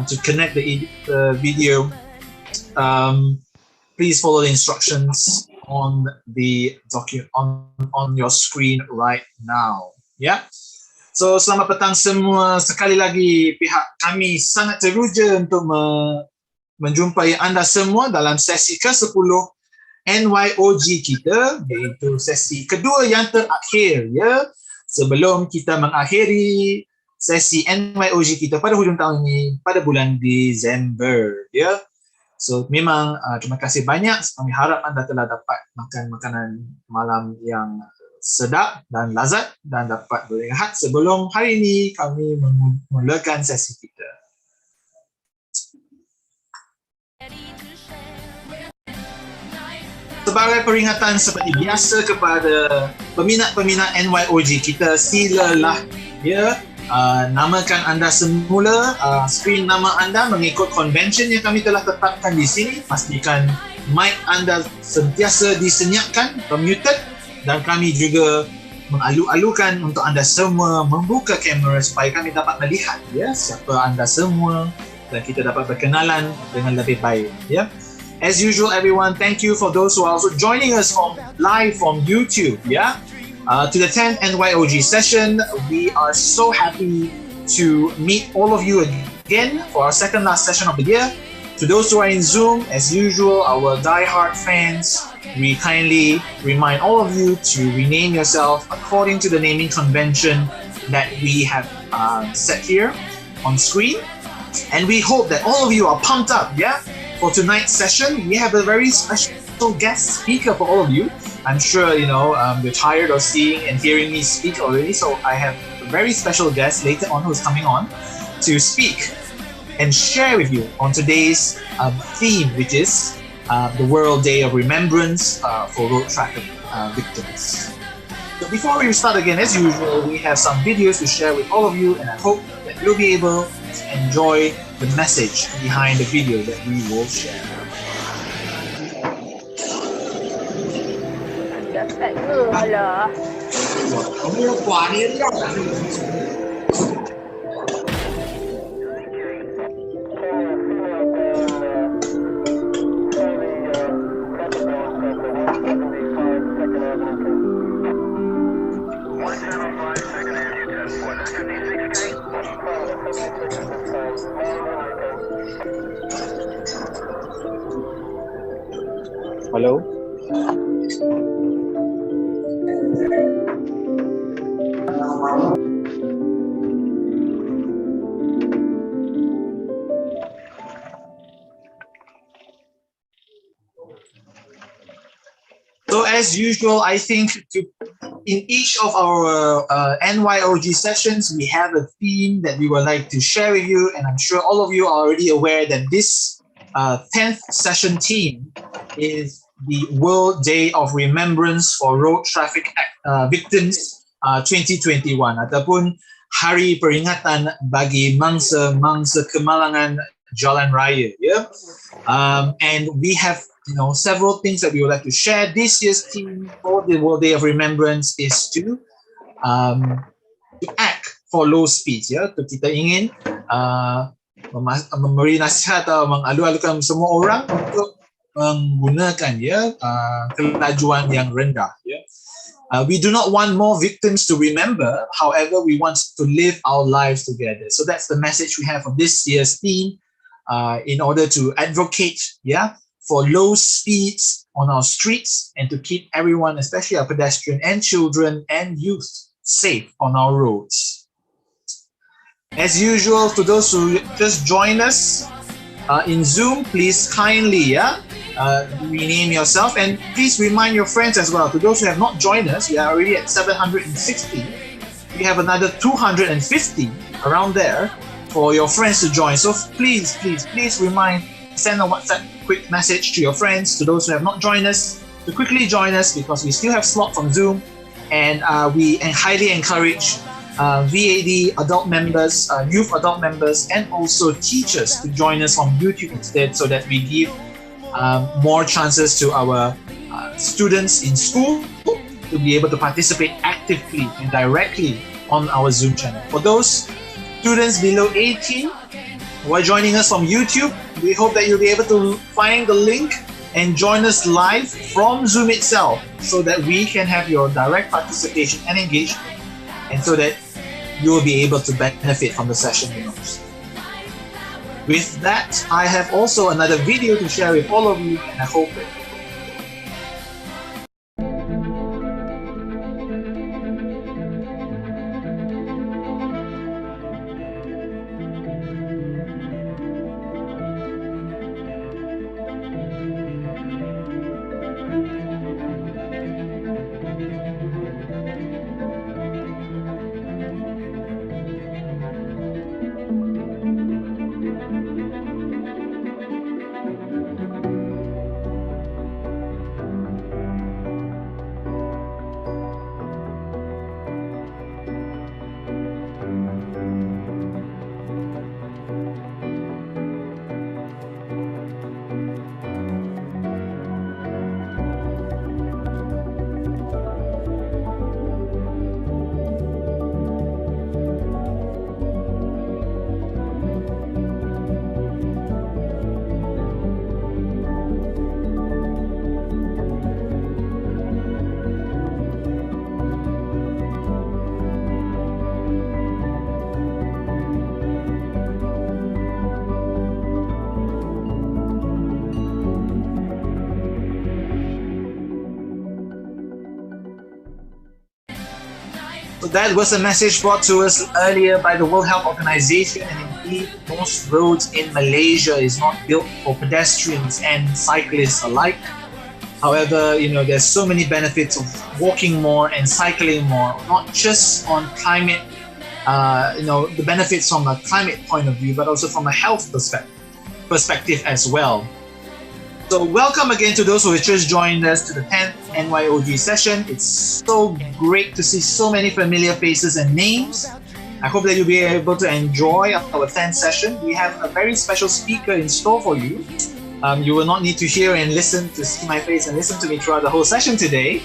to connect the video, please follow the instructions on the on your screen right now. Yeah. So selamat petang semua. Sekali lagi pihak kami sangat teruja untuk menjumpai anda semua dalam sesi ke-10 NYOG kita, iaitu sesi kedua yang terakhir, ya. Sebelum kita mengakhiri sesi NYOG kita pada hujung tahun ini pada bulan Disember, ya. So memang terima kasih banyak. Kami harap anda telah dapat makan makanan malam yang sedap dan lazat dan dapat berehat sebelum hari ini kami memulakan sesi kita. Sebagai peringatan seperti biasa kepada peminat-peminat NYOG kita, silalah ya namakan anda semula, screen nama anda mengikut convention yang kami telah tetapkan di sini. Pastikan mic anda sentiasa disenyapkan, muted, dan kami juga mengalu-alukan untuk anda semua membuka kamera supaya kami dapat melihat ya siapa anda semua dan kita dapat berkenalan dengan lebih baik, ya. As usual, everyone, thank you for those who are also joining us live from YouTube, yeah. To the 10th NYOG session, we are so happy to meet all of you again for our second last session of the year. To those who are in Zoom, as usual, our die-hard fans, we kindly remind all of you to rename yourself according to the naming convention that we have set here on screen. And we hope that all of you are pumped up, yeah? For tonight's session, we have a very special guest speaker for all of you. I'm sure, you're tired of seeing and hearing me speak already, so I have a very special guest later on who's coming on to speak and share with you on today's theme, which is the World Day of Remembrance for road traffic victims. So before we start again, as usual, we have some videos to share with all of you, and I hope that you'll be able to enjoy the message behind the video that we will share. Hello. So as usual, I think in each of our NYOG sessions, we have a theme that we would like to share with you, and I'm sure all of you are already aware that this 10th session theme is the World Day of Remembrance for Road Traffic Victims 2021, ataupun Hari Peringatan bagi mangsa-mangsa kemalangan jalan raya. Yeah? And we have several things that we would like to share. This year's theme for the World Day of Remembrance is to act for low speeds. Ya, yeah? Kita ingin memberi nasihat atau mengalu-alukan semua orang untuk menggunakan kelajuan yang rendah. Yeah? We do not want more victims to remember. However, we want to live our lives together. So that's the message we have for this year's theme. In order to advocate, for low speeds on our streets and to keep everyone, especially our pedestrian and children and youth, safe on our roads. As usual, to those who just joined us in Zoom, please kindly rename yourself, and please remind your friends as well. To those who have not joined us, we are already at 760. We have another 250 around there for your friends to join. So please send a WhatsApp quick message to your friends, to those who have not joined us, to quickly join us, because we still have slots on Zoom, and we highly encourage VAD adult members, youth adult members, and also teachers to join us on YouTube instead, so that we give more chances to our students in school to be able to participate actively and directly on our Zoom channel. For those students below 18, who are joining us from YouTube. We hope that you'll be able to find the link and join us live from Zoom itself so that we can have your direct participation and engagement, and so that you will be able to benefit from the session the most. With that, I have also another video to share with all of you, and I hope that that was a message brought to us earlier by the World Health Organization, and indeed most roads in Malaysia is not built for pedestrians and cyclists alike. However, there's so many benefits of walking more and cycling more, not just on climate, the benefits from a climate point of view, but also from a health perspective as well. So welcome again to those who have just joined us to the 10th NYOG session. It's so great to see so many familiar faces and names. I hope that you'll be able to enjoy our 10th session. We have a very special speaker in store for you. You will not need to hear and listen to see my face and listen to me throughout the whole session today.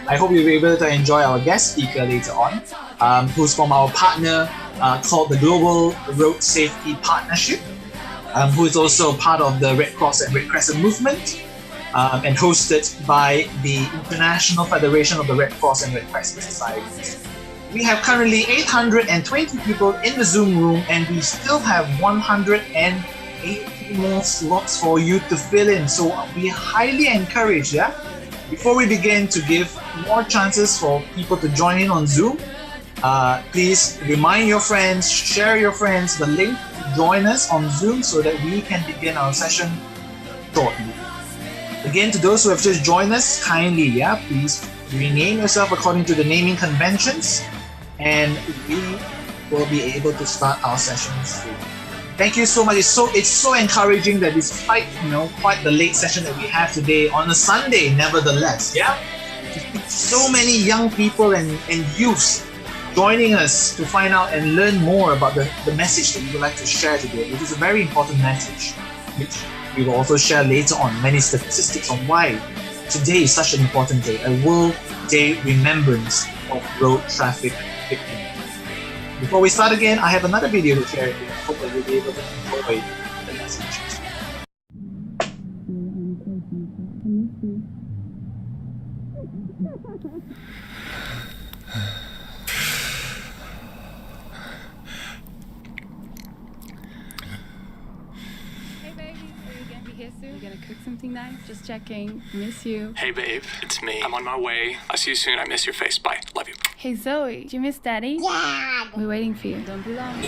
I hope you'll be able to enjoy our guest speaker later on, who's from our partner called the Global Road Safety Partnership. Who is also part of the Red Cross and Red Crescent movement, and hosted by the International Federation of the Red Cross and Red Crescent Societies. We have currently 820 people in the Zoom room, and we still have 180 more slots for you to fill in. So we highly encourage, before we begin to give more chances for people to join in on Zoom, please remind your friends, share your friends the link to join us on Zoom so that we can begin our session shortly. Again, to those who have just joined us, kindly, please rename yourself according to the naming conventions, and we will be able to start our session soon. Thank you so much. It's so encouraging that despite quite the late session that we have today on a Sunday, nevertheless, so many young people and youths joining us to find out and learn more about the message that we would like to share today, which is a very important message, which we will also share later on, many statistics on why today is such an important day, a World Day Remembrance of Road Traffic Victims. Before we start again, I have another video to share with you. I hope that you'll be able to enjoy the message. You gonna cook something nice? Just checking. Miss you. Hey babe, it's me. I'm on my way. I'll see you soon. I miss your face. Bye. Love you. Hey Zoe, did you miss Daddy? Yeah. We're waiting for you. Don't be long.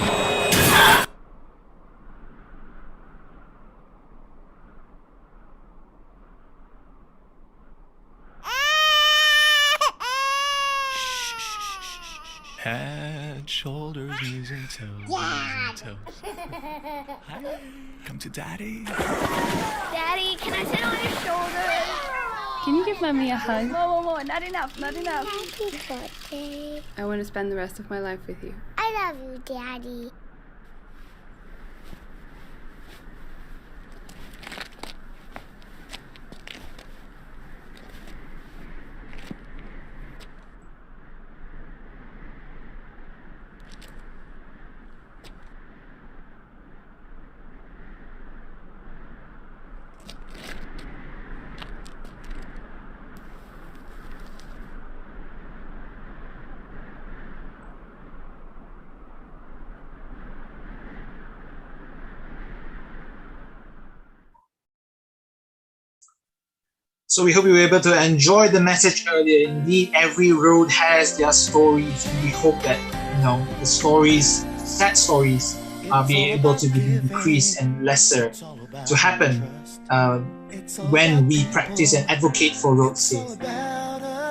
Head, shoulders, knees and toes. Knees and toes. Hi. Come to Daddy. Daddy, can I sit on your shoulder? Can you give Mommy a hug? Whoa, not enough, not enough. Happy birthday. I want to spend the rest of my life with you. I love you, Daddy. So we hope you were able to enjoy the message earlier. Indeed, every road has their stories. We hope that the stories, sad stories, are being able to be decreased and lesser to happen when we practice and advocate for road safety.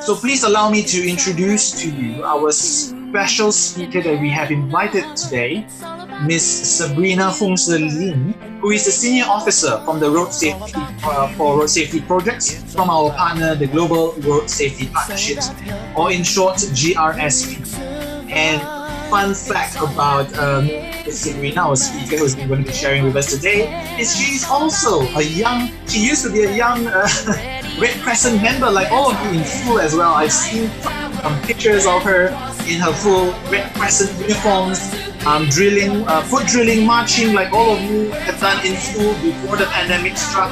So please allow me to introduce to you our special speaker that we have invited today, Miss Sabrina Hongse Lin, who is a senior officer from the Road Safety for Road Safety Projects from our partner, the Global Road Safety Partnerships, or in short, GRSP. And fun fact about Miss Sabrina, our speaker, who's going to be sharing with us today, is she's also she used to be a young Red Crescent member, like all of you in school as well. I've seen pictures of her in her full Red Crescent uniforms, drilling, foot drilling, marching, like all of you have done in school before the pandemic struck.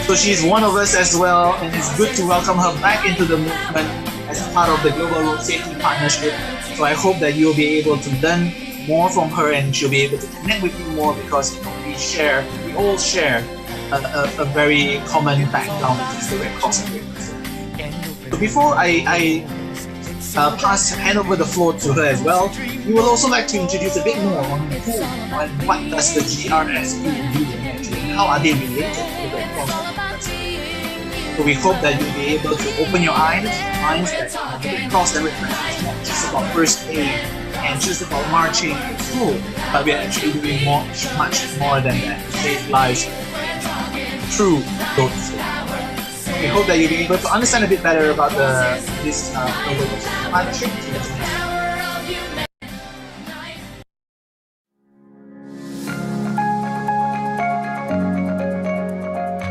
So she's one of us as well, and it's good to welcome her back into the movement as part of the Global Road Safety Partnership. So I hope that you'll be able to learn more from her, and she'll be able to connect with you more, because we all share a very common background, which is the Red Cross and Red Crescent. So before I hand over the floor to her as well, we will also like to introduce a bit more on who and what does the GRSP do actually, and how are they related to the Red Cross and Red Crescent. So we hope that you'll be able to open your minds that the Red Cross and Red Crescent is not just about first aid and just about marching in school, but we're actually doing much more than that to save lives through road safety. We hope that you'll be able to understand a bit better about this global road safety partnership.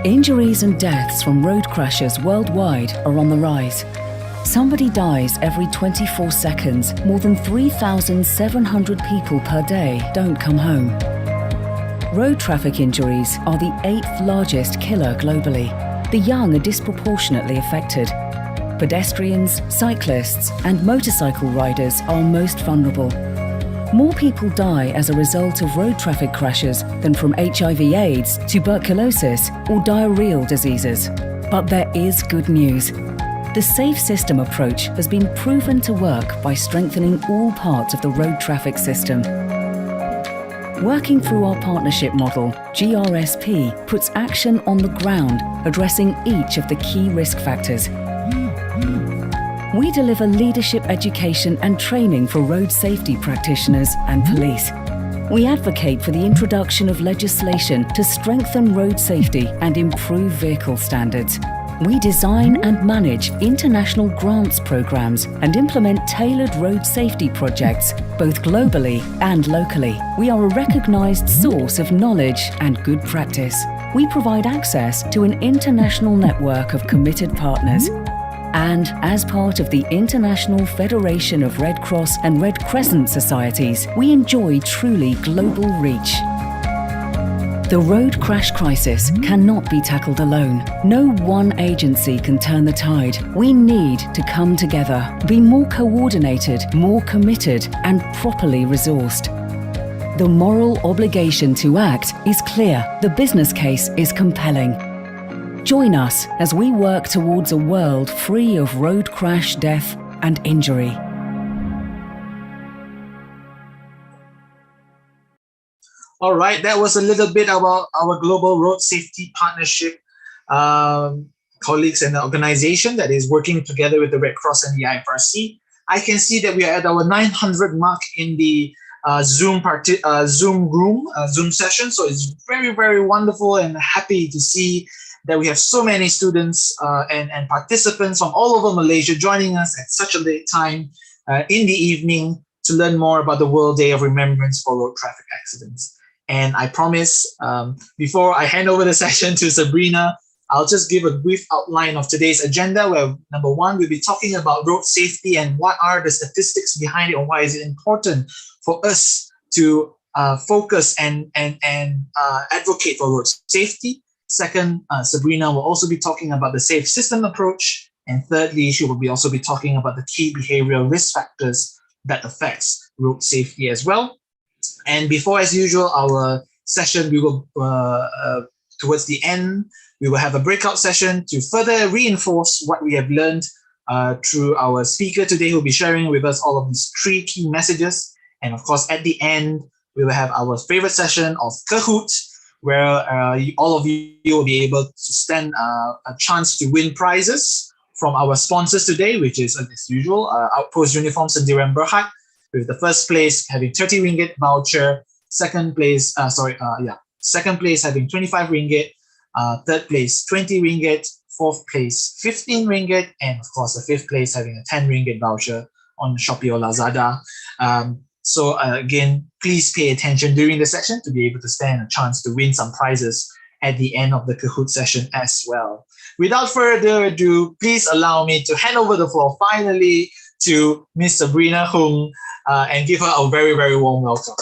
Injuries and deaths from road crashes worldwide are on the rise. Somebody dies every 24 seconds. More than 3,700 people per day don't come home. Road traffic injuries are the 8th largest killer globally. The young are disproportionately affected. Pedestrians, cyclists, and motorcycle riders are most vulnerable. More people die as a result of road traffic crashes than from HIV/AIDS, tuberculosis, or diarrheal diseases. But there is good news. The Safe System approach has been proven to work by strengthening all parts of the road traffic system. Working through our partnership model, GRSP puts action on the ground, addressing each of the key risk factors. We deliver leadership education and training for road safety practitioners and police. We advocate for the introduction of legislation to strengthen road safety and improve vehicle standards. We design and manage international grants programs and implement tailored road safety projects, both globally and locally. We are a recognized source of knowledge and good practice. We provide access to an international network of committed partners. And as part of the International Federation of Red Cross and Red Crescent Societies, we enjoy truly global reach. The road crash crisis cannot be tackled alone. No one agency can turn the tide. We need to come together, be more coordinated, more committed, and properly resourced. The moral obligation to act is clear. The business case is compelling. Join us as we work towards a world free of road crash, death, and injury. All right, that was a little bit about our Global Road Safety Partnership colleagues and the organization that is working together with the Red Cross and the IFRC. I can see that we are at our 900 mark in the Zoom session. So it's very, very wonderful and happy to see that we have so many students and participants from all over Malaysia joining us at such a late time in the evening to learn more about the World Day of Remembrance for Road Traffic Accidents. And I promise, before I hand over the session to Sabrina, I'll just give a brief outline of today's agenda, where number one, we'll be talking about road safety and what are the statistics behind it, and why is it important for us to focus and advocate for road safety. Second, Sabrina will also be talking about the Safe System approach. And thirdly, she will also be talking about the key behavioral risk factors that affects road safety as well. And before, as usual, our session, we will towards the end, we will have a breakout session to further reinforce what we have learned through our speaker today, who will be sharing with us all of these 3 key messages. And of course, at the end, we will have our favorite session of Kahoot, where all of you will be able to stand a chance to win prizes from our sponsors today, which is, as usual, Outpost Uniforms and Diram Berhad, with the first place having 30 ringgit voucher, second place having 25 ringgit, third place 20 ringgit, fourth place 15 ringgit, and of course the fifth place having a 10 ringgit voucher on Shopee or Lazada. So again, please pay attention during the session to be able to stand a chance to win some prizes at the end of the Kahoot session as well. Without further ado, please allow me to hand over the floor finally to Miss Sabrina Hung and give her a very, very warm welcome.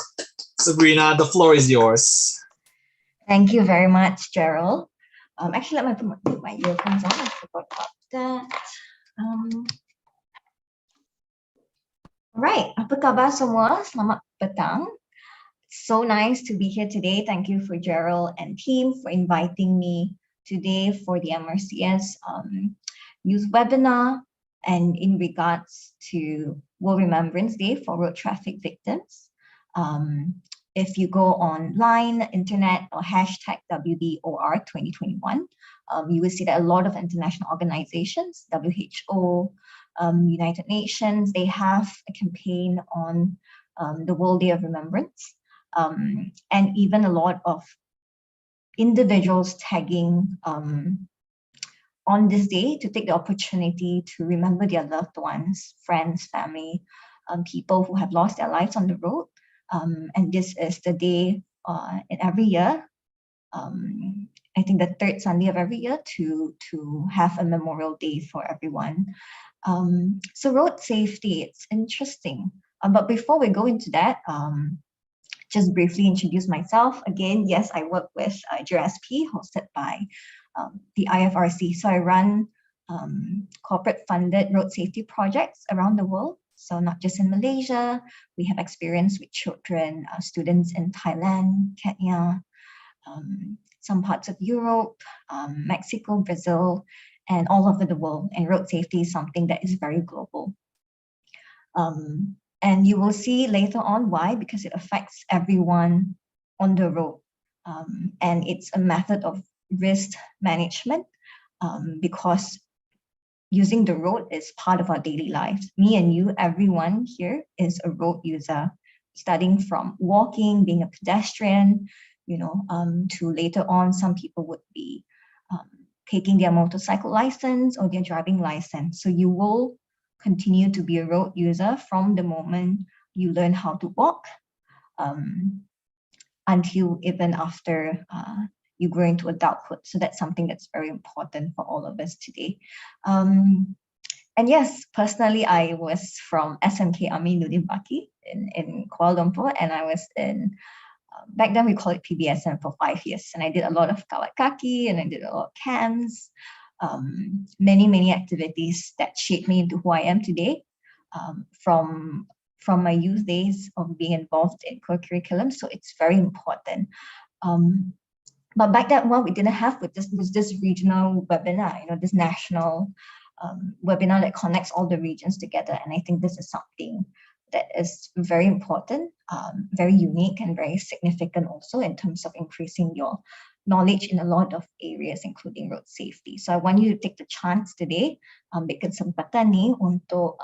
Sabrina, the floor is yours. Thank you very much, Gerald. Actually, let me put my earphones on. I forgot about that. Alright, apa khabar semua? Selamat petang. So nice to be here today. Thank you for Gerald and team for inviting me today for the MRCS youth webinar and in regards to World Remembrance Day for road traffic victims. If you go online, internet, or hashtag WDOR 2021, you will see that a lot of international organizations, WHO, United Nations, they have a campaign on the World Day of Remembrance, and even a lot of individuals tagging on this day to take the opportunity to remember their loved ones, friends, family, people who have lost their lives on the road. And this is the day in every year, I think the third Sunday of every year, to have a memorial day for everyone. So road safety, it's interesting. But before we go into that, just briefly introduce myself. Again, yes, I work with GRSP, hosted by the IFRC. So I run corporate funded road safety projects around the world. So not just in Malaysia, we have experience with children, students in Thailand, Kenya, some parts of Europe, Mexico, Brazil, and all over the world. And road safety is something that is very global. And you will see later on why, because it affects everyone on the road. And it's a method of risk management because using the road is part of our daily lives. Me and you, everyone here is a road user, starting from walking, being a pedestrian, to later on, some people would be taking their motorcycle license or their driving license. So you will continue to be a road user from the moment you learn how to walk until even after you grow into adulthood. So that's something that's very important for all of us today. And yes, personally, I was from SMK Amin Nudin Baki in Kuala Lumpur, and I was in, back then we called it PBSM for 5 years. And I did a lot of kawat kaki and I did a lot of camps, many activities that shaped me into who I am today, from my youth days of being involved in co-curriculum. So it's very important. But back then, what we didn't have was this regional webinar, this national webinar that connects all the regions together. And I think this is something that is very important, very unique, and very significant also in terms of increasing your knowledge in a lot of areas, including road safety. So I want you to take the chance today, ambil kesempatan ni untuk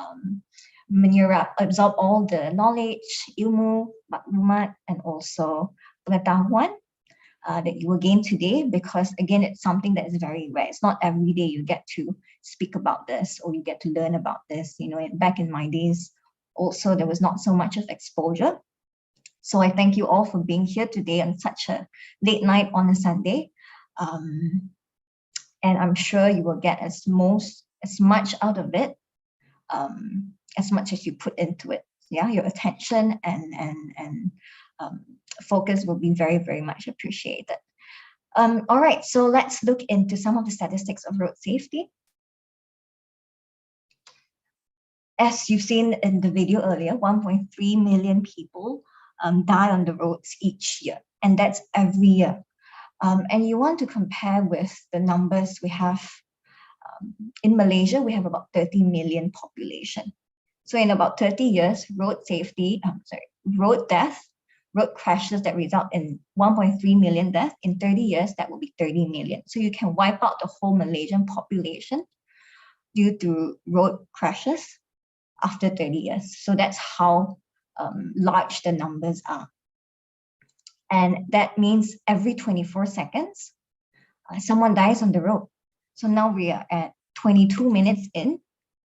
absorb all the knowledge, ilmu, maklumat, and also pengetahuan that you will gain today, because again, it's something that is very rare. It's not every day you get to speak about this or you get to learn about this. Back in my days, also there was not so much of exposure. So I thank you all for being here today on such a late night on a Sunday. And I'm sure you will get as much out of it, as much as you put into it. Yeah, your attention and focus will be very, very much appreciated. All right, so let's look into some of the statistics of road safety. As you've seen in the video earlier, 1.3 million people die on the roads each year, and that's every year. And you want to compare with the numbers we have in Malaysia, we have about 30 million population. So in about 30 years, road death, road crashes that result in 1.3 million deaths, in 30 years, that will be 30 million. So you can wipe out the whole Malaysian population due to road crashes after 30 years. So that's how large the numbers are. And that means every 24 seconds, someone dies on the road. So now we are at 22 minutes in,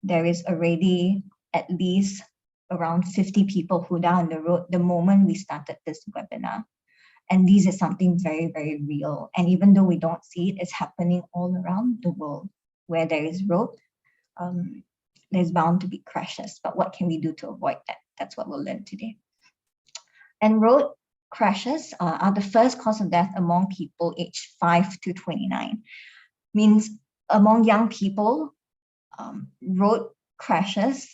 there is already at least around 50 people who died on the road the moment we started this webinar. And this is something very, very real. And even though we don't see it, it's happening all around the world. Where there is road, there's bound to be crashes. But what can we do to avoid that? That's what we'll learn today. And road crashes are the first cause of death among people aged 5 to 29. Means among young people, road crashes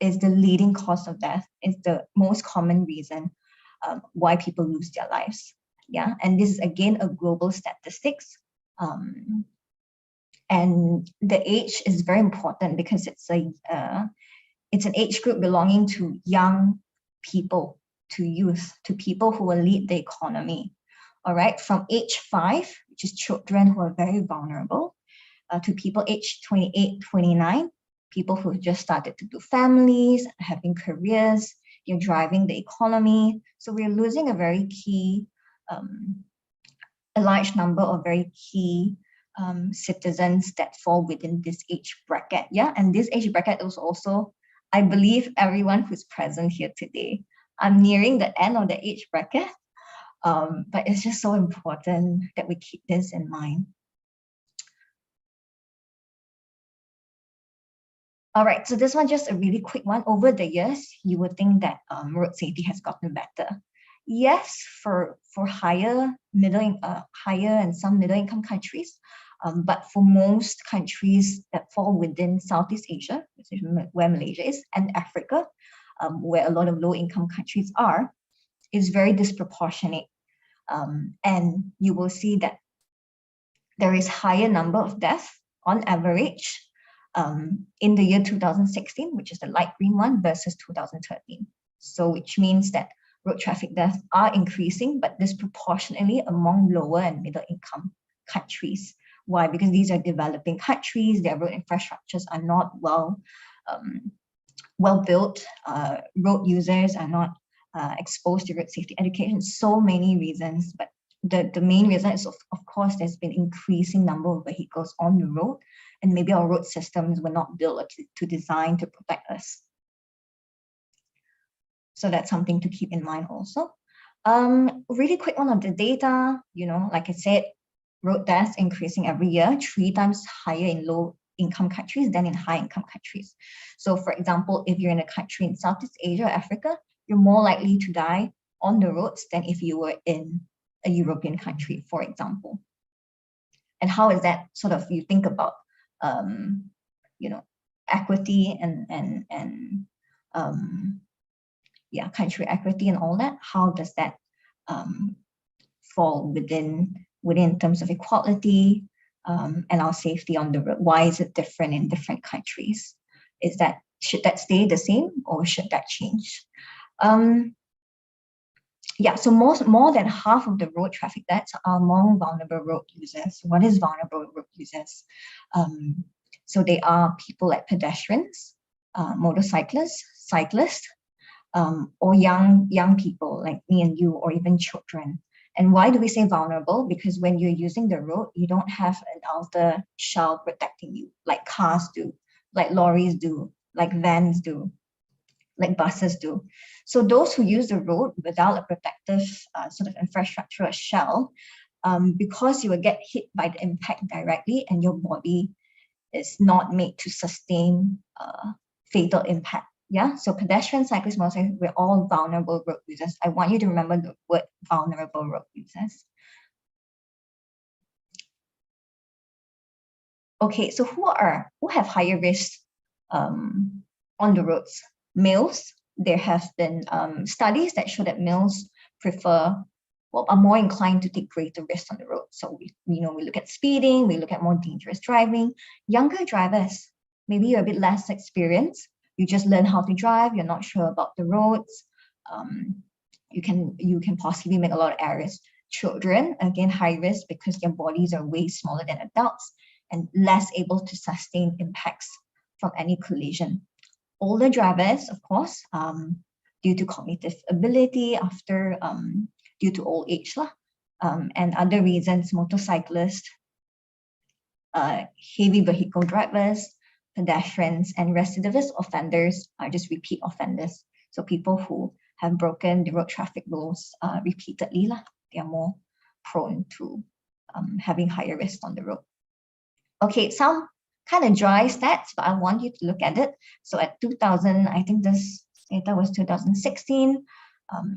is the leading cause of death. It's the most common reason why people lose their lives. Yeah, and this is again a global statistics. And the age is very important because it's an age group belonging to young people, to youth, to people who will lead the economy. All right, from age 5, which is children who are very vulnerable, to people aged 28, 29, people who have just started to do families, having careers, you're driving the economy. So we're losing a very key, a large number of very key citizens that fall within this age bracket. Yeah, and this age bracket is also, I believe, everyone who's present here today. I'm nearing the end of the age bracket, but it's just so important that we keep this in mind. All right, so this one just a really quick one. Over the years, you would think that road safety has gotten better. Yes, for higher and some middle income countries, but for most countries that fall within Southeast Asia, which is where Malaysia is, and Africa, where a lot of low income countries are, is very disproportionate. And you will see that there is higher number of deaths on average in the year 2016, which is the light green one, versus 2013. So which means that road traffic deaths are increasing, but disproportionately among lower and middle income countries. Why? Because these are developing countries, their road infrastructures are not well built, road users are not exposed to road safety education, so many reasons, but the main reason is, of course, there's been increasing number of vehicles on the road, and maybe our road systems were not built to design to protect us. So that's something to keep in mind also. Really quick one of the data, like I said, road deaths increasing every year, 3 times higher in low income countries than in high income countries. So for example, if you're in a country in Southeast Asia or Africa, you're more likely to die on the roads than if you were in a European country, for example. And how is that sort of, you think about, equity and country equity and all that, how does that fall within in terms of equality and our safety on the road? Why is it different in different countries? Should that stay the same or should that change? So more than half of the road traffic deaths are among vulnerable road users. What is vulnerable road users? So they are people like pedestrians, motorcyclists, cyclists, or young people like me and you, or even children. And why do we say vulnerable? Because when you're using the road, you don't have an outer shell protecting you, like cars do, like lorries do, like vans do, like buses do. So those who use the road without a protective sort of infrastructure or shell, because you will get hit by the impact directly and your body is not made to sustain fatal impact. Yeah, so pedestrians, cyclists, motorists, we're all vulnerable road users. I want you to remember the word vulnerable road users. Okay, so who have higher risks on the roads? Males. There have been studies that show that males prefer are more inclined to take greater risks on the road. So we look at speeding, we look at more dangerous driving. Younger drivers, maybe you're a bit less experienced, you just learn how to drive, you're not sure about the roads, you can possibly make a lot of errors. Children, again, high risk because their bodies are way smaller than adults and less able to sustain impacts from any collision. Older drivers, of course, due to cognitive ability, due to old age, and other reasons, motorcyclists, heavy vehicle drivers, pedestrians, and recidivist offenders are just repeat offenders. So people who have broken the road traffic rules repeatedly, they are more prone to having higher risk on the road. Okay, some kind of dry stats, but I want you to look at it. So at 2000, I think this data was 2016,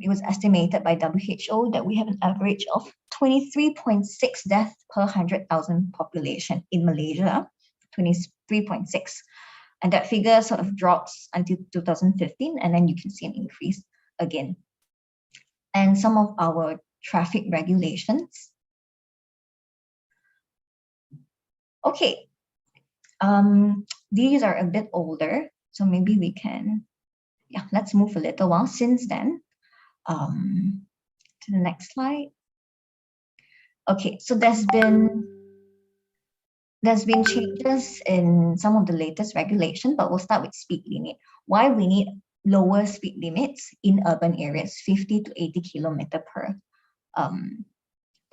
it was estimated by WHO that we have an average of 23.6 deaths per 100,000 population in Malaysia, 23.6. And that figure sort of drops until 2015, and then you can see an increase again. And some of our traffic regulations. Okay, these are a bit older, so maybe we can, let's move a little while since then. To the next slide. Okay, so there's been changes in some of the latest regulation, but we'll start with speed limit. Why we need lower speed limits in urban areas, 50 to 80 kilometer per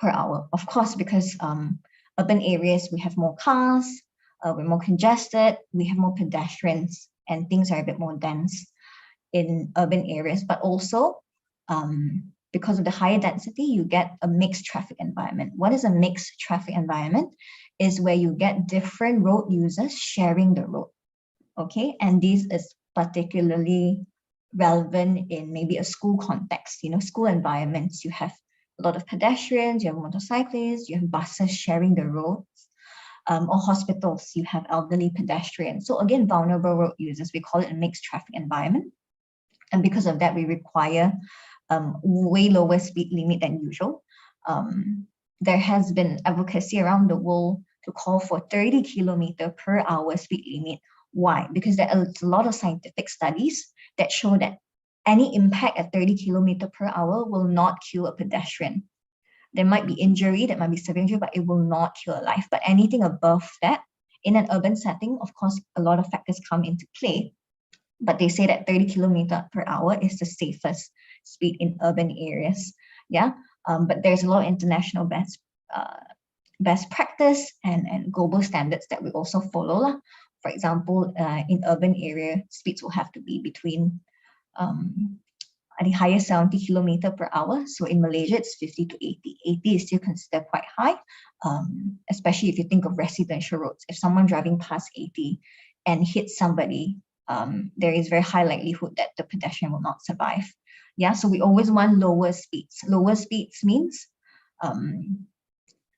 hour. Of course, because urban areas, we have more cars, we're more congested, we have more pedestrians, and things are a bit more dense in urban areas, but also because of the higher density, you get a mixed traffic environment. What is a mixed traffic environment? Is where you get different road users sharing the road, okay? And this is particularly relevant in maybe a school context, school environments, you have a lot of pedestrians, you have motorcyclists, you have buses sharing the roads, or hospitals, you have elderly pedestrians. So again, vulnerable road users, we call it a mixed traffic environment. And because of that, we require way lower speed limit than usual. There has been advocacy around the world to call for 30 kilometer per hour speed limit. Why? Because there are a lot of scientific studies that show that any impact at 30 kilometer per hour will not kill a pedestrian. There might be injury, that might be severe injury, but it will not kill a life. But anything above that, in an urban setting, of course, a lot of factors come into play. But they say that 30 kilometer per hour is the safest speed in urban areas. But there's a lot of international best practice and global standards that we also follow. For example, in urban area, speeds will have to be between I think higher 70 kilometer per hour. So in Malaysia, it's 50 to 80. 80 is still considered quite high, especially if you think of residential roads. If someone driving past 80 and hits somebody, there is very high likelihood that the pedestrian will not survive. So we always want lower speeds. Lower speeds means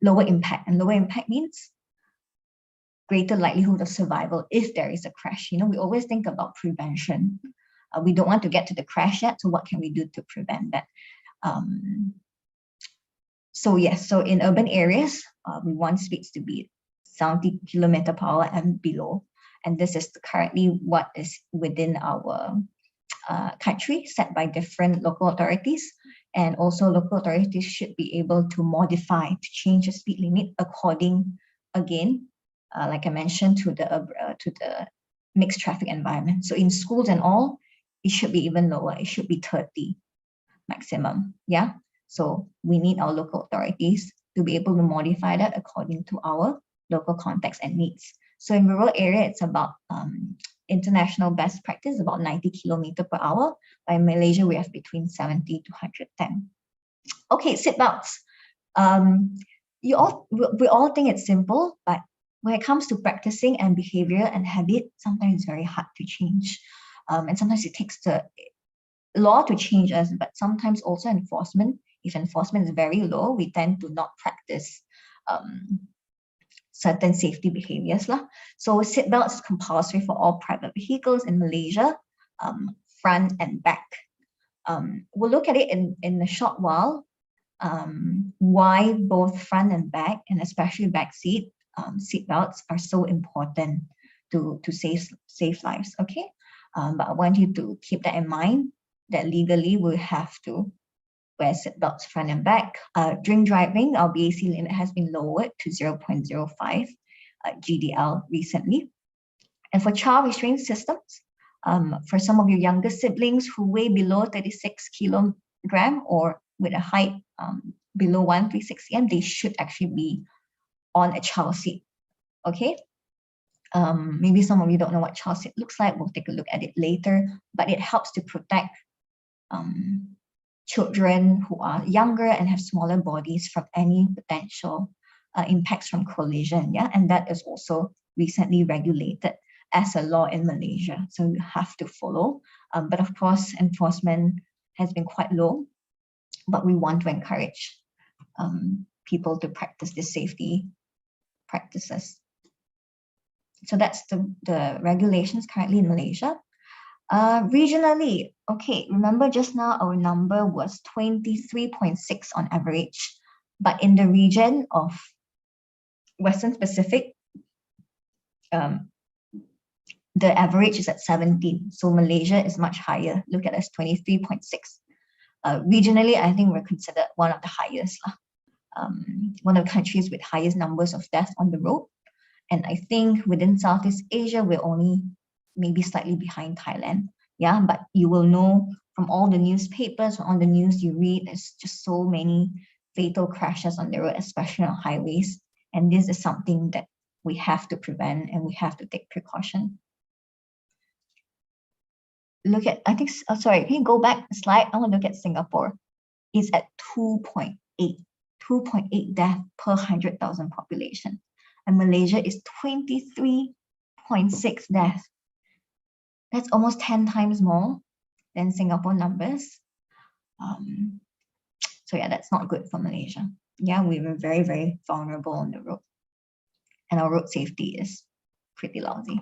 lower impact, and lower impact means greater likelihood of survival if there is a crash. We always think about prevention. We don't want to get to the crash yet, so what can we do to prevent that? So in urban areas, we want speeds to be 70 kilometer per hour and below. And this is currently what is within our country, set by different local authorities. And also local authorities should be able to modify, to change the speed limit according, again, like I mentioned, to the mixed traffic environment. So in schools and all, it should be even lower. It should be 30 maximum. So we need our local authorities to be able to modify that according to our local context and needs. So in rural area, it's about international best practice, about 90 kilometer per hour. By Malaysia, we have between 70 to 110. Okay, seatbelts. We all think it's simple, but when it comes to practicing and behavior and habit, sometimes it's very hard to change. And sometimes it takes the law to change us, but sometimes also enforcement. If enforcement is very low, we tend to not practice certain safety behaviors. So seatbelts is compulsory for all private vehicles in Malaysia, front and back. We'll look at it in a short while. why both front and back, and especially back seat belts are so important to save lives. Okay, but I want you to keep that in mind, that legally we have to wear seat belts front and back. Drink driving, our BAC limit has been lowered to 0.05 GDL recently. And for child restraint systems, for some of your younger siblings who weigh below 36 kilogram or with a height below 136 cm, they should actually be on a child seat. Okay. Maybe some of you don't know what child seat looks like. We'll take a look at it later, but it helps to protect children who are younger and have smaller bodies from any potential impacts from collision. Yeah, and that is also recently regulated as a law in Malaysia. So you have to follow. But of course, enforcement has been quite low, but we want to encourage people to practice these safety practices. So that's the regulations currently in Malaysia. Regionally, okay, remember just now our number was 23.6 on average, but in the region of Western Pacific, the average is at 17. So Malaysia is much higher. Look at us, 23.6. Regionally, I think we're considered one of the highest, one of the countries with highest numbers of deaths on the road. And I think within Southeast Asia, we're only maybe slightly behind Thailand. Yeah, but you will know from all the newspapers, on the news you read, there's just so many fatal crashes on the road, especially on highways. And this is something that we have to prevent and we have to take precaution. Look at, I think, sorry, can you go back a slide? I want to look at Singapore. It's at 2.8 deaths per 100,000 population. And Malaysia is 23.6 deaths. That's almost 10 times more than Singapore numbers. So yeah, that's not good for Malaysia. Yeah, we were very, very vulnerable on the road. And our road safety is pretty lousy.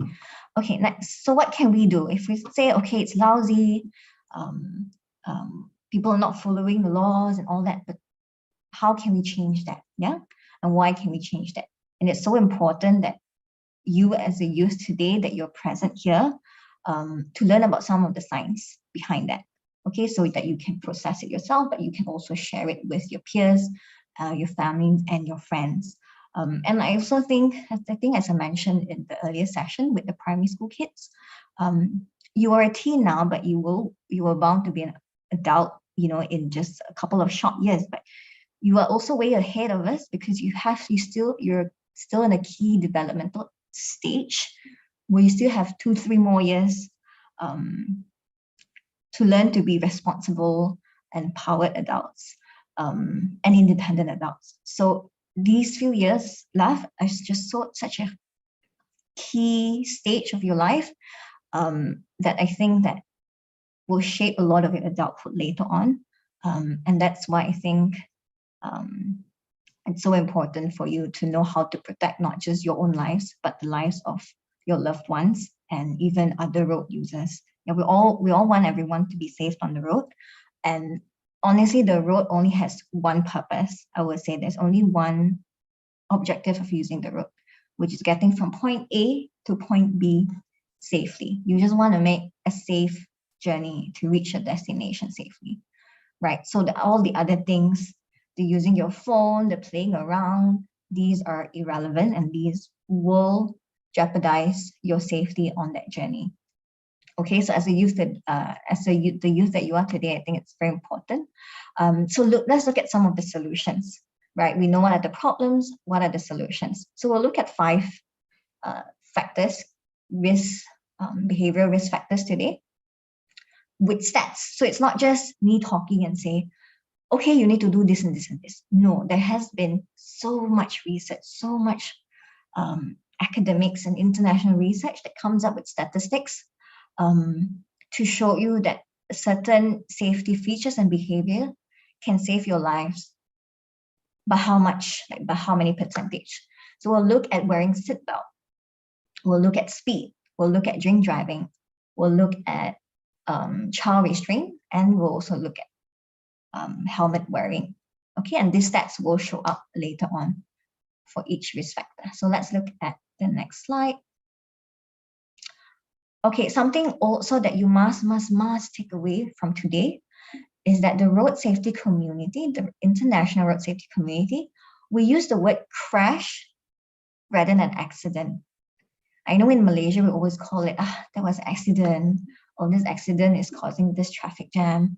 Okay, next. So what can we do? If we say, okay, it's lousy, people are not following the laws and all that, but how can we change that? Yeah, and why can we change that? And it's so important that you as a youth today, that you're present here to learn about some of the science behind that. Okay, so that you can process it yourself, but you can also share it with your peers, your families, and your friends. And I also think, as I mentioned in the earlier session with the primary school kids, you are a teen now, but you are bound to be an adult, in just a couple of short years. But you are also way ahead of us because you're still in a key developmental stage where you still have 2-3 more years to learn to be responsible, empowered adults, and independent adults. So these few years left is just such a key stage of your life that I think that will shape a lot of your adulthood later on. And that's why I think it's so important for you to know how to protect not just your own lives, but the lives of your loved ones and even other road users. Yeah, we all want everyone to be safe on the road. And honestly, the road only has one purpose. I would say there's only one objective of using the road, which is getting from point A to point B safely. You just want to make a safe journey to reach your destination safely, right? So all the other things, the using your phone, the playing around, these are irrelevant and these will jeopardize your safety on that journey. Okay, so as a youth, the youth that you are today, I think it's very important. So let's look at some of the solutions, right? We know what are the problems, what are the solutions. So we'll look at 5 factors, behavioral risk factors today with stats. So it's not just me talking and say, okay, you need to do this and this and this. No, there has been so much research, so much academics and international research that comes up with statistics to show you that certain safety features and behavior can save your lives. By how much? Like by how many percentage? So we'll look at wearing seatbelt. We'll look at speed. We'll look at drink driving. We'll look at child restraint, and we'll also look at helmet wearing. Okay, and these stats will show up later on for each risk factor. So let's look at the next slide. Okay, something also that you must take away from today is that the road safety community, the international road safety community, we use the word crash rather than accident. I know in Malaysia, we always call it, that was an accident, or this accident is causing this traffic jam.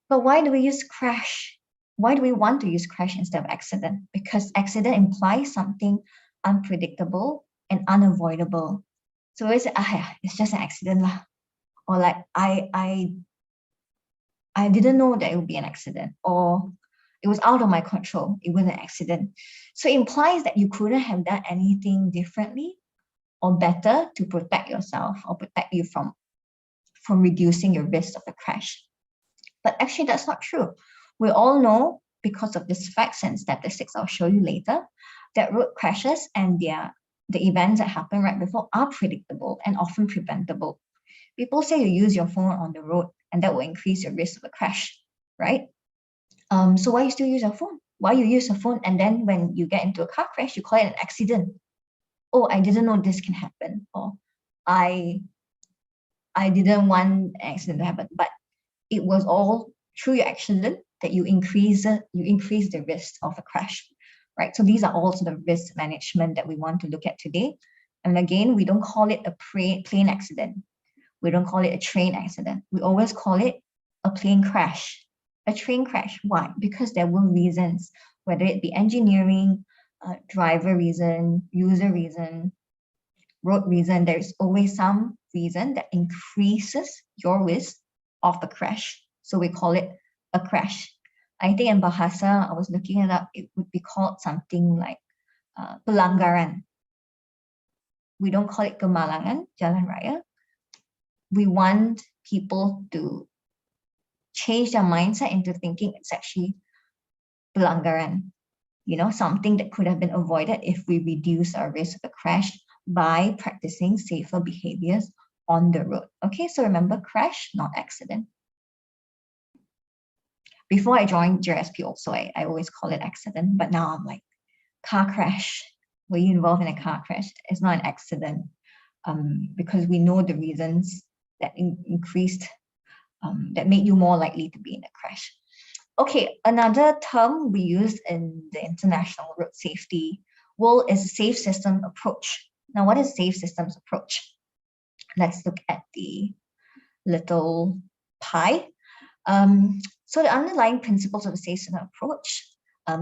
But why do we use crash? Why do we want to use crash instead of accident? Because accident implies something unpredictable and unavoidable. So we say, yeah, it's just an accident lah. Or like, I didn't know that it would be an accident, or it was out of my control, it was an accident. So it implies that you couldn't have done anything differently or better to protect yourself or protect you from reducing your risk of a crash. But actually, that's not true. We all know, because of this facts and statistics I'll show you later, that road crashes and the events that happen right before are predictable and often preventable. People say you use your phone on the road and that will increase your risk of a crash, right? So why you still use your phone? Why you use your phone and then when you get into a car crash, you call it an accident? Oh, I didn't know this can happen, or I didn't want an accident to happen, but it was all through your accident that you increase the risk of a crash, right? So these are also the risk management that we want to look at today. And again, we don't call it a plane accident. We don't call it a train accident. We always call it a plane crash, a train crash. Why? Because there were reasons, whether it be engineering, driver reason, user reason, road reason, there's always some reason that increases your risk of a crash. So we call it a crash. I think in Bahasa, I was looking it up, it would be called something like pelanggaran. We don't call it kemalangan, jalan raya. We want people to change their mindset into thinking it's actually pelanggaran. You know, something that could have been avoided if we reduce our risk of a crash by practicing safer behaviors on the road. Okay, so remember, crash, not accident. Before I joined JSP also, I always call it accident, but now I'm like, car crash. Were you involved in a car crash? It's not an accident, because we know the reasons that increased, that made you more likely to be in a crash. Okay, another term we use in the international road safety world is safe system approach. Now, what is safe systems approach? Let's look at the little pie. So the underlying principles of a safe system approach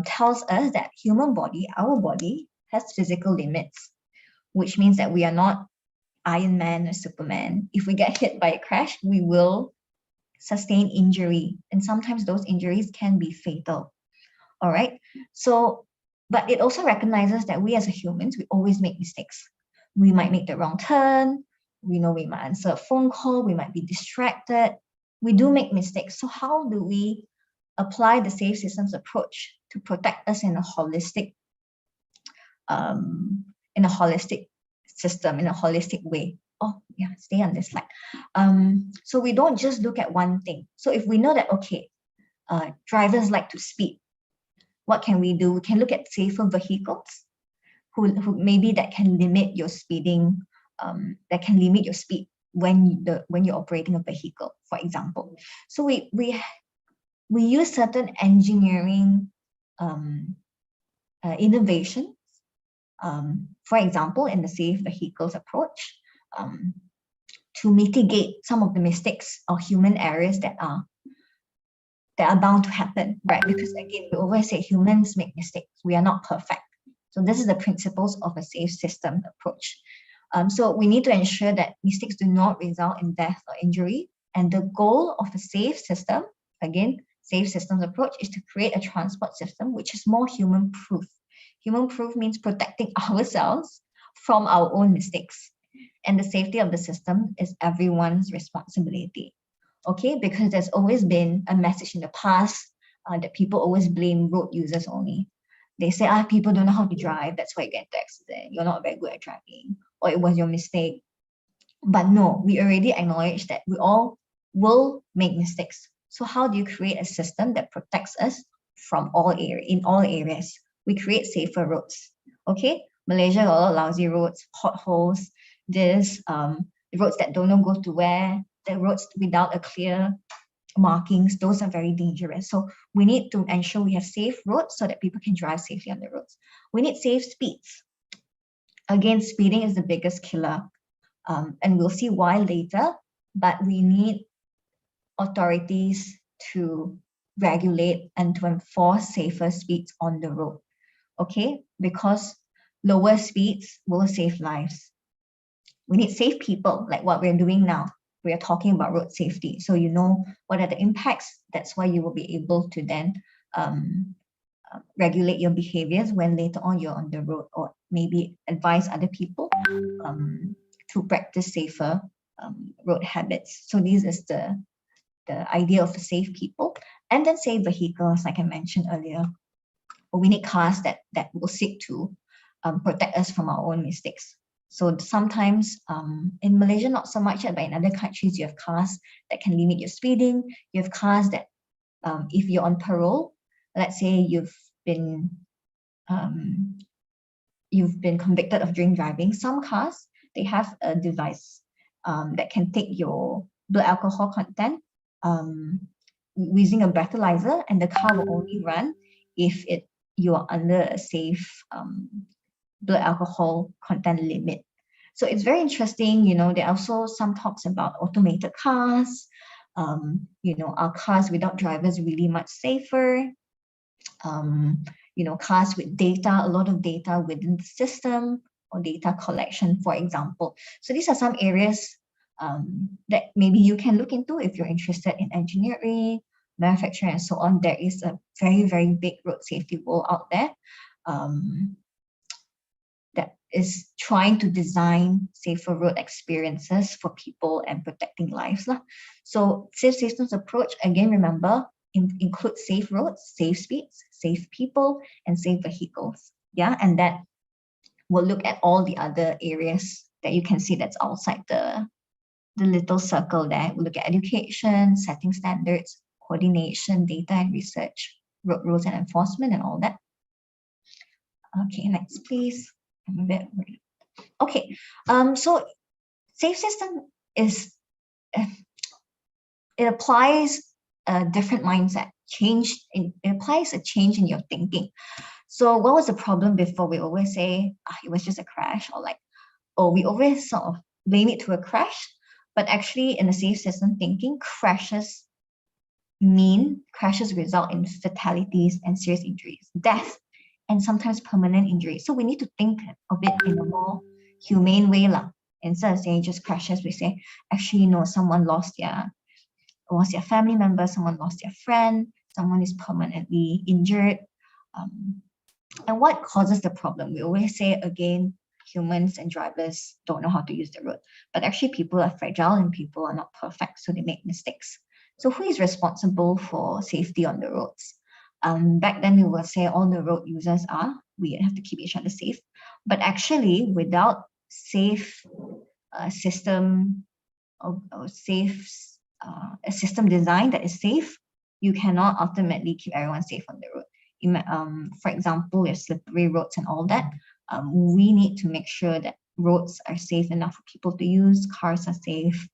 tells us that human body, our body, has physical limits, which means that we are not Iron Man or Superman. If we get hit by a crash, we will sustain injury, and sometimes those injuries can be fatal. All right, so but it also recognizes that we as humans, we always make mistakes. We might make the wrong turn, we might answer a phone call, we might be distracted. We do make mistakes. So how do we apply the safe systems approach to protect us in a holistic system, in a holistic way? Oh yeah, stay on this slide. So we don't just look at one thing. So if we know that, okay, drivers like to speed, what can we do? We can look at safer vehicles who maybe that can limit your speeding, that can limit your speed when you're operating a vehicle, for example. So we use certain engineering innovations, for example, in the safe vehicles approach, to mitigate some of the mistakes or human errors that are bound to happen, right? Because again, we always say humans make mistakes. We are not perfect. So this is the principles of a safe system approach. So we need to ensure that mistakes do not result in death or injury. And the goal of a safe system, again, safe systems approach, is to create a transport system which is more human-proof. Human-proof means protecting ourselves from our own mistakes. And the safety of the system is everyone's responsibility. Okay, because there's always been a message in the past that people always blame road users only. They say, people don't know how to drive, that's why you get into accident. You're not very good at driving, or it was your mistake. But no, we already acknowledge that we all will make mistakes. So how do you create a system that protects us from in all areas. We create safer roads. Okay, Malaysia got a lot of lousy roads, potholes, roads that don't know go to where, the roads without a clear markings, those are very dangerous. So we need to ensure we have safe roads so that people can drive safely on the roads. We need safe speeds. Again, speeding is the biggest killer, and we'll see why later, but we need authorities to regulate and to enforce safer speeds on the road, okay? Because lower speeds will save lives. We need safe people, like what we're doing now. We are talking about road safety. So you know what are the impacts. That's why you will be able to then regulate your behaviors when later on you're on the road, or maybe advise other people to practice safer road habits. So this is the idea of the safe people. And then safe vehicles, like I mentioned earlier. We need cars that will seek to protect us from our own mistakes. So sometimes in Malaysia, not so much yet, but in other countries, you have cars that can limit your speeding. You have cars that, if you're on parole, let's say you've been convicted of drink driving, some cars, they have a device that can take your blood alcohol content using a breathalyzer, and the car will only run if you are under a safe blood alcohol content limit. So it's very interesting. You know, there are also some talks about automated cars. You know, are cars without drivers really much safer? You know, cars with data, a lot of data within the system, or data collection, for example. So these are some areas that maybe you can look into if you're interested in engineering, manufacturing, and so on. There is a very, very big road safety world out there that is trying to design safer road experiences for people and protecting lives. So safe systems approach, again, remember, includes safe roads, safe speeds, safe people, and safe vehicles. Yeah, and that will look at all the other areas that you can see that's outside the little circle there. We'll look at education, setting standards, coordination, data and research, road rules and enforcement, and all that. Okay, next please. I'm a bit worried. Okay, so safe system is, it applies a different mindset, it applies a change in your thinking. So what was the problem before? We always say, it was just a crash, or like, oh, we always sort of blame it to a crash, but actually in the safe system thinking, crashes result in fatalities and serious injuries, death, and sometimes permanent injuries. So we need to think of it in a more humane way. Instead of saying just crashes, we say, actually, no, someone lost their family member, someone lost their friend, someone is permanently injured. And what causes the problem? We always say, again, humans and drivers don't know how to use the road. But actually, people are fragile and people are not perfect, so they make mistakes. So who is responsible for safety on the roads? Back then, we would say all the road users are. We have to keep each other safe. But actually, without safe system a system design that is safe, you cannot ultimately keep everyone safe on the road. For example, we have slippery roads and all that. We need to make sure that roads are safe enough for people to use, cars are safe,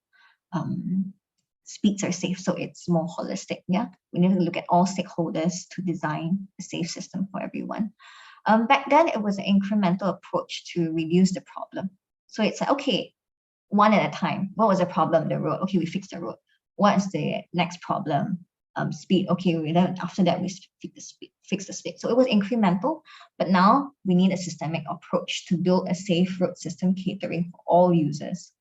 speeds are safe, so it's more holistic. Yeah, we need to look at all stakeholders to design a safe system for everyone. Back then, it was an incremental approach to reduce the problem. So it's like, okay, one at a time. What was the problem? The road. Okay, we fixed the road. What is the next problem? Speed. Okay, then after that, we fix the speed. So it was incremental, but now we need a systemic approach to build a safe road system catering for all users.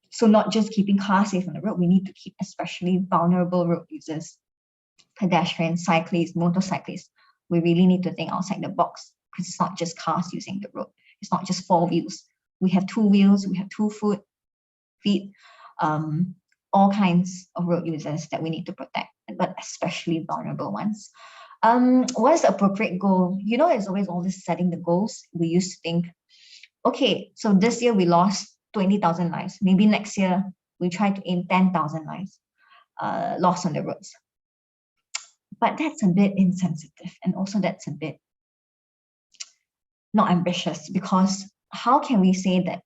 So not just keeping cars safe on the road, we need to keep especially vulnerable road users, pedestrians, cyclists, motorcyclists. We really need to think outside the box, because it's not just cars using the road. It's not just 4 wheels. We have 2 wheels, we have 2 feet, all kinds of road users that we need to protect, but especially vulnerable ones. What is the appropriate goal? You know, it's always all this setting the goals. We used to think, okay, so this year we lost 20,000 lives. Maybe next year we try to aim 10,000 lives lost on the roads. But that's a bit insensitive, and also that's a bit not ambitious, because how can we say that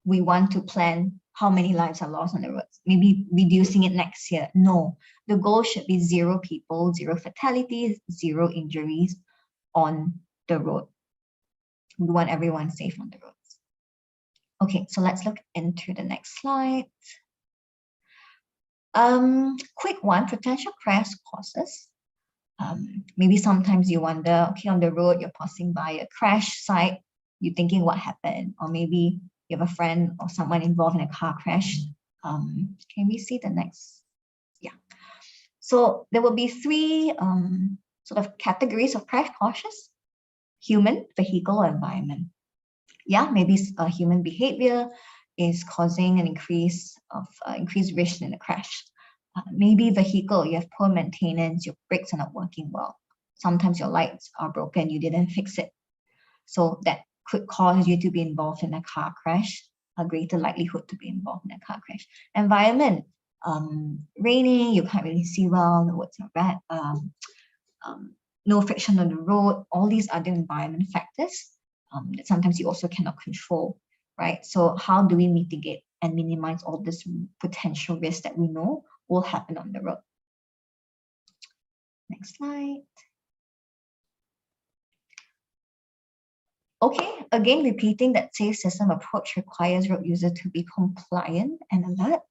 we want to plan how many lives are lost on the roads? Maybe reducing it next year. No, the goal should be 0 people, 0 fatalities, 0 injuries on the road. We want everyone safe on the roads. Okay, so let's look into the next slide. Quick one, potential crash causes. Maybe sometimes you wonder, okay, on the road, you're passing by a crash site, you're thinking what happened, or maybe you have a friend or someone involved in a car crash. Can we see the next? Yeah. So there will be 3 sort of categories of crash causes: human, vehicle, or environment. Yeah, maybe human behavior is causing an increased risk in a crash. Maybe vehicle, you have poor maintenance, your brakes are not working well. Sometimes your lights are broken, you didn't fix it. So that could cause you to be involved in a car crash, a greater likelihood to be involved in a car crash. Environment, raining, you can't really see well, the roads are bad, no friction on the road, all these other environment factors that sometimes you also cannot control, right? So how do we mitigate and minimize all this potential risk that we know will happen on the road? Next slide. Okay, again, repeating that safe system approach requires road users to be compliant and alert,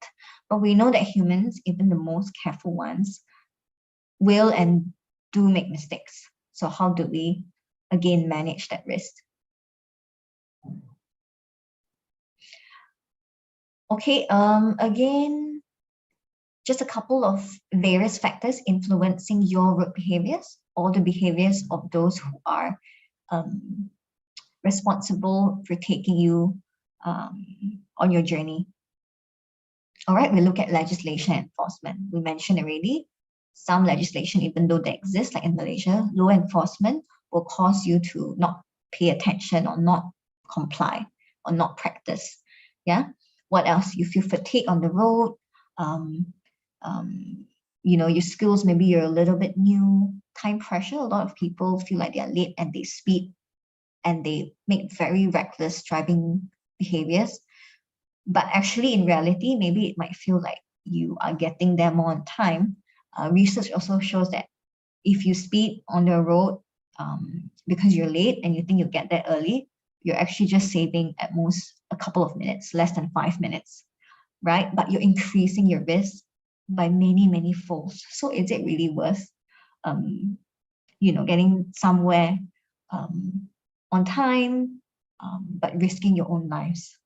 but we know that humans, even the most careful ones, will and do make mistakes. So how do we, again, manage that risk? Okay, again, just a couple of various factors influencing your road behaviors or the behaviors of those who are responsible for taking you on your journey. All right, we look at legislation enforcement. We mentioned already, some legislation, even though they exist, like in Malaysia, law enforcement will cause you to not pay attention or not comply or not practice. Yeah. What else? You feel fatigue on the road. You know, your skills, maybe you're a little bit new. Time pressure. A lot of people feel like they are late and they speed and they make very reckless driving behaviors. But actually, in reality, maybe it might feel like you are getting there more on time. Research also shows that if you speed on the road because you're late and you think you'll get there early, you're actually just saving at most a couple of minutes, less than 5 minutes, right? But you're increasing your risk by many, many folds. So is it really worth, you know, getting somewhere on time, but risking your own lives?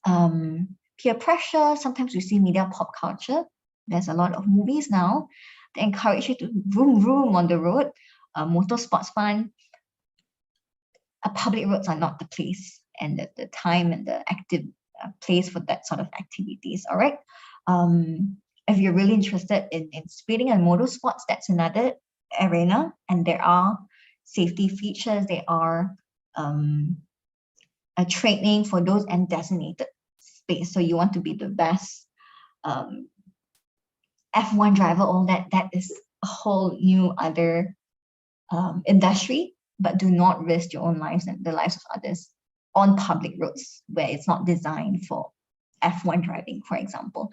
Peer pressure, sometimes we see media pop culture. There's a lot of movies now that encourage you to vroom vroom on the road. Motorsports fun. Public roads are not the place and the time and the active place for that sort of activities. All right. If you're really interested in speeding and motorsports, that's another arena, and there are safety features. There are a training for those and designated space. So you want to be the best F1 driver, all that is a whole new other industry, but do not risk your own lives and the lives of others on public roads where it's not designed for F1 driving, for example.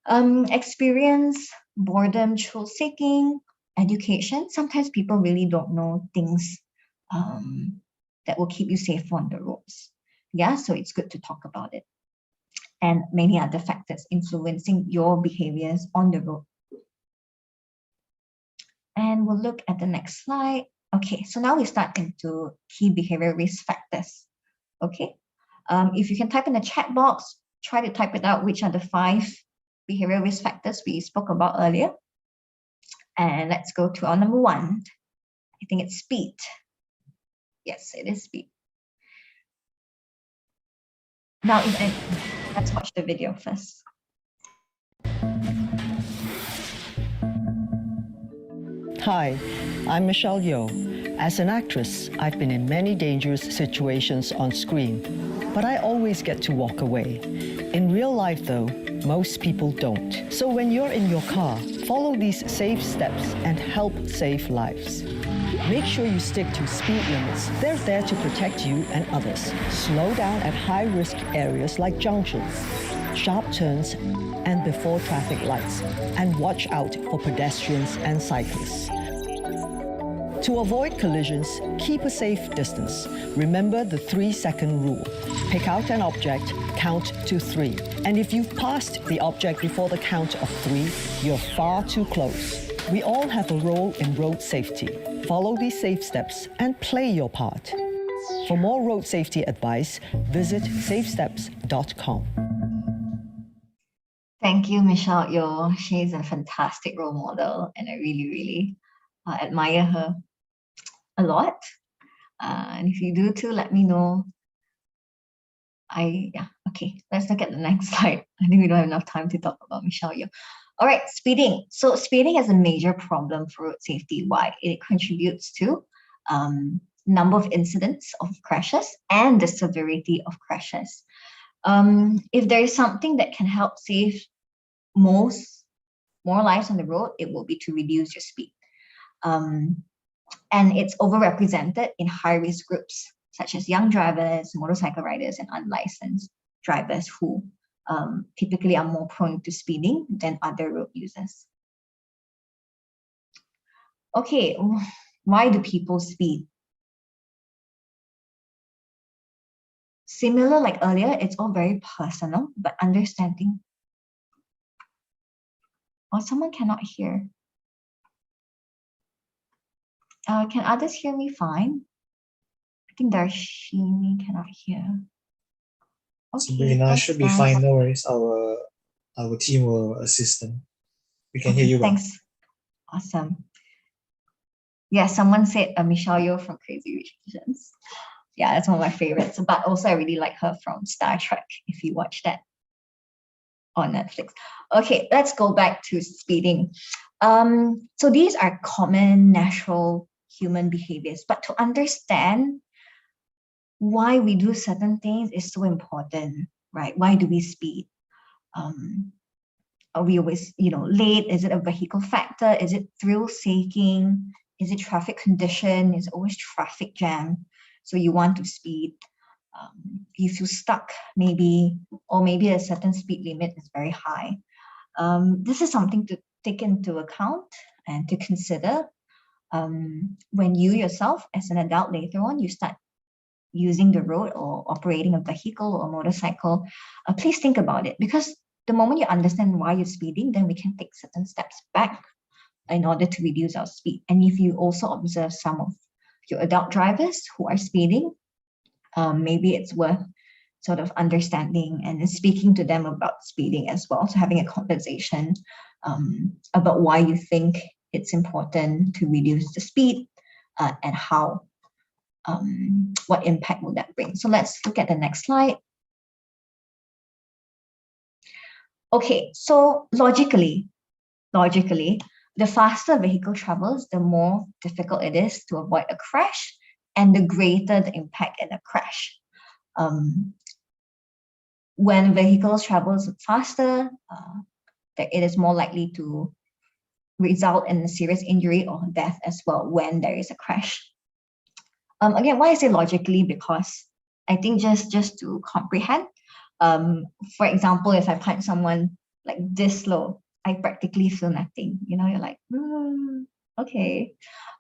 Experience, boredom, thrill-seeking, education. Sometimes people really don't know things that will keep you safe on the roads. Yeah, so it's good to talk about it. And many other factors influencing your behaviors on the road. And we'll look at the next slide. Okay, so now we start into key behavioral risk factors. Okay, if you can type in the chat box, try to type it out, which are the 5 behavioral risk factors we spoke about earlier. And let's go to our number 1. I think it's speed. Yes, it is speed. Now, let's watch the video first. Hi, I'm Michelle Yeoh, As an actress, I've been in many dangerous situations on screen, but I always get to walk away. In real life though, most people don't. So when you're in your car, follow these safe steps and help save lives. Make sure you stick to speed limits. They're there to protect you and others. Slow down at high-risk areas like junctions, sharp turns, and before traffic lights. And watch out for pedestrians and cyclists. To avoid collisions, keep a safe distance. Remember the 3-second rule. Pick out an object, count to 3. And if you've passed the object before the count of 3, you're far too close. We all have a role in road safety. Follow these safe steps and play your part. For more road safety advice, visit safesteps.com. Thank you, Michelle Yeoh. She's a fantastic role model, and I really, really admire her a lot. And if you do too, let me know. Okay, let's look at the next slide. I think we don't have enough time to talk about Michelle Yeoh. All right, speeding. So speeding is a major problem for road safety. Why? It contributes to number of incidents of crashes and the severity of crashes. If there is something that can help save more lives on the road, it will be to reduce your speed. And it's overrepresented in high-risk groups, such as young drivers, motorcycle riders, and unlicensed drivers who typically are more prone to speeding than other road users. Okay, why do people speed? Similar like earlier, it's all very personal, but understanding. Or someone cannot hear. Can others hear me fine? I think Darshini cannot hear. Okay, Sabrina should be fine, no worries. Our team will assist them. We can hear you well. Thanks. Awesome. Yeah, someone said Michelle Yeoh from Crazy Rich Asians. Yeah, that's one of my favorites. But also I really like her from Star Trek, if you watch that on Netflix. Okay, let's go back to speeding. So these are common, natural human behaviors, but to understand why we do certain things is so important, right? Why do we speed? Are we always, late? Is it a vehicle factor? Is it thrill seeking? Is it traffic condition? Is it always traffic jam? So you want to speed. You feel stuck, maybe, or maybe a certain speed limit is very high. This is something to take into account and to consider when you yourself, as an adult later on, you start using the road or operating a vehicle or motorcycle. Please think about it, because the moment you understand why you're speeding, then we can take certain steps back in order to reduce our speed. And if you also observe some of your adult drivers who are speeding, maybe it's worth sort of understanding and speaking to them about speeding as well. So having a conversation about why you think it's important to reduce the speed and how, what impact will that bring. So let's look at the next slide. Okay, so logically, the faster a vehicle travels, the more difficult it is to avoid a crash and the greater the impact in a crash. When vehicles travel faster, it is more likely to result in a serious injury or death as well when there is a crash. Again, why I say logically? Because I think just to comprehend, for example, if I punch someone like this slow, I practically feel nothing. You're like, okay.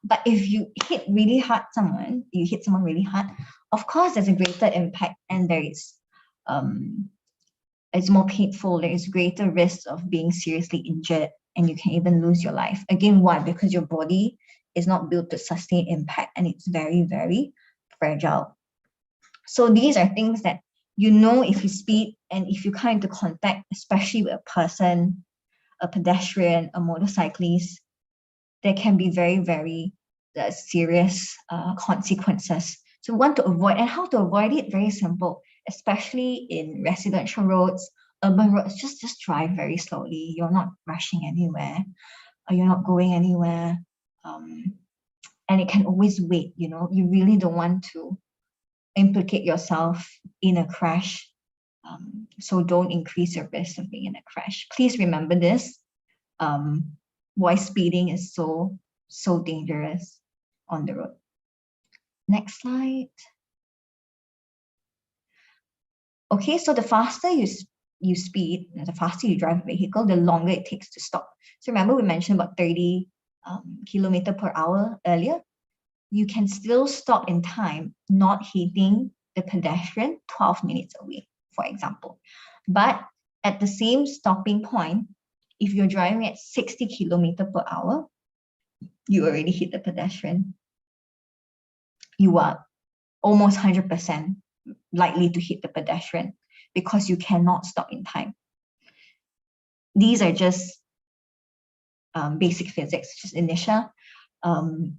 But if you hit really hard someone, really hard, of course there's a greater impact, and there is it's more painful. There is greater risk of being seriously injured, and you can even lose your life. Again, why? Because your body is not built to sustain impact, and it's very, very fragile. So these are things that if you speed and if you come into contact, especially with a person, a pedestrian, a motorcyclist, there can be very, very serious consequences. So we want to avoid, and how to avoid it? Very simple, especially in residential roads, urban roads. Just drive very slowly. You're not rushing anywhere, or you're not going anywhere. and it can always wait, you know. You really don't want to implicate yourself in a crash. So don't increase your risk of being in a crash. Please remember this, why speeding is so dangerous on the road. Next slide. Okay, so the faster you speed, the faster you drive a vehicle, the longer it takes to stop. So remember we mentioned about 30 kilometer per hour earlier. You can still stop in time, not hitting the pedestrian 12 minutes away, for example. But at the same stopping point, if you're driving at 60 kilometer per hour, you already hit the pedestrian. You are almost 100% likely to hit the pedestrian because you cannot stop in time. These are just basic physics, just inertia.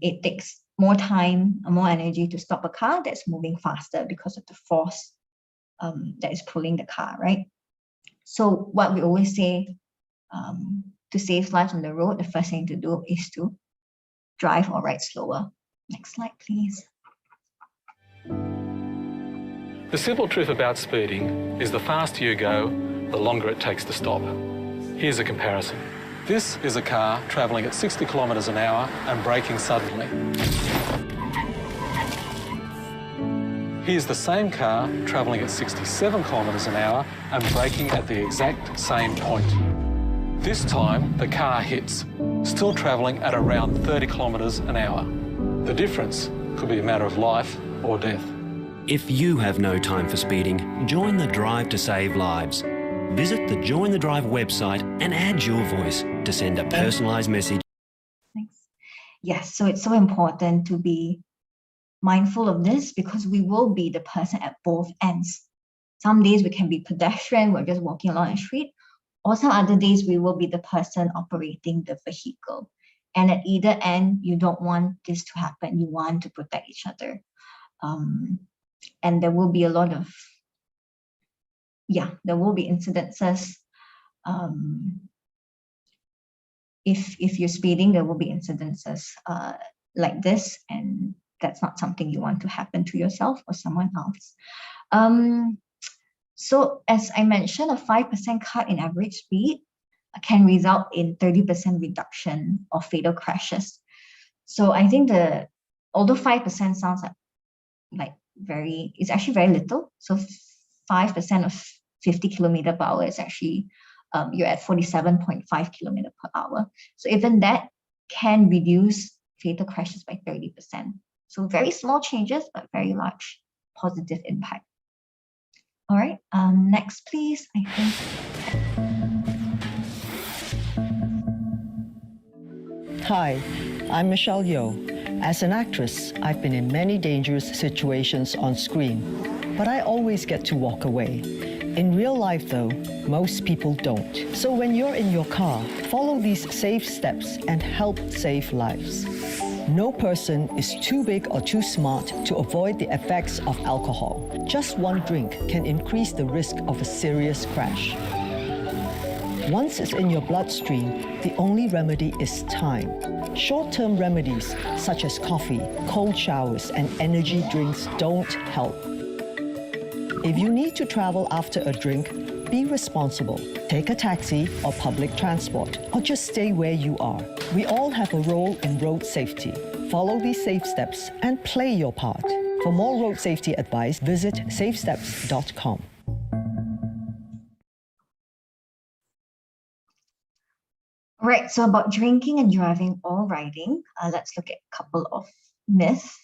It takes more time, more energy to stop a car that's moving faster because of the force that is pulling the car, right? So what we always say, to save lives on the road, the first thing to do is to drive or ride slower. Next slide, please. The simple truth about speeding is the faster you go, the longer it takes to stop. Here's a comparison. This is a car travelling at 60 kilometres an hour and braking suddenly. Here's the same car travelling at 67 kilometres an hour and braking at the exact same point. This time, the car hits, still travelling at around 30 kilometres an hour. The difference could be a matter of life or death. If you have no time for speeding, join the drive to save lives. Visit the Join the Drive website and add your voice to send a personalised message. Thanks. Yes, so it's so important to be mindful of this because we will be the person at both ends. Some days we can be pedestrian, we're just walking along the street, or some other days we will be the person operating the vehicle. And at either end, you don't want this to happen. You want to protect each other. And there will be a lot of, there will be incidences. If you're speeding, there will be incidences like this, and that's not something you want to happen to yourself or someone else. So as I mentioned, a 5% cut in average speed can result in 30% reduction of fatal crashes. So I think although 5% sounds like it's actually very little. So 5% of 50 kilometer per hour is actually, you're at 47.5 kilometer per hour. So even that can reduce fatal crashes by 30%. So very small changes, but very large positive impact. All right, next please, I think. Hi, I'm Michelle Yeoh. As an actress, I've been in many dangerous situations on screen, but I always get to walk away. In real life though, most people don't. So when you're in your car, follow these safe steps and help save lives. No person is too big or too smart to avoid the effects of alcohol. Just one drink can increase the risk of a serious crash. Once it's in your bloodstream, the only remedy is time. Short-term remedies such as coffee, cold showers, and energy drinks don't help. If you need to travel after a drink, be responsible. Take a taxi or public transport, or just stay where you are. We all have a role in road safety. Follow these safe steps and play your part. For more road safety advice, visit safesteps.com. All right, so about drinking and driving or riding, let's look at a couple of myths.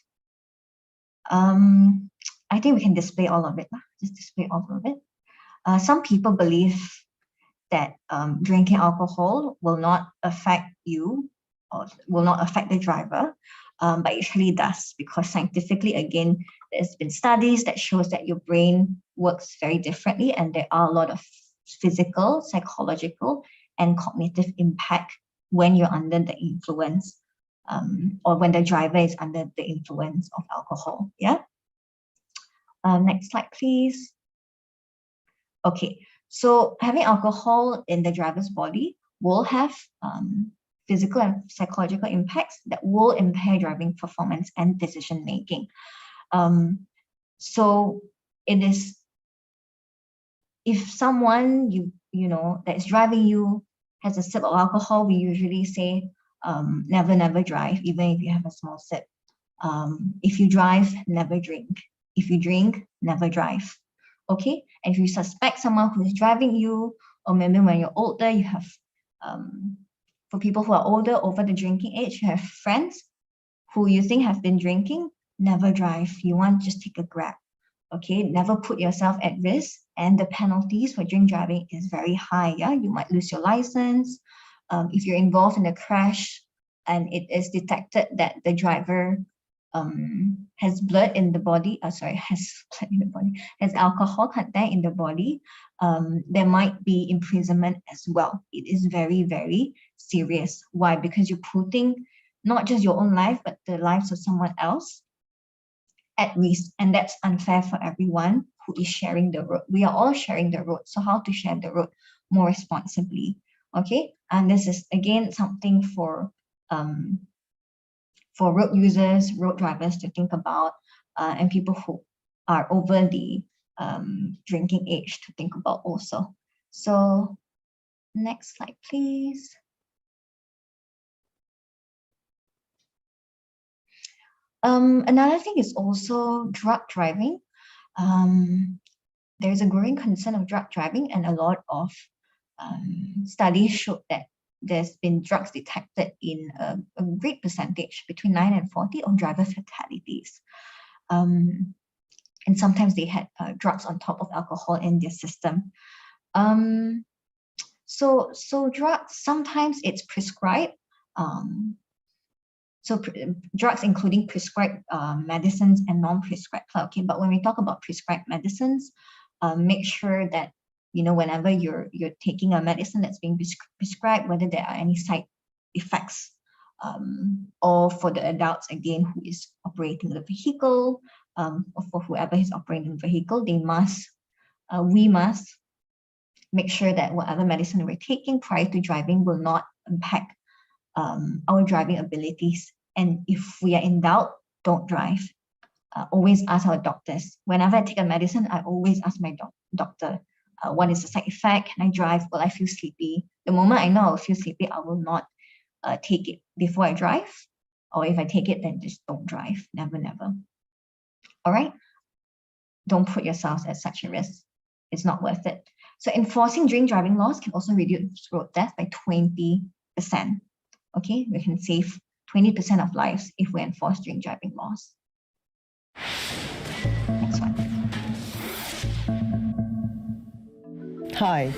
I think we can display all of it. Just display all of it. Some people believe that drinking alcohol will not affect you or will not affect the driver, but it actually does, because scientifically, again, there's been studies that shows that your brain works very differently, and there are a lot of physical, psychological, and cognitive impact when you're under the influence, or when the driver is under the influence of alcohol. Yeah. Next slide, please. Okay, so having alcohol in the driver's body will have physical and psychological impacts that will impair driving performance and decision making. So it is, if someone you know that is driving you has a sip of alcohol, we usually say never drive, even if you have a small sip. If you drive, never drink. If you drink, never drive. Okay, and if you suspect someone who is driving you, or maybe when you're older, you have for people who are older, over the drinking age, you have friends who you think have been drinking, never drive. You want, just take a Grab. Okay, never put yourself at risk, and the penalties for drink driving is very high. Yeah, you might lose your license. If you're involved in a crash and it is detected that the driver has blood in the body, has blood in the body, has alcohol content in the body, there might be imprisonment as well. It is very, very serious. Why? Because you're putting not just your own life, but the lives of someone else at risk, and that's unfair for everyone who is sharing the road. We are all sharing the road, so how to share the road more responsibly? Okay, and this is again something for road users, road drivers to think about, and people who are over the drinking age to think about also. So next slide, please. Another thing is also drug driving. There's a growing concern of drug driving, and a lot of studies show that there's been drugs detected in a great percentage, between 9 and 40, of driver fatalities. And sometimes they had drugs on top of alcohol in their system. So drugs, sometimes it's prescribed. Drugs including prescribed medicines and non-prescribed. Okay, but when we talk about prescribed medicines, make sure that whenever you're taking a medicine that's being prescribed, whether there are any side effects, or for the adults again who is operating the vehicle, or for whoever is operating the vehicle, we must make sure that whatever medicine we're taking prior to driving will not impact our driving abilities. And if we are in doubt, don't drive. Always ask our doctors. Whenever I take a medicine, I always ask my doctor, what is the side effect? Can I drive? Will I feel sleepy? The moment I know I'll feel sleepy, I will not take it before I drive. Or if I take it, then just don't drive. Never. All right? Don't put yourselves at such a risk. It's not worth it. So enforcing drink driving laws can also reduce road death by 20%. Okay, we can save 20% of lives if we enforce drink driving laws. Next one. Hi,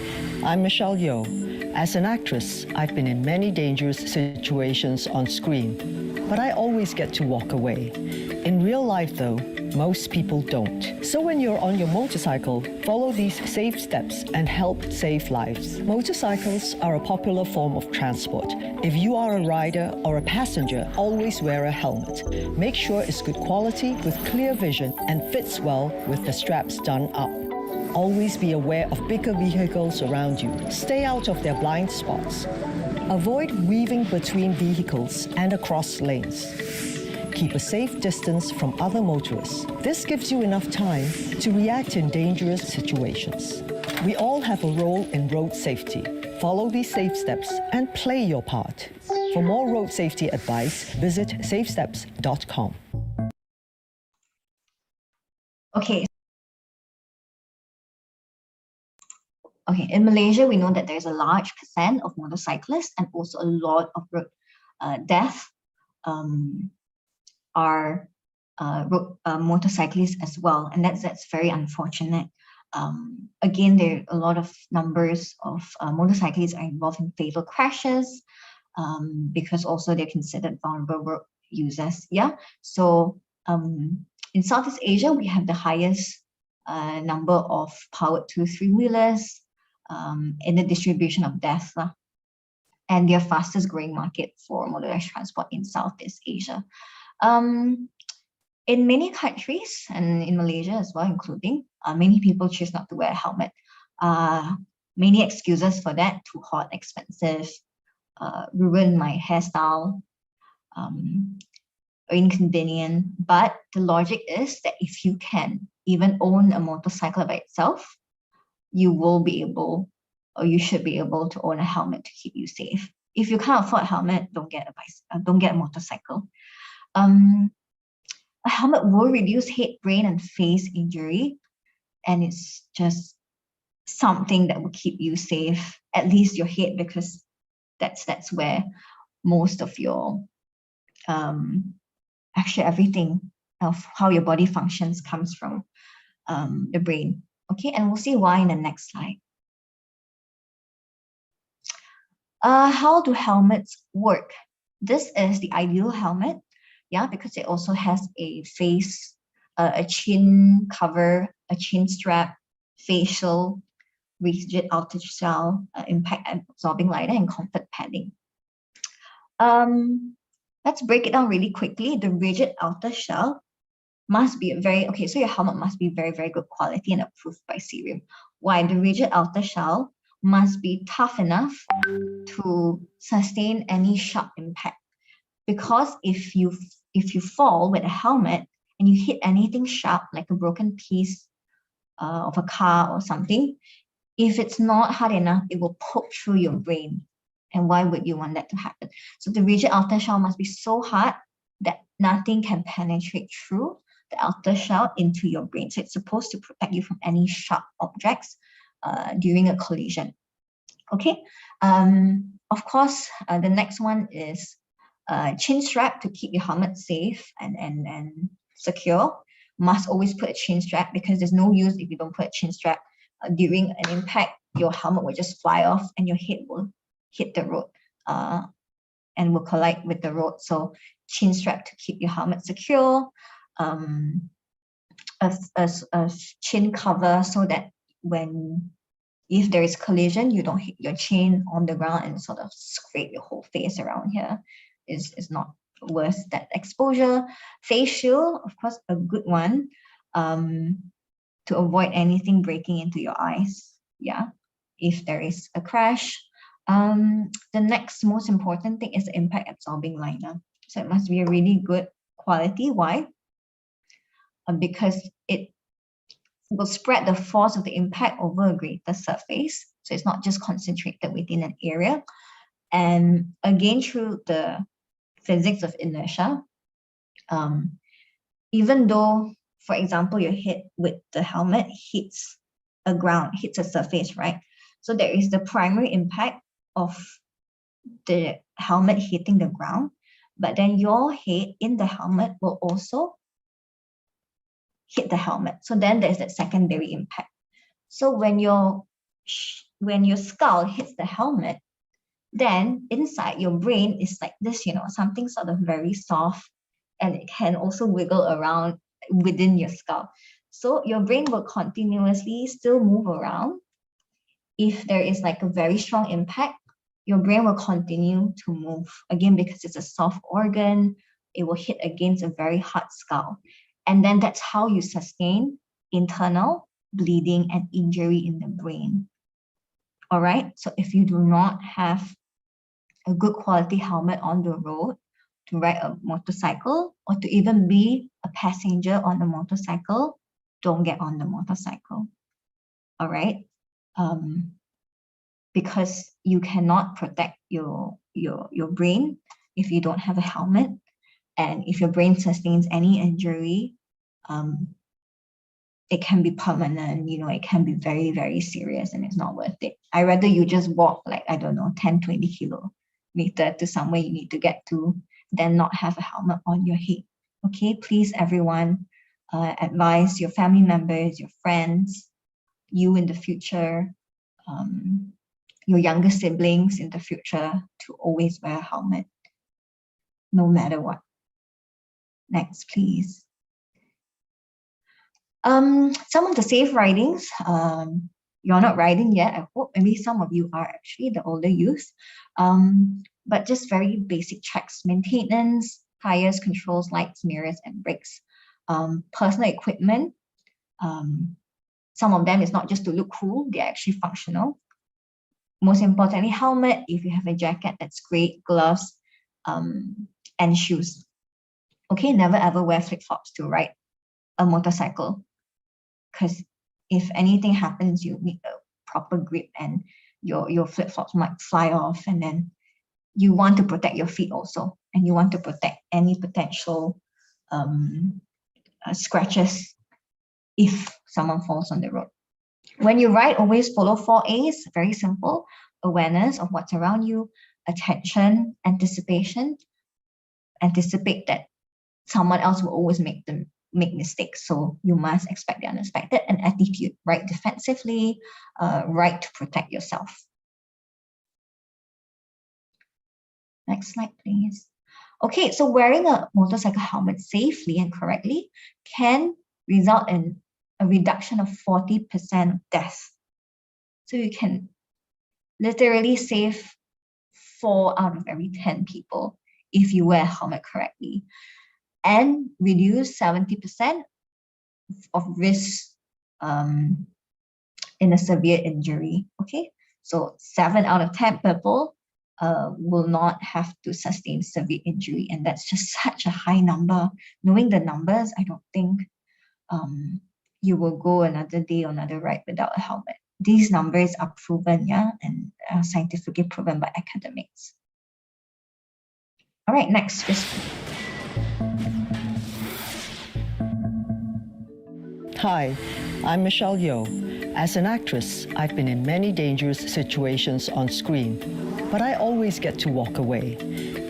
I'm Michelle Yeoh. As an actress, I've been in many dangerous situations on screen, but I always get to walk away. In real life though, most people don't. So when you're on your motorcycle, follow these safe steps and help save lives. Motorcycles are a popular form of transport. If you are a rider or a passenger, always wear a helmet. Make sure it's good quality with clear vision and fits well with the straps done up. Always be aware of bigger vehicles around you. Stay out of their blind spots. Avoid weaving between vehicles and across lanes. Keep a safe distance from other motorists. This gives you enough time to react in dangerous situations. We all have a role in road safety. Follow these safe steps and play your part. For more road safety advice, visit safesteps.com. Okay, in Malaysia, we know that there's a large percent of motorcyclists, and also a lot of road death are motorcyclists as well, and that's very unfortunate. Again, there are a lot of numbers of motorcyclists are involved in fatal crashes, because also they're considered vulnerable road users. Yeah, so in Southeast Asia, we have the highest number of powered 2 3-wheelers in the distribution of death, and their fastest growing market for motorized transport in Southeast Asia. In many countries, and in Malaysia as well, including, many people choose not to wear a helmet. Many excuses for that: too hot, expensive, ruin my hairstyle, or inconvenient. But the logic is that if you can even own a motorcycle by itself, you will be able, or you should be able to own a helmet to keep you safe. If you can't afford a helmet, don't get a motorcycle. A helmet will reduce head, brain, and face injury, and it's just something that will keep you safe, at least your head, because that's where most of your actually everything of how your body functions comes from the brain. Okay, and we'll see why in the next slide. How do helmets work? This is the ideal helmet, yeah, because it also has a face, a chin cover, a chin strap, facial, rigid outer shell, impact absorbing liner, and comfort padding. Let's break it down really quickly. The rigid outer shell must be so your helmet must be very, very good quality and approved by Cerium. Why? The rigid outer shell must be tough enough to sustain any sharp impact. Because if you fall with a helmet and you hit anything sharp, like a broken piece of a car or something, if it's not hard enough, it will poke through your brain. And why would you want that to happen? So the rigid outer shell must be so hard that nothing can penetrate through the outer shell into your brain. So it's supposed to protect you from any sharp objects during a collision. Okay. Of course, the next one is chin strap to keep your helmet safe and secure. Must always put a chin strap, because there's no use if you don't put a chin strap. During an impact, your helmet will just fly off and your head will hit the road and will collide with the road. So chin strap to keep your helmet secure. A chin cover so that if there is collision, you don't hit your chin on the ground and sort of scrape your whole face around here. Is not worth that exposure. Face shield, of course, a good one to avoid anything breaking into your eyes. Yeah, if there is a crash. The next most important thing is the impact absorbing liner. So it must be a really good quality. Why? Because it will spread the force of the impact over a greater surface. So it's not just concentrated within an area. And again, through the physics of inertia, even though, for example, your head with the helmet hits a surface, right? So there is the primary impact of the helmet hitting the ground, but then your head in the helmet will also hit the helmet. So then there's that secondary impact. So when your skull hits the helmet, then inside your brain is like this, something sort of very soft, and it can also wiggle around within your skull. So your brain will continuously still move around. If there is like a very strong impact, your brain will continue to move again, because it's a soft organ. It will hit against a very hard skull. And then that's how you sustain internal bleeding and injury in the brain. All right. So if you do not have a good quality helmet on the road to ride a motorcycle, or to even be a passenger on a motorcycle, don't get on the motorcycle. All right. Because you cannot protect your brain if you don't have a helmet. And if your brain sustains any injury, it can be permanent, it can be very, very serious, and it's not worth it. I'd rather you just walk 10, 20 kilometers to somewhere you need to get to than not have a helmet on your head. Okay, please, everyone, advise your family members, your friends, you in the future, your younger siblings in the future, to always wear a helmet, no matter what. Next, please. Some of the safe ridings, you're not riding yet. I hope maybe some of you are actually, the older youth. But just very basic checks: maintenance, tires, controls, lights, mirrors, and brakes. Personal equipment. Some of them is not just to look cool; they're actually functional. most importantly, helmet. If you have a jacket, that's great. Gloves, and shoes. Okay, never ever wear flip-flops to ride a motorcycle, because if anything happens, you need a proper grip and your flip-flops might fly off, and then you want to protect your feet also, and you want to protect any potential scratches if someone falls on the road. When you ride, always follow 4 A's. Very simple. Awareness of what's around you, attention, anticipation. Anticipate that someone else will always make mistakes, so you must expect the unexpected. And attitude, ride defensively, ride to protect yourself. Next slide, please. Okay, so wearing a motorcycle helmet safely and correctly can result in a reduction of 40% of death. So you can literally save 4 out of every 10 people if you wear a helmet correctly, and reduce 70% of risk in a severe injury. Okay, so 7 out of 10 people will not have to sustain severe injury, and that's just such a high number. Knowing the numbers, I don't think you will go another day or another ride without a helmet. These numbers are proven, yeah, and scientifically proven by academics. All right, next risk. Hi, I'm Michelle Yeoh. As an actress, I've been in many dangerous situations on screen, but I always get to walk away.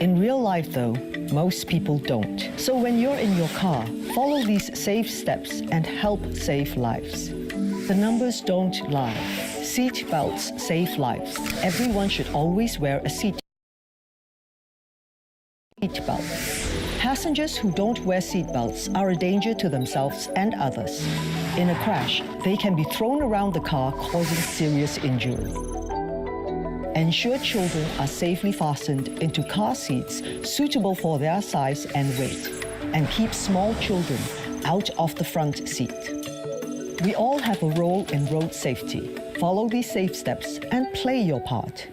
In real life, though, most people don't. So when you're in your car, follow these safe steps and help save lives. The numbers don't lie. Seat belts save lives. Everyone should always wear a seat belt. Passengers who don't wear seat belts are a danger to themselves and others. In a crash, they can be thrown around the car, causing serious injury. Ensure children are safely fastened into car seats suitable for their size and weight, and keep small children out of the front seat. We all have a role in road safety. Follow these safe steps and play your part.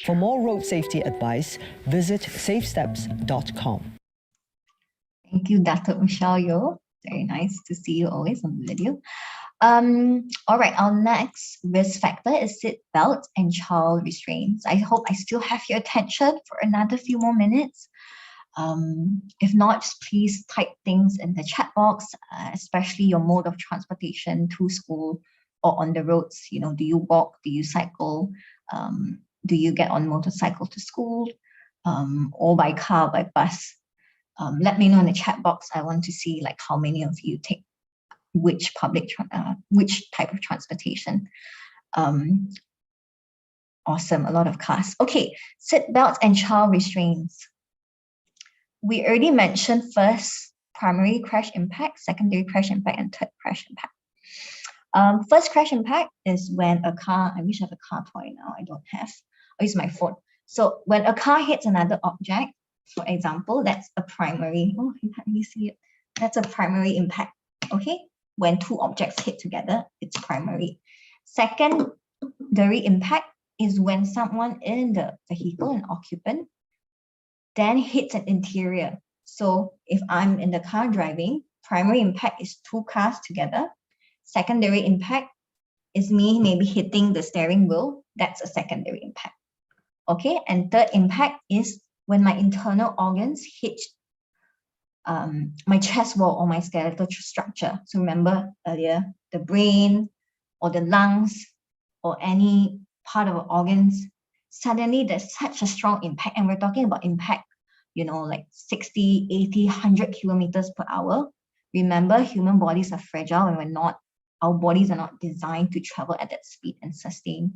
For more road safety advice, visit safesteps.com. Thank you, Dr. Michelle Yeoh. Very nice to see you always on the video. All right, our next risk factor is seat belt and child restraints. I hope I still have your attention for another few more minutes. If not, just please type things in the chat box, especially your mode of transportation to school or on the roads. You know, do you walk? Do you cycle? Do you get on motorcycle to school? Or by car, by bus? Let me know in the chat box. I want to see like how many of you take which which type of transportation. Awesome, a lot of cars. Okay, seat belts and child restraints. We already mentioned first primary crash impact, secondary crash impact, and third crash impact. First crash impact is when a car, I wish I have a car toy now, I don't have. I'll use my phone. So when a car hits another object, for example, that's a primary, oh, you can't really see it. That's a primary impact, okay? When two objects hit together, it's primary. Secondary impact is when someone in the vehicle, an occupant, then hits an interior. So if I'm in the car driving, primary impact is two cars together. Secondary impact is me maybe hitting the steering wheel. That's a secondary impact. Okay, and third impact is when my internal organs hit my chest wall or my skeletal structure. So remember earlier, the brain or the lungs or any part of our organs, suddenly there's such a strong impact. And we're talking about impact, you know, like 60, 80, 100 kilometers per hour. Remember, human bodies are fragile and our bodies are not designed to travel at that speed and sustain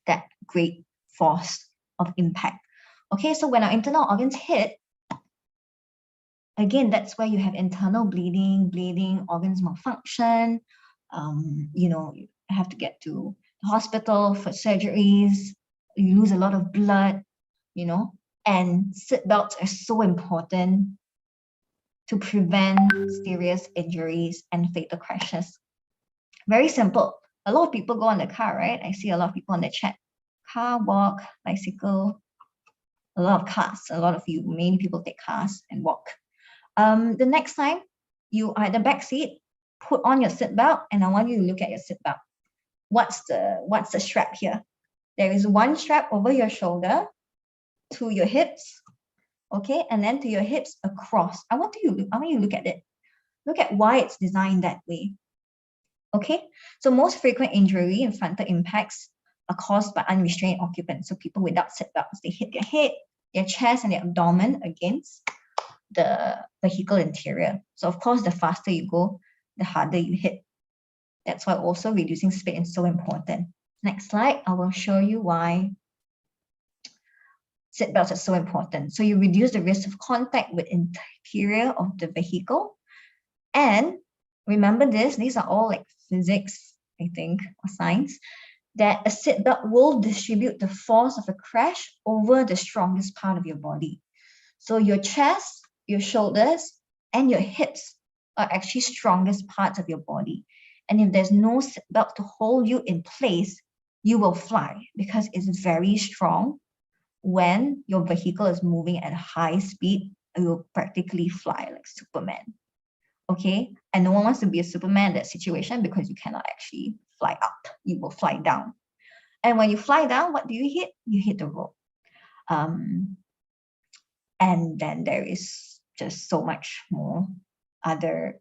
that great force of impact. Okay, so when our internal organs hit, again, that's where you have internal bleeding, organs malfunction. You know, you have to get to the hospital for surgeries. You lose a lot of blood, you know, and seat belts are so important to prevent serious injuries and fatal crashes. Very simple. A lot of people go on the car, right? I see a lot of people on the chat. car, walk, bicycle, a lot of cars. A lot of you, many people take cars and walk. The next time you are at the back seat, put on your seatbelt, and I want you to look at your seatbelt. What's the strap here? There is one strap over your shoulder to your hips, okay, and then to your hips across. I want you to look at it. Look at why it's designed that way. Okay, so most frequent injury and frontal impacts are caused by unrestrained occupants. So people without seatbelts, they hit their head, their chest, and their abdomen against the vehicle interior. So of course, the faster you go, the harder you hit. That's why also reducing speed is so important. Next slide, I will show you why seatbelts are so important. So you reduce the risk of contact with interior of the vehicle. And remember this, these are all like physics, I think, or science, that a seatbelt will distribute the force of a crash over the strongest part of your body. So your chest, your shoulders, and your hips are actually strongest parts of your body. And if there's no seatbelt to hold you in place, you will fly because it's very strong. When your vehicle is moving at a high speed, you will practically fly like Superman. Okay, and no one wants to be a Superman in that situation because you cannot actually fly up. You will fly down. And when you fly down, what do you hit? You hit the road. And then there is just so much more other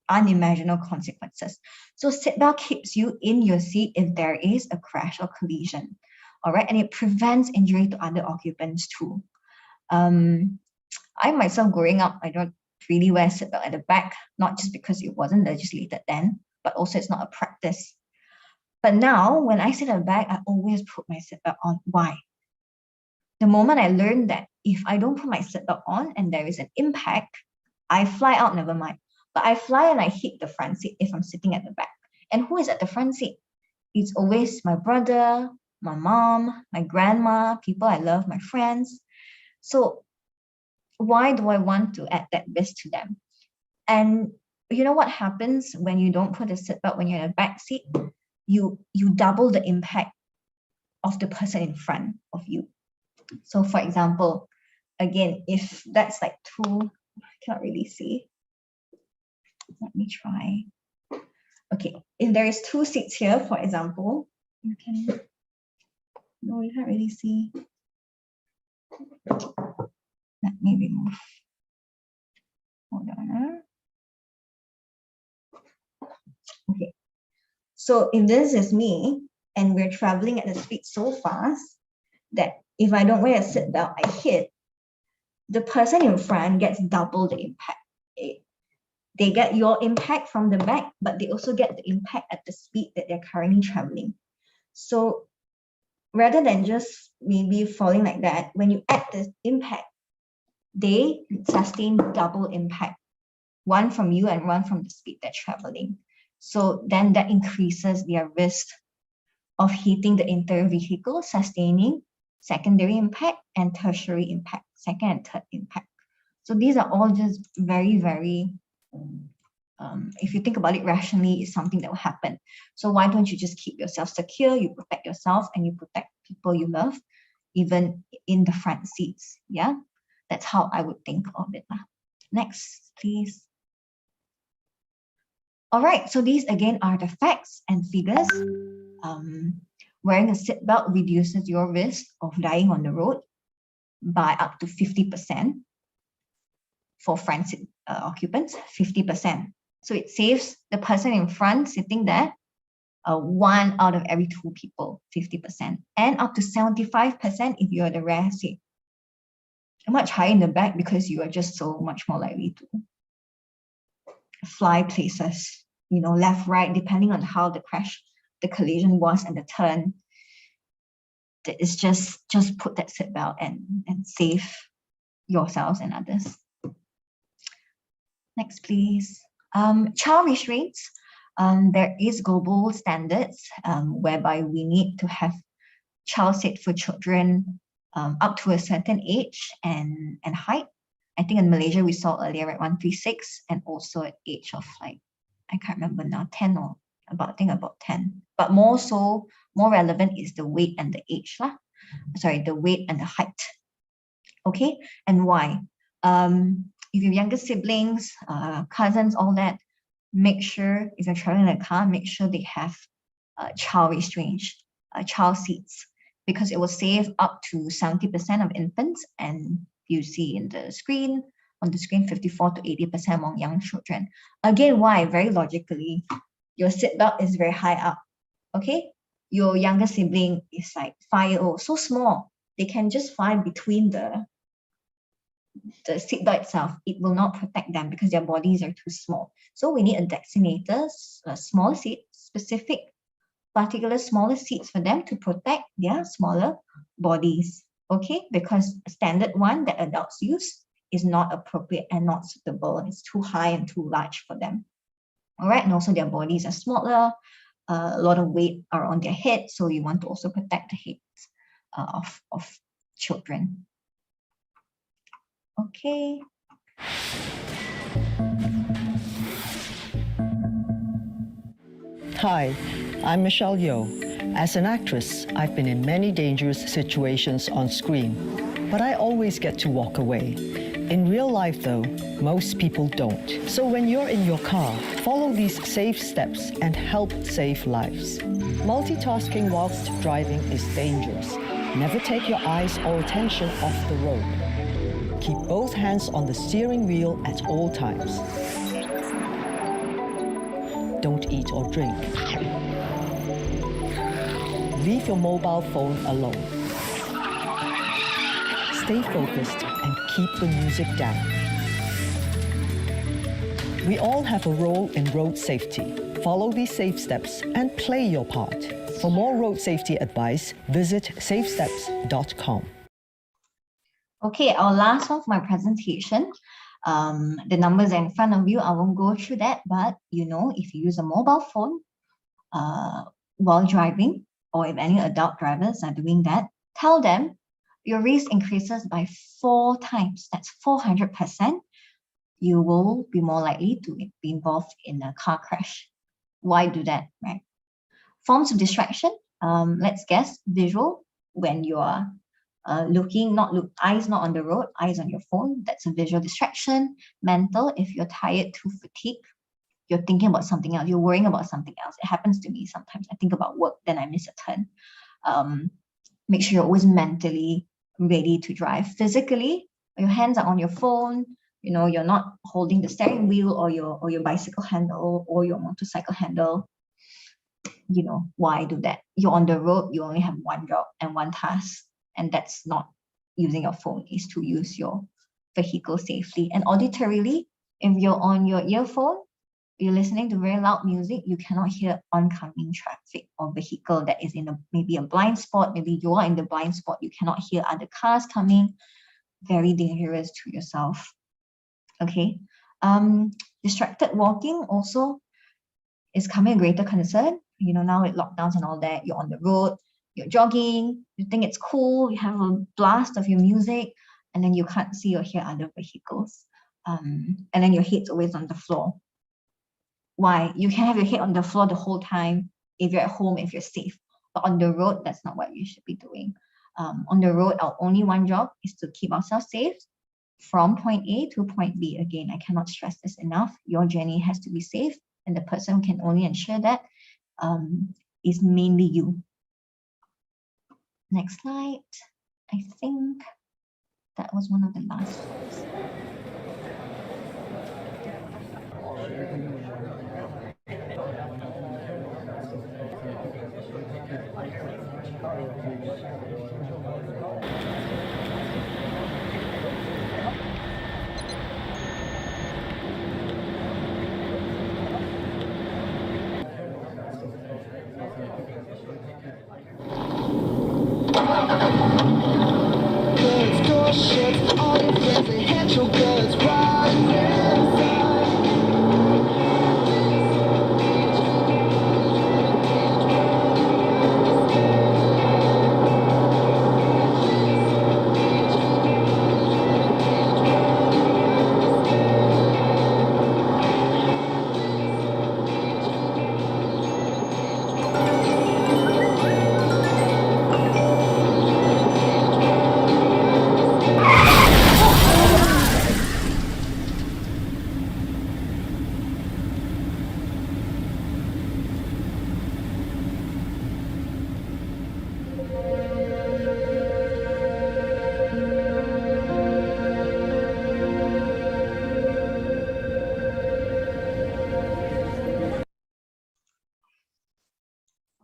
unimaginable consequences. So seatbelt keeps you in your seat if there is a crash or collision. All right, and it prevents injury to other occupants too. I myself, growing up, I don't really wear seatbelt at the back, not just because it wasn't legislated then, but also it's not a practice. But now, when I sit at the back, I always put my seatbelt on. Why? The moment I learned that if I don't put my seatbelt on and there is an impact, I fly out, never mind. But I fly and I hit the front seat if I'm sitting at the back. And who is at the front seat? It's always my brother, my mom, my grandma, people I love, my friends. So why do I want to add that risk to them? And you know what happens when you don't put a seatbelt when you're in the back seat? You double the impact of the person in front of you. So for example, again, if that's like two, I cannot really see. Let me try. Okay, if there is two seats here, for example, you can, no, you can't really see. Let me remove. Hold on. Okay, so if this is me and we're traveling at a speed so fast that if I don't wear a seatbelt, I hit, the person in front gets double the impact. They get your impact from the back, but they also get the impact at the speed that they're currently traveling. So rather than just maybe falling like that, when you add the impact, they sustain double impact, one from you and one from the speed they're traveling. So then that increases their risk of hitting the interior vehicle, sustaining secondary impact and tertiary impact, second and third impact. So these are all just very, very, if you think about it rationally, it's something that will happen. So why don't you just keep yourself secure, you protect yourself and you protect people you love, even in the front seats, yeah? That's how I would think of it. Next, please. All right, so these again are the facts and figures. Wearing a seatbelt reduces your risk of dying on the road by up to 50% for front seat occupants, 50%. So it saves the person in front sitting there, 1 out of every 2 people, 50%, and up to 75% if you're the rear seat. Much higher in the back because you are just so much more likely to fly places, you know, left, right, depending on how the crash, the collision was and the turn. It's just put that seatbelt and save yourselves and others. Next, please. Child restraints. There is global standards whereby we need to have child seat for children up to a certain age and height. I think in Malaysia we saw earlier at 136 and also at age of like, I can't remember now, 10 or I think about 10. But more relevant is the weight and the age lah. Sorry, the weight and the height. Okay, and why? If you have younger siblings, cousins, all that, make sure if you're traveling in a car, make sure they have child restraints, child seats, because it will save up to 70% of infants, and you see in the screen, on the screen, 54 to 80% among young children. Again, why? Very logically, your seatbelt is very high up, okay? Your younger sibling is like 5 years old, so small, they can just fly between the seatbelt itself. It will not protect them because their bodies are too small. So we need a designator, a small seat, specific, particular smaller seats for them to protect their smaller bodies, okay? Because a standard one that adults use is not appropriate and not suitable. It's too high and too large for them. All right, and also their bodies are smaller, a lot of weight are on their head, so you want to also protect the heads of children. Okay. Hi, I'm Michelle Yeoh. As an actress, I've been in many dangerous situations on screen, but I always get to walk away. In real life though, most people don't. So when you're in your car, follow these safe steps and help save lives. Multitasking whilst driving is dangerous. Never take your eyes or attention off the road. Keep both hands on the steering wheel at all times. Don't eat or drink. Leave your mobile phone alone. Stay focused and keep the music down. We all have a role in road safety. Follow these safe steps and play your part. For more road safety advice, visit safesteps.com. Okay, our last one for my presentation. The numbers are in front of you. I won't go through that, but you know, if you use a mobile phone while driving, or if any adult drivers are doing that, tell them your risk increases by 4 times. That's 400%. You will be more likely to be involved in a car crash. Why do that, right? Forms of distraction. Let's guess visual, when you are looking, eyes not on the road, eyes on your phone. That's a visual distraction. Mental, if you're tired, too fatigued, you're thinking about something else, you're worrying about something else. It happens to me sometimes. I think about work, then I miss a turn. Make sure you're always mentally ready to drive. Physically, your hands are on your phone, you know, you're not holding the steering wheel or your bicycle handle or your motorcycle handle. You know, why do that? You're on the road, you only have one job and one task, and that's not using your phone, is to use your vehicle safely. And auditorily, if you're on your earphone, you're listening to very loud music, you cannot hear oncoming traffic or vehicle that is in maybe a blind spot, maybe you are in the blind spot, you cannot hear other cars coming. Very dangerous to yourself. Okay. Distracted walking also is becoming a greater concern. You know, now with lockdowns and all that, you're on the road, you're jogging, you think it's cool, you have a blast of your music, and then you can't see or hear other vehicles. And then your head's always on the floor. Why? You can have your head on the floor the whole time if you're at home, if you're safe. But on the road, that's not what you should be doing. On the road, our only one job is to keep ourselves safe from point A to point B. Again, I cannot stress this enough. Your journey has to be safe, and the person who can only ensure that is mainly you. Next slide. I think that was one of the last ones.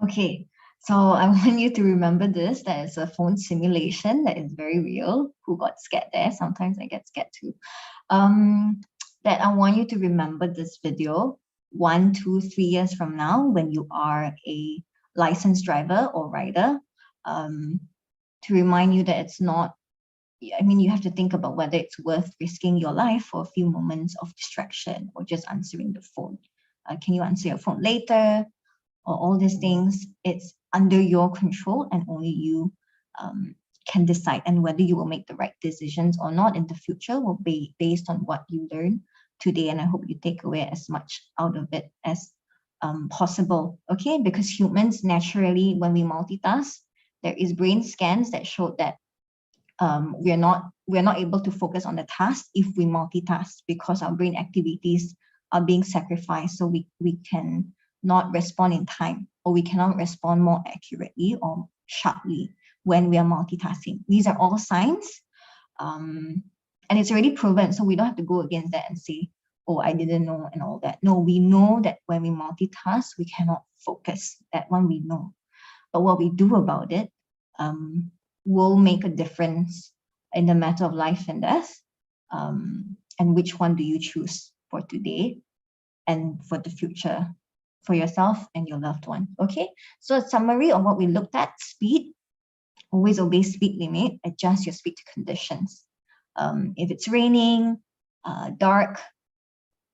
Okay, so I want you to remember this. That is a phone simulation that is very real. Who got scared there? Sometimes I get scared too. That I want you to remember this video 1, 2, 3 years from now when you are a licensed driver or rider, to remind you that it's not, I mean, you have to think about whether it's worth risking your life for a few moments of distraction or just answering the phone. Can you answer your phone later? Or all these things, it's under your control and only you can decide. And whether you will make the right decisions or not in the future will be based on what you learn today. And I hope you take away as much out of it as possible, okay? Because humans naturally, when we multitask, there is brain scans that show that we're not able to focus on the task if we multitask, because our brain activities are being sacrificed, so we can not respond in time, or we cannot respond more accurately or sharply when we are multitasking. These are all signs, and it's already proven, so we don't have to go against that and say, oh, I didn't know and all that. No, we know that when we multitask, we cannot focus. That one we know. But what we do about it will make a difference in the matter of life and death. And which one do you choose for today and for the future, for yourself and your loved one? Okay, so a summary of what we looked at: speed, always obey speed limit, adjust your speed to conditions. If it's raining, dark,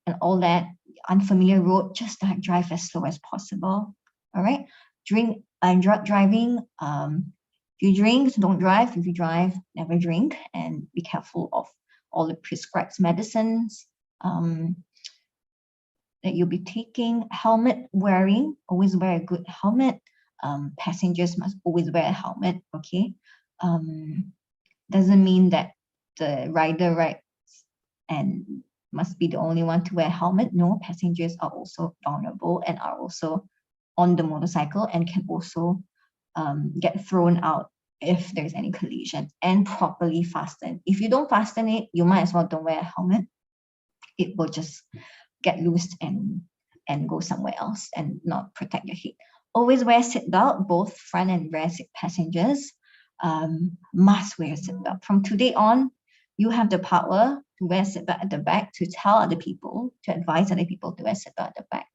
and all that, unfamiliar road, just drive as slow as possible. All right, driving. If you drink, don't drive. If you drive, never drink, and be careful of all the prescribed medicines that you'll be taking. Helmet wearing, always wear a good helmet. Passengers must always wear a helmet, okay? Doesn't mean that the rider rides and must be the only one to wear a helmet. No, passengers are also vulnerable and are also on the motorcycle and can also get thrown out if there's any collision. And properly fasten. If you don't fasten it, you might as well don't wear a helmet. It will just get loose and go somewhere else and not protect your head. Always wear seatbelt, both front and rear seat passengers must wear a seatbelt. From today on, you have the power to wear seatbelt at the back, to tell other people, to advise other people to wear seatbelt at the back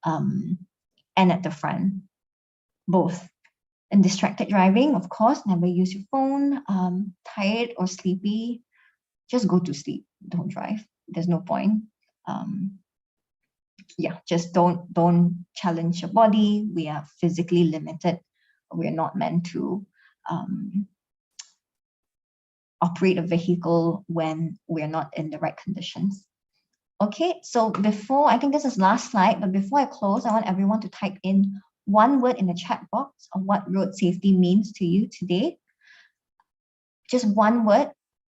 and at the front, both. And distracted driving, of course, never use your phone. Tired or sleepy, just go to sleep. Don't drive. There's no point. Yeah, just don't challenge your body. We are physically limited. We're not meant to operate a vehicle when we're not in the right conditions. Okay, so before, I think this is last slide, but before I close, I want everyone to type in one word in the chat box of what road safety means to you today. Just one word,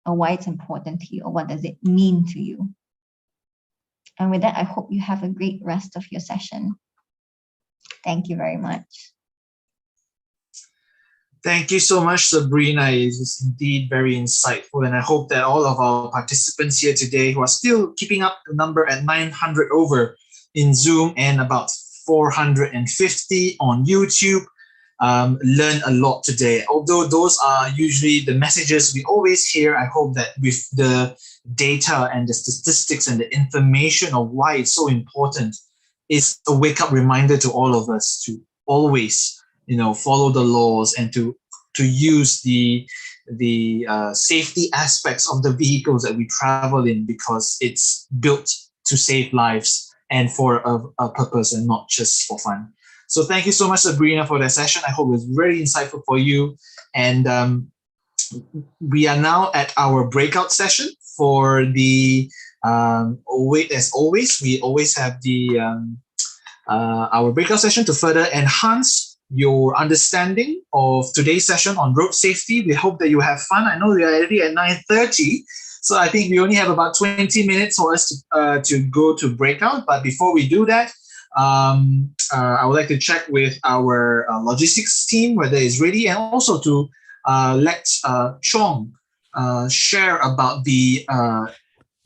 or why it's important to you, or what does it mean to you. And with that, I hope you have a great rest of your session. Thank you very much. Thank you so much, Sabrina. It is indeed very insightful, and I hope that all of our participants here today, who are still keeping up the number at 900 over in Zoom and about 450 on YouTube, learn a lot today. Although those are usually the messages we always hear, I hope that with the data and the statistics and the information of why it's so important, it's a wake-up reminder to all of us to always, follow the laws and to use the safety aspects of the vehicles that we travel in, because it's built to save lives and for a purpose and not just for fun. So thank you so much, Sabrina, for that session. I hope it was very insightful for you. And we are now at our breakout session for the, as always, we always have the our breakout session to further enhance your understanding of today's session on road safety. We hope that you have fun. I know we are already at 9:30. So I think we only have about 20 minutes for us to go to breakout. But before we do that, I would like to check with our logistics team whether it's ready, and also to let Chong share about the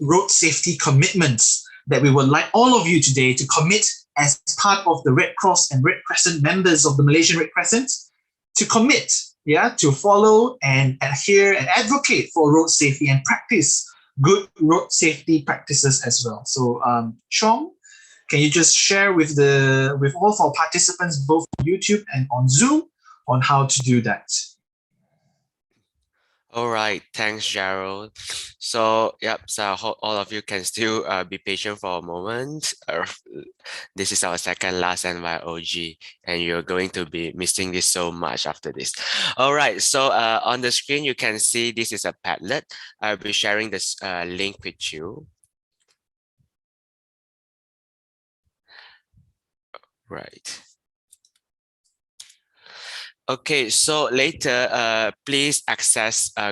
road safety commitments that we would like all of you today to commit as part of the Red Cross and Red Crescent members of the Malaysian Red Crescent to commit, to follow and adhere and advocate for road safety and practice good road safety practices as well. So, Chong, can you just share with all of our participants, both on YouTube and on Zoom, on how to do that? All right, thanks, Gerald. So, yep, so I hope all of you can still be patient for a moment. This is our second last NYOG, and you're going to be missing this so much after this. All right, so on the screen, you can see this is a Padlet. I'll be sharing this link with you. Right. Okay, so later, please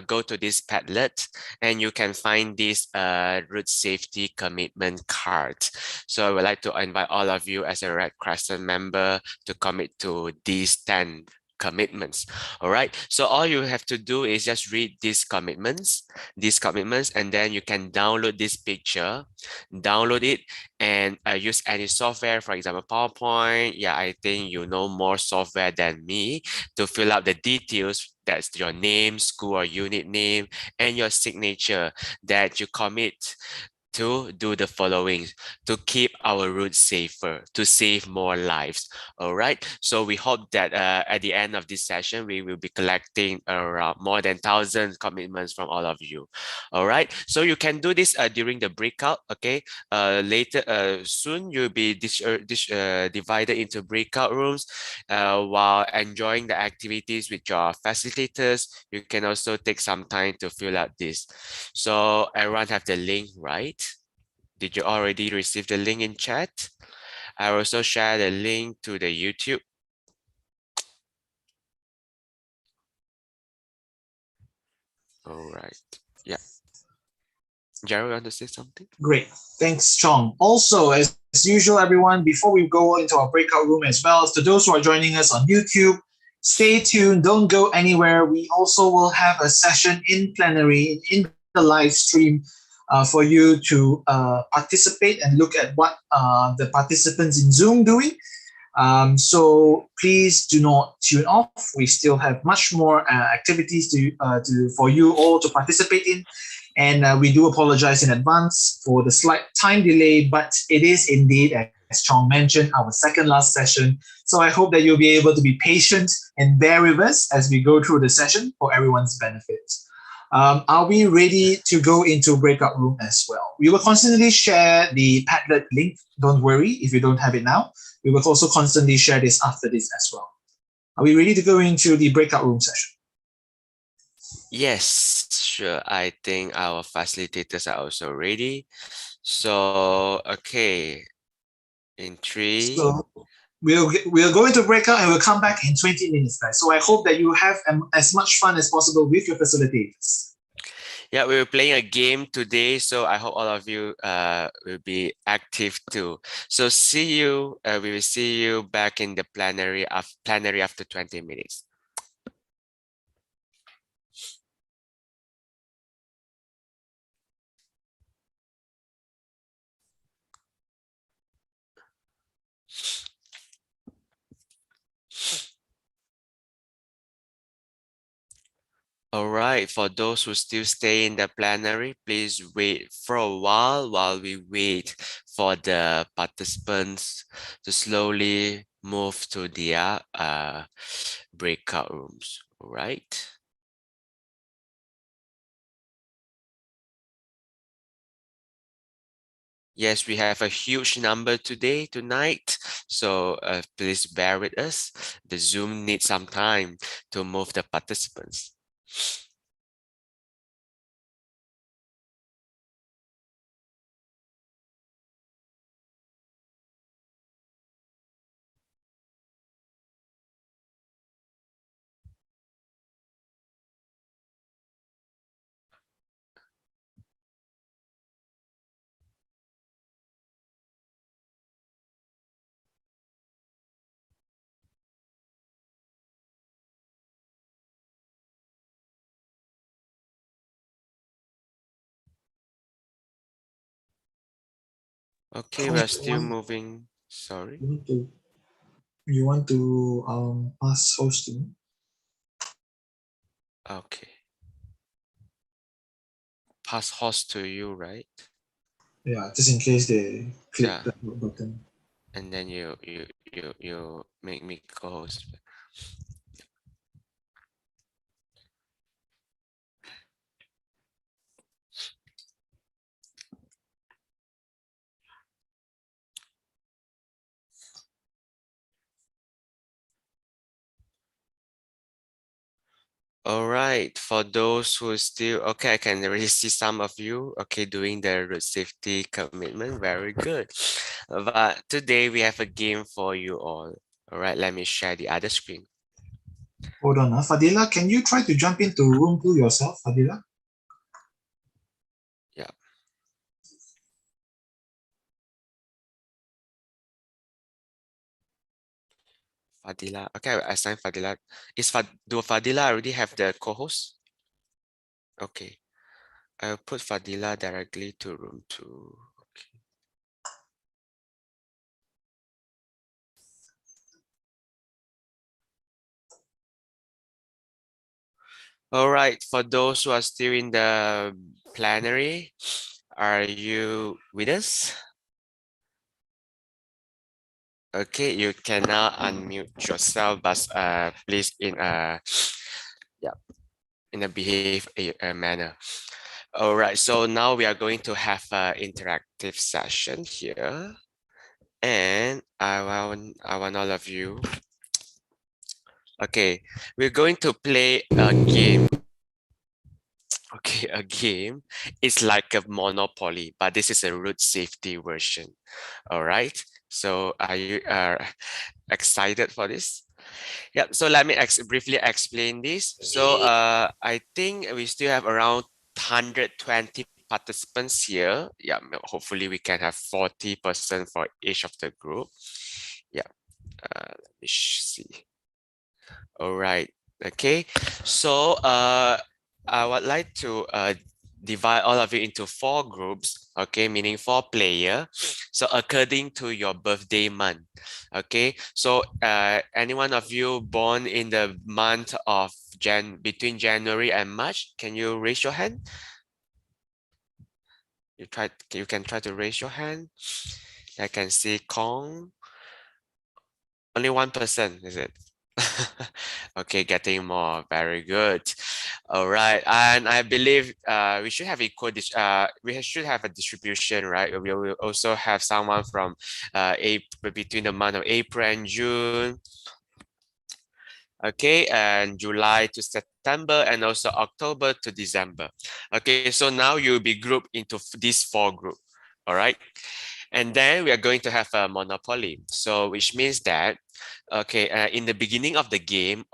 go to this Padlet and you can find this road safety commitment card. So I would like to invite all of you as a Red Crescent member to commit to these 10 commitments. All right, so all you have to do is just read these commitments, and then you can download this picture, download it, and use any software, for example, PowerPoint. Yeah, I think you know more software than me to fill out the details. That's your name, school or unit name, and your signature that you commit to do the following to keep our routes safer, to save more lives. All right. So we hope that at the end of this session, we will be collecting around more than 1,000 commitments from all of you. All right. So you can do this during the breakout. Okay. Later, soon you'll be divided into breakout rooms while enjoying the activities with your facilitators. You can also take some time to fill out this. So everyone have the link, right? Did you already receive the link in chat? I also share the link to the YouTube. All right. Yeah. Jerry, want to say something? Great. Thanks, Chong. Also, as usual, everyone, before we go into our breakout room as well, to those who are joining us on YouTube, stay tuned. Don't go anywhere. We also will have a session in plenary, in the live stream, for you to participate and look at what the participants in Zoom doing. So please do not tune off. We still have much more activities for you all to participate in. And we do apologize in advance for the slight time delay, but it is indeed, as Chong mentioned, our second last session. So I hope that you'll be able to be patient and bear with us as we go through the session for everyone's benefit. Are we ready to go into breakout room as well? We will constantly share the Padlet link. Don't worry if you don't have it now. We will also constantly share this after this as well. Are we ready to go into the breakout room session? Yes, sure. I think our facilitators are also ready. So, okay. In 3. So we'll go into breakout and we'll come back in 20 minutes, guys. So I hope that you have as much fun as possible with your facilitators. Yeah, we were playing a game today, so I hope all of you will be active too. So we will see you back in the plenary after 20 minutes. All right, for those who still stay in the plenary, please wait for a while we wait for the participants to slowly move to their breakout rooms. All right. Yes, we have a huge number tonight, so please bear with us. The Zoom needs some time to move the participants. Okay, we're still moving. Sorry. You want to pass hosting? Okay. Pass host to you, right? Yeah, just in case they click Yeah. that button. And then you make me co-host. All right, for those who still okay, I can already see some of you okay doing the road safety commitment. Very good. But today we have a game for you all. All right, let me share the other screen. Hold on, Fadila, can you try to jump into room 2 yourself, Fadila? Yeah. Fadila. Okay, I assign Fadila. Do Fadila already have the co-host? Okay. I'll put Fadila directly to room 2. Okay. All right, for those who are still in the plenary, are you with us? Okay, you can now unmute yourself, but please yeah, in a a manner. All right, so now we are going to have an interactive session here, and I want all of you. Okay, we're going to play a game. Okay, a game. It's like a Monopoly, but this is a root safety version. All right. So are you excited for this? Yeah. So let me briefly explain this. So I think we still have around 120 participants here. Yeah. Hopefully we can have 40% for each of the group. Yeah. Let me see. All right. Okay. So I would like to divide all of you into 4 groups. Okay, meaning 4 player. So according to your birthday month. Okay. So any one of you born in the month of between January and March, can you raise your hand? You can try to raise your hand. I can see Kong. Only 1%, is it? Okay, getting more. Very good. All right, and I believe we should have we should have a distribution, right? We will also have someone from April, between the month of April and June. Okay, and July to September, and also October to December. Okay, so now you'll be grouped into these 4 groups. All right. And then we are going to have a monopoly. So which means that, okay, in the beginning of the game,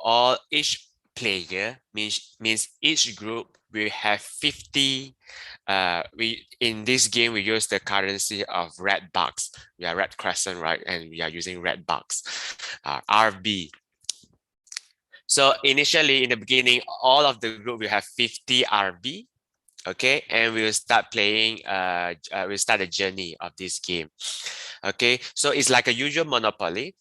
each player means each group will have 50. In this game we use the currency of red bucks. We are red crescent, right? And we are using red bucks, RB. So initially in the beginning, all of the group will have 50 RB. Okay, and we'll start playing we'll start the journey of this game. Okay, so it's like a usual Monopoly.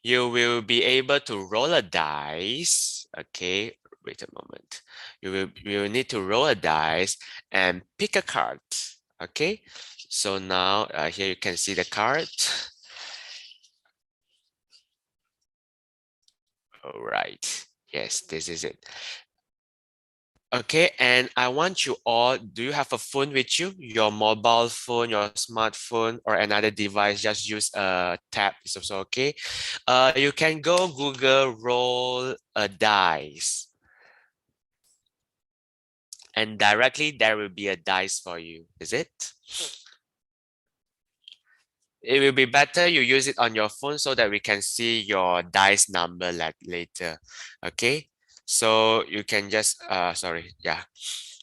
You will be able to roll a dice. Okay, wait a moment. You will need to roll a dice and pick a card. Okay, so now here you can see the card. All right, yes, this is it. Okay, and I want you all, do you have a phone with you? Your mobile phone, your smartphone, or another device, just use a tab, it's also okay. You can go Google roll a dice. And directly there will be a dice for you, is it? It will be better you use it on your phone so that we can see your dice number later. Okay, so you can just sorry, yeah,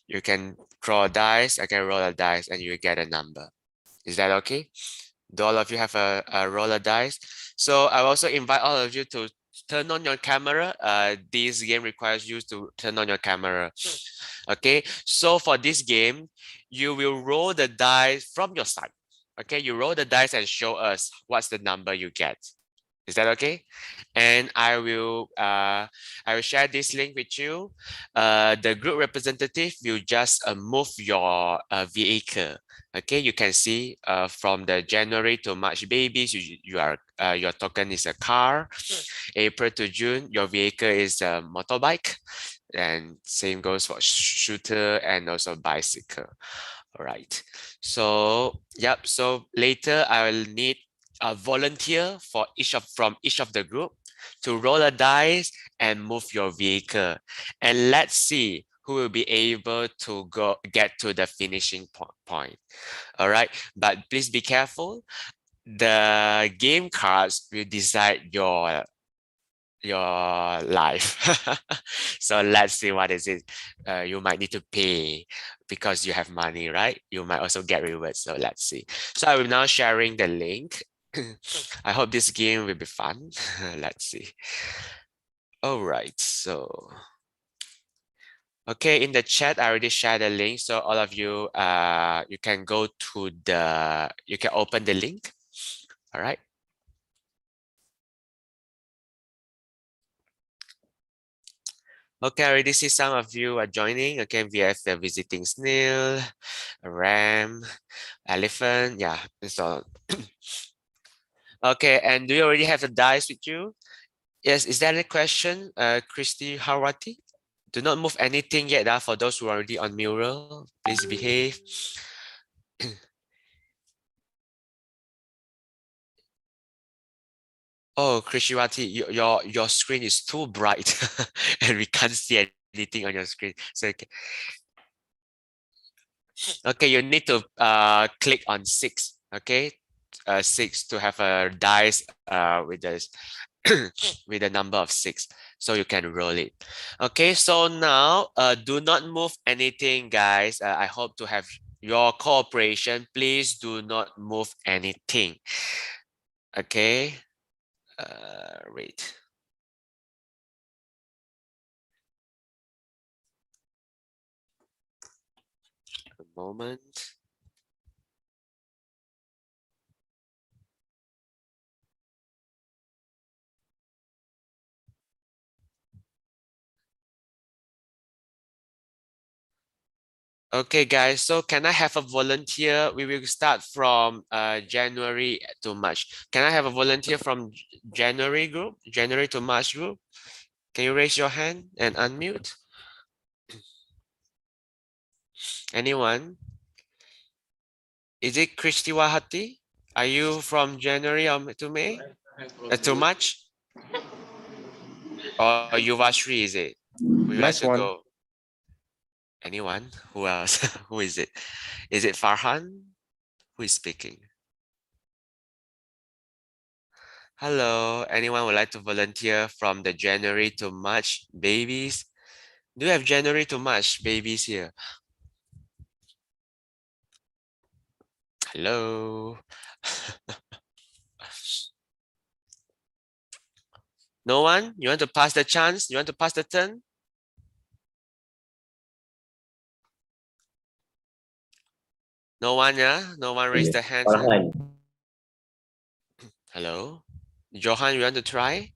you can draw a dice, I can roll a dice, and you get a number. Is that okay? Do all of you have a roller dice? So I also invite all of you to turn on your camera. This game requires you to turn on your camera. Okay, so for this game, you will roll the dice from your side. Okay, you roll the dice and show us what's the number you get. Is that okay? And I will share this link with you. The group representative will just move your vehicle. Okay, you can see from the January to March babies, you are your token is a car. April to June, your vehicle is a motorbike, and same goes for shooter and also bicycle. All right. So yep. So later I will need a volunteer for from each of the group to roll a dice and move your vehicle, and let's see who will be able to get to the finishing point. All right, but please be careful. The game cards will decide your life. So let's see what is it. You might need to pay because you have money, right? You might also get rewards. So let's see. So I will now sharing the link. I hope this game will be fun. Let's see. All right, so okay, in the chat I already shared the link, so all of you you can go to you can open the link. All right. Okay, I already see some of you are joining. Okay, we have the visiting snail, a ram, elephant, yeah, and so on. Okay, and do you already have the dice with you? Yes, is there any question, Christy Harwati? Do not move anything yet for those who are already on mural. Please behave. Oh, Krishiwati, your screen is too bright and we can't see anything on your screen. So okay, you need to click on 6. Okay, 6 to have a dice with this with a number of 6, so you can roll it. Okay, so now do not move anything, guys. I hope to have your cooperation. Please do not move anything. Okay, wait. A moment. Okay, guys, so can I have a volunteer? We will start from January to March. Can I have a volunteer from January to March group? Can you raise your hand and unmute? Anyone? Is it Christy Wahati? Are you from January to May? To March? Or Yuvashri, is it? Would you like to go? Anyone? Who else? Who is it? Is it Farhan? Who is speaking? Hello, anyone would like to volunteer from the January to March babies? Do you have January to March babies here? Hello? No one? You want to pass the chance? You want to pass the turn? No one, yeah? No one raised their hands. Hello? Johan, you want to try?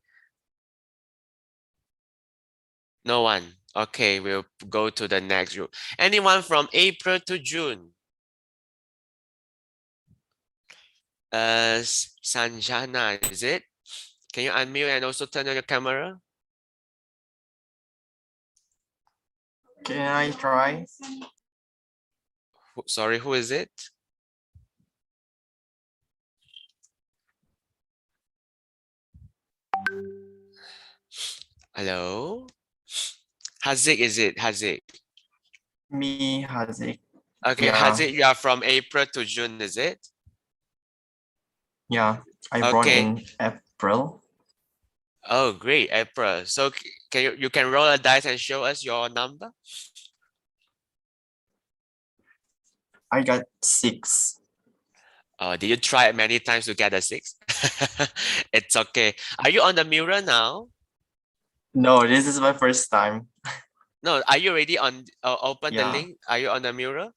No one. Okay, we'll go to the next group. Anyone from April to June? Sanjana, is it? Can you unmute and also turn on your camera? Can I try? Sorry, who is it? Hello? Hazik, is it? Hazik. Me, Hazik. Okay, yeah. Hazik, you are from April to June, is it? Yeah, I born in April. Oh, great, April. So can you can roll a dice and show us your number? I got 6. Did you try it many times to get a 6? It's okay. Are you on the mirror now? No, this is my first time. No, are you already on open the link? Are you on the mirror?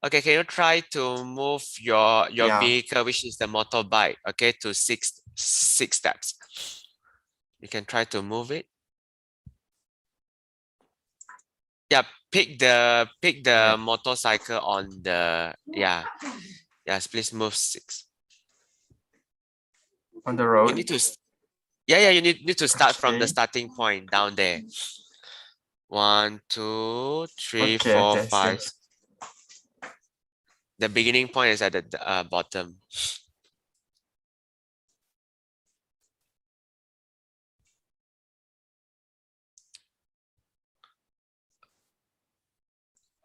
Okay, can you try to move your Yeah. vehicle, which is the motorbike, okay, to six steps. You can try to move it. Yeah, pick the Yeah. motorcycle on the yes, please move 6. On the You road. need to you need to start from the Okay. starting point down there. 1, 2, 3, Okay, 4, okay, I see. 5. The beginning point is at the bottom.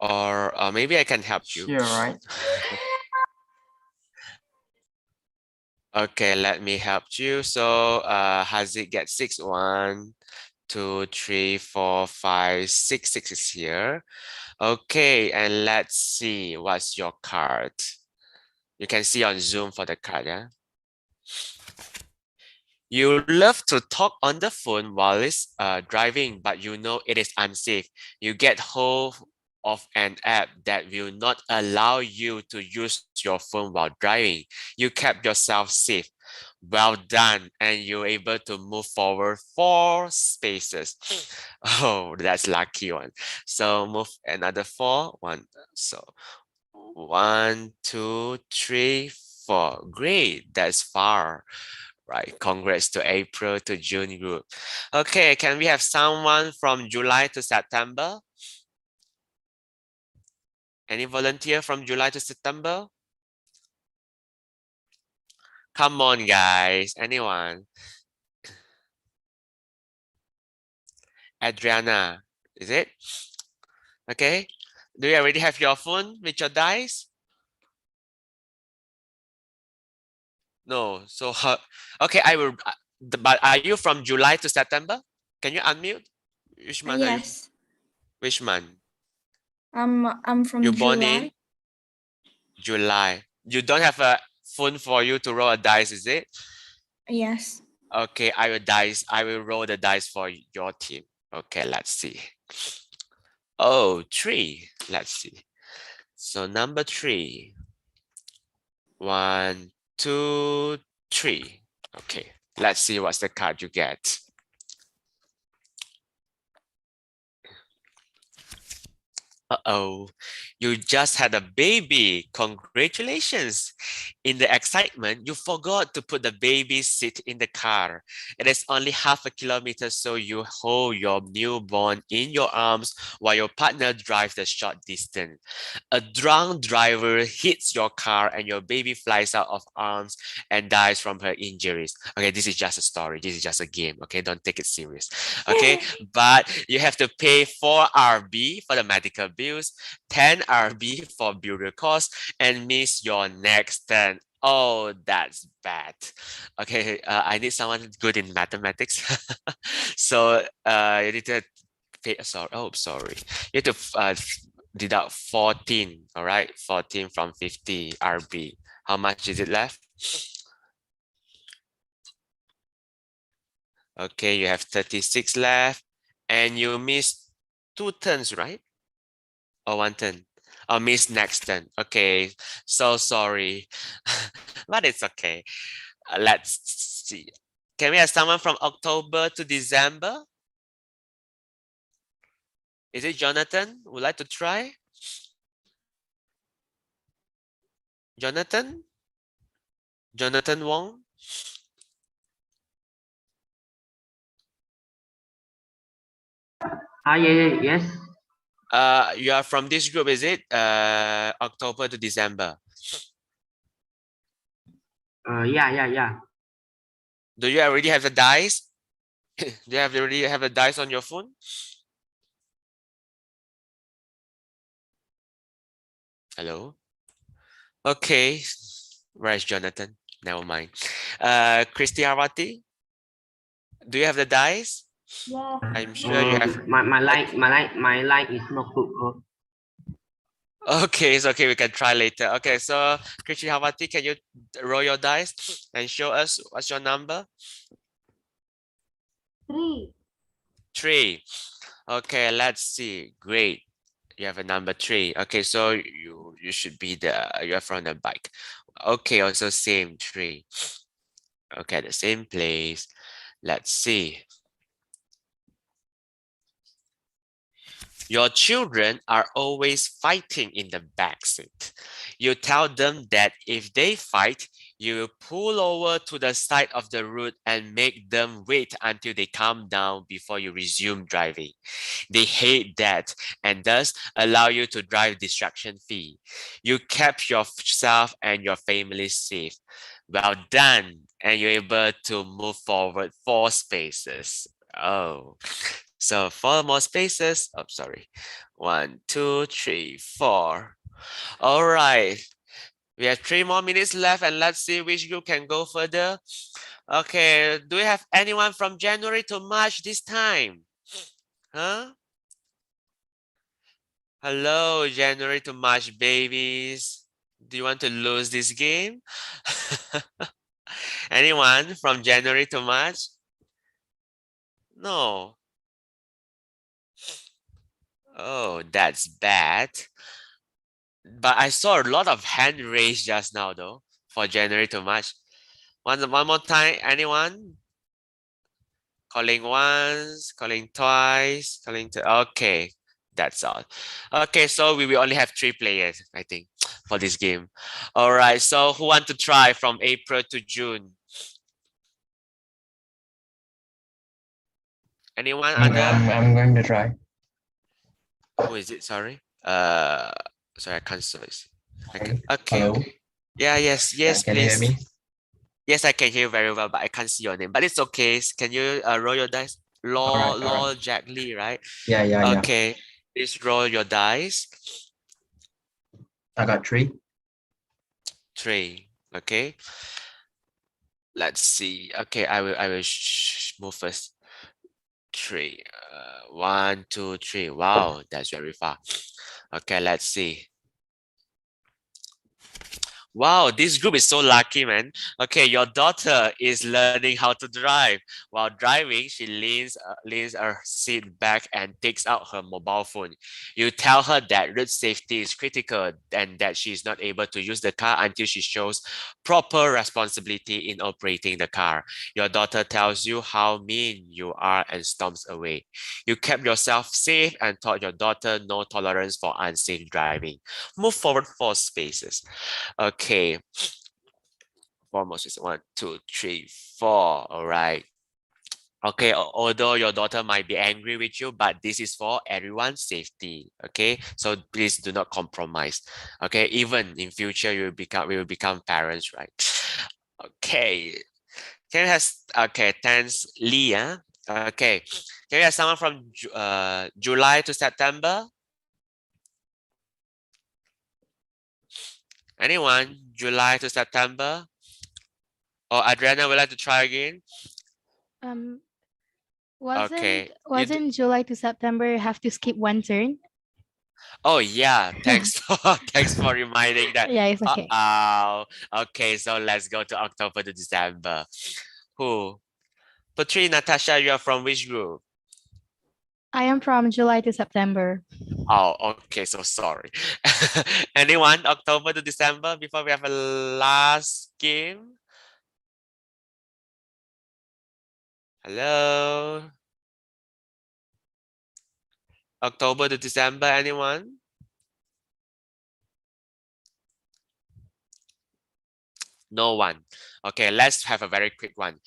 Or maybe I can help you. Here, right? Okay, let me help you. So Haziq get 6. 1, 2, 3, 4, 5, 6. 6 is here. Okay, and let's see what's your card. You can see on Zoom for the card, yeah? You love to talk on the phone while it's driving, but you know it is unsafe. You get hold of an app that will not allow you to use your phone while driving. You kept yourself safe. Well done. And you're able to move forward 4 spaces. Oh, that's lucky one. So move another 4. So 1, 2, 3, 4. Great. That's far. Right. Congrats to April to June group. Okay. Can we have someone from July to September? Any volunteer from July to September? Come on, guys. Anyone? Adriana, is it? Okay. Do you already have your phone with your dice? No. So, okay, I will. But are you from July to September? Can you unmute? Which month are you? Yes. Which month? I'm from You born in July. July. You don't have a phone for you to roll a dice, is it? Yes. Okay, I will dice. I will roll the dice for your team. Okay, let's see. Oh, 3. Let's see. So number 3. 1, 2, 3. Okay, let's see what's the card you get. Uh-oh, you just had a baby. Congratulations. In the excitement, you forgot to put the baby seat in the car. It is only half a kilometer, so you hold your newborn in your arms while your partner drives the short distance. A drunk driver hits your car and your baby flies out of arms and dies from her injuries. Okay, this is just a story. This is just a game. Okay, don't take it serious. Okay, but you have to pay 4 RB for the medical bills, 10 RB for burial costs, and miss your next turn. Oh, that's bad. Okay, I need someone good in mathematics. So you need to pay. Sorry, oh, sorry. You have to deduct 14. All right, 14 from 50 RB. How much is it left? Okay, you have 36 left, and you missed 2 turns, right? Or 1 turn? Or miss next turn. Okay, so sorry, but it's okay. Let's see. Can we have someone from October to December? Is it Jonathan? Would like to try? Jonathan? Jonathan Wong? Yes. You are from this group, is it? October to December. Yeah. Do you already have the dice? Do you already have the dice on your phone? Hello? Okay. Where's Jonathan? Never mind. Christy Harwati? Do you have the dice? Yeah. I'm sure you have. My line is not good. Okay, it's okay. We can try later. Okay, so Christy Harwati, can you roll your dice and show us what's your number? 3. 3. Okay, let's see. Great. You have a number 3. Okay, so you should be you're from the bike. Okay, also same 3. Okay, the same place. Let's see. Your children are always fighting in the backseat. You tell them that if they fight, you will pull over to the side of the road and make them wait until they calm down before you resume driving. They hate that and thus allow you to drive distraction-free. You kept yourself and your family safe. Well done, and you're able to move forward 4 spaces. Oh, so 4 more spaces. Oh, sorry. 1, 2, 3, 4. All right. We have 3 more minutes left, and let's see which group can go further. Okay, do we have anyone from January to March this time? Huh? Hello, January to March babies. Do you want to lose this game? Anyone from January to March? No. Oh, that's bad. But I saw a lot of hand raised just now though, for January to March. One more time, anyone? Calling once, calling twice, calling okay, that's all. Okay, so we will only have 3 players, I think, for this game. All right, so who want to try from April to June? Anyone I'm going to try. Who is it? Sorry. Sorry, I can't see. Okay. Hello. Yeah, yes, Can you hear please. me? Yes, I can hear you very well, but I can't see your name. But it's okay. Can you roll your dice? Law Jack Lee, right? Yeah. Okay. Please roll your dice. I got 3. 3. Okay. Let's see. Okay, I will move first. 3. 1, 2, 3. Wow, that's very far. Okay, let's see. Wow, this group is so lucky, man. Okay, your daughter is learning how to drive. While driving, she leans her seat back and takes out her mobile phone. You tell her that road safety is critical and that she is not able to use the car until she shows proper responsibility in operating the car. Your daughter tells you how mean you are and storms away. You kept yourself safe and taught your daughter no tolerance for unsafe driving. Move forward 4 spaces. Okay. 4 more spaces. 1, 2, 3, 4. All right. Okay, although your daughter might be angry with you, but this is for everyone's safety. Okay, so please do not compromise. Okay, even in future we will become parents, right? Okay, can we have thanks Leah. Okay, can we have someone from July to September? Anyone? July to September? Or Adriana would like to try again? Wasn't July to September have to skip one turn? Oh yeah, thanks for reminding that. Yeah, it's okay. Okay, so let's go to October to December. Who? Patri, Natasha, you are from which group? I am from July to September. Oh, okay, so sorry. Anyone? October to December before we have a last game? Hello? October to December, anyone? No one. Okay, let's have a very quick one.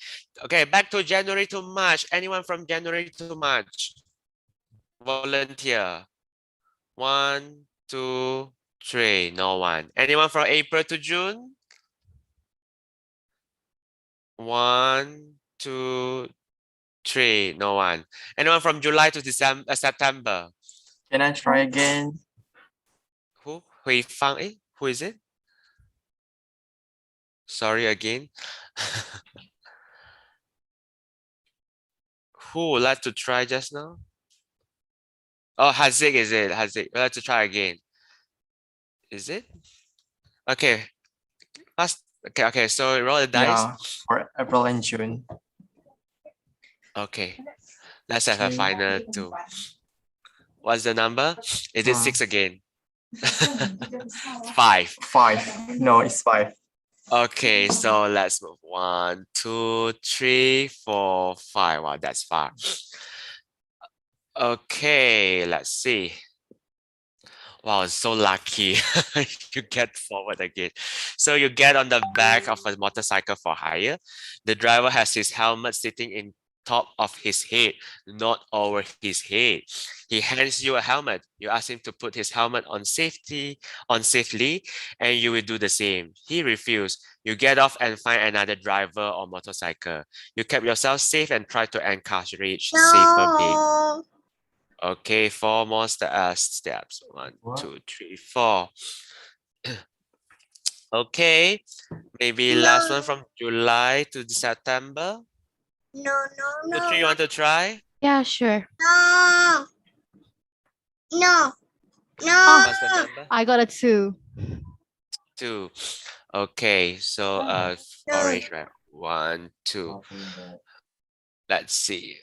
Okay, back to January to March. Anyone from January to March? Volunteer. 1, 2, 3. No one. Anyone from April to June? 1, 2, 3. No one. Anyone from July to September? Can I try again? Who? Hui Fang? Who is it? Sorry again. Who would like to try just now? Oh, Hazik is it? Hazik. We'd like to try again. Is it? Okay. Okay, so roll the dice. Yeah, for April and June. Okay. Let's have a final 2. What's the number? Is it 6 again? 5. 5. No, it's 5. Okay, so let's move. 1, 2, 3, 4, 5. Wow, that's far. Okay, let's see. Wow, so lucky. You get forward again. So you get on the back of a motorcycle for hire. The driver has his helmet sitting in top of his head, not over his head. He hands you a helmet. You ask him to put his helmet on safely, and you will do the same. He refused. You get off and find another driver or motorcycle. You kept yourself safe and try to encourage safer behavior. Okay, 4 more steps. 1, 2, 3, 4. Okay, maybe last one from July to September. No. Putri, you want to try? Yeah, sure. What's the number? I got a 2. 2. Okay, so orange, right? 1, 2. Let's see.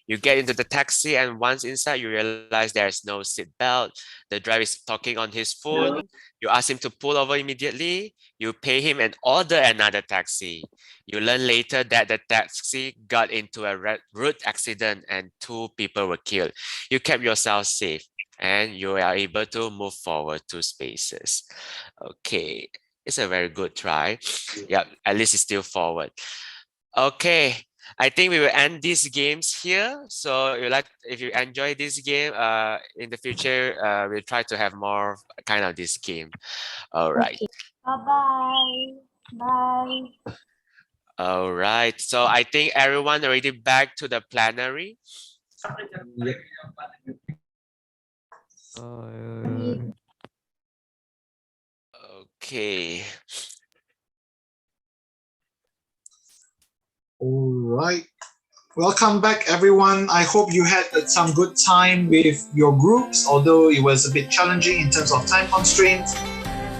You get into the taxi, and once inside, you realize there's no seat belt. The driver is talking on his phone. You ask him to pull over immediately. You pay him and order another taxi. You learn later that the taxi got into a road accident and 2 people were killed. You kept yourself safe and you are able to move forward 2 spaces. Okay, it's a very good try. Yeah, at least it's still forward. Okay. I think we will end these games here. So if you enjoy this game, in the future, we'll try to have more kind of this game. All right. Okay. Bye. All right. So I think everyone already back to the plenary. Okay. All right. Welcome back, everyone. I hope you had some good time with your groups, although it was a bit challenging in terms of time constraints.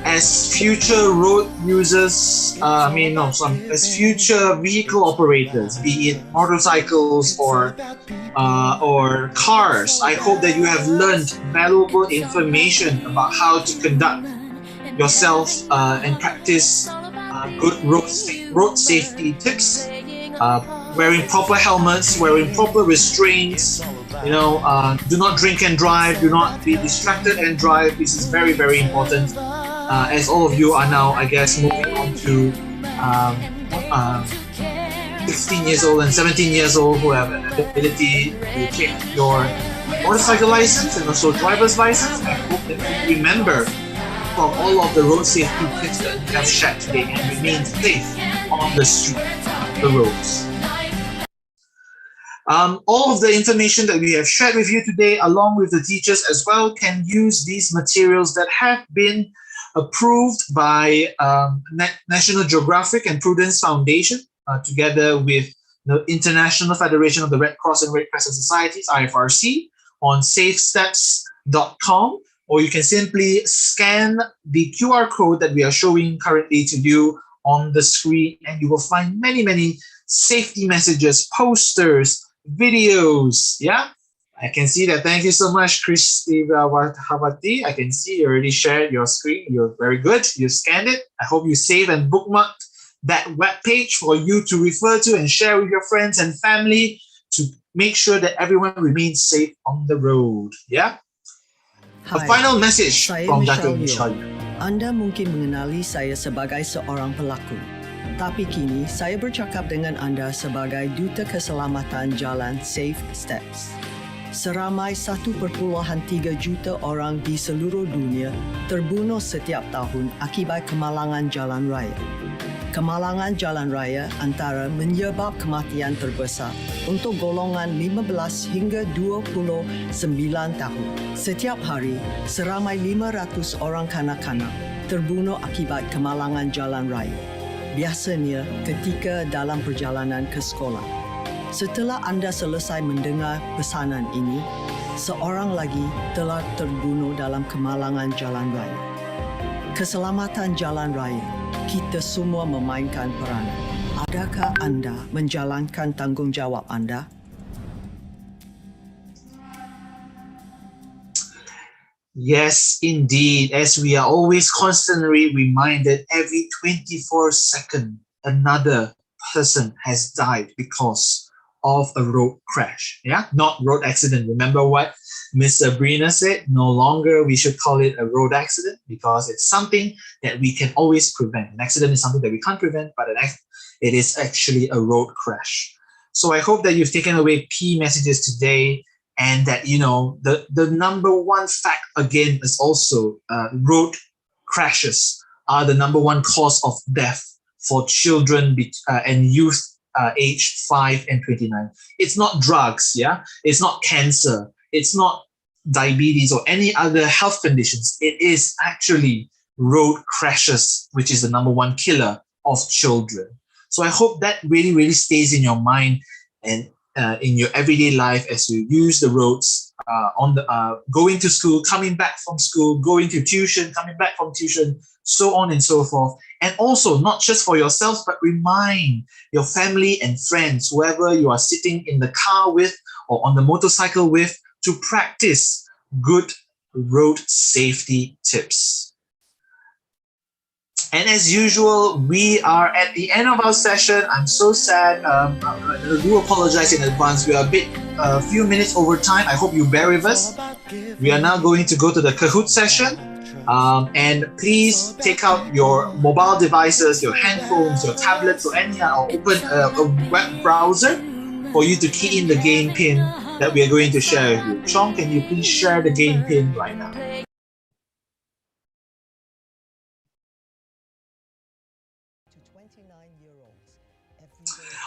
As future road users, as future vehicle operators, be it motorcycles or cars, I hope that you have learned valuable information about how to conduct yourself and practice good road safety tips. Wearing proper helmets, wearing proper restraints, do not drink and drive, do not be distracted and drive. This is very, very important, as all of you are now, I guess, moving on to 16 years old and 17 years old who have an ability to take your motorcycle license and also driver's license. I hope that you remember from all of the road safety tips that we have shared today and remain safe on the street, the roads. All of the information that we have shared with you today, along with the teachers as well, can use these materials that have been approved by National Geographic and Prudence Foundation, together with the International Federation of the Red Cross and Red Crescent Societies, IFRC, on safesteps.com, or you can simply scan the QR code that we are showing currently to you on the screen, and you will find many, many safety messages, posters, videos. Yeah, I can see that. Thank you so much, Christy Havati. I can see you already shared your screen. You're very good. You scanned it. I hope you save and bookmarked that web page for you to refer to and share with your friends and family to make sure that everyone remains safe on the road. Yeah. A final message from Dr. Michelle. Anda mungkin mengenali saya sebagai seorang pelakon. Tapi kini saya bercakap dengan anda sebagai Duta Keselamatan Jalan Safe Steps. Seramai 1.3 juta orang di seluruh dunia terbunuh setiap tahun akibat kemalangan jalan raya. Kemalangan jalan raya antara menyebab kematian terbesar untuk golongan 15 hingga 29 tahun. Setiap hari, seramai 500 orang kanak-kanak terbunuh akibat kemalangan jalan raya. Biasanya ketika dalam perjalanan ke sekolah. Setelah anda selesai mendengar pesanan ini, seorang lagi telah terbunuh dalam kemalangan jalan raya. Keselamatan jalan raya, kita semua memainkan peranan. Adakah anda menjalankan tanggungjawab anda? Yes, indeed. As we are always constantly reminded, every 24 seconds, another person has died because of a road crash. Yeah, not road accident. Remember what Miss Sabrina said? No longer we should call it a road accident because it's something that we can always prevent. An accident is something that we can't prevent, but it is actually a road crash. So I hope that you've taken away key messages today, and that the number one fact again is also road crashes are the number one cause of death for children and youth aged 5 and 29. It's not drugs, yeah, it's not cancer, it's not diabetes or any other health conditions. It is actually road crashes, which is the number one killer of children. So I hope that really, really stays in your mind and in your everyday life as you use the roads going to school, coming back from school, going to tuition, coming back from tuition, so on and so forth. And also, not just for yourselves, but remind your family and friends, whoever you are sitting in the car with or on the motorcycle with, to practice good road safety tips. And as usual, we are at the end of our session. I'm so sad. I do apologize in advance. We are a few minutes over time. I hope you bear with us. We are now going to go to the Kahoot session. And please take out your mobile devices, your handphones, your tablets, or open a web browser for you to key in the game pin that we are going to share with you. Chong, can you please share the game pin right now?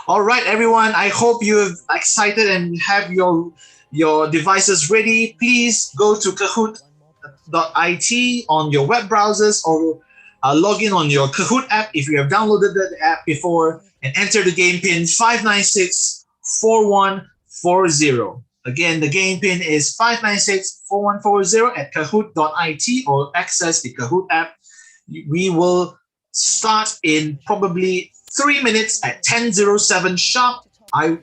All right, everyone. I hope you're excited and have your devices ready. Please go to Kahoot.it on your web browsers or log in on your Kahoot app if you have downloaded the app before and enter the game pin 5964140. Again, the game pin is 5964140 at Kahoot.it or access the Kahoot app. We will start in probably 3 minutes at 10:07 sharp. I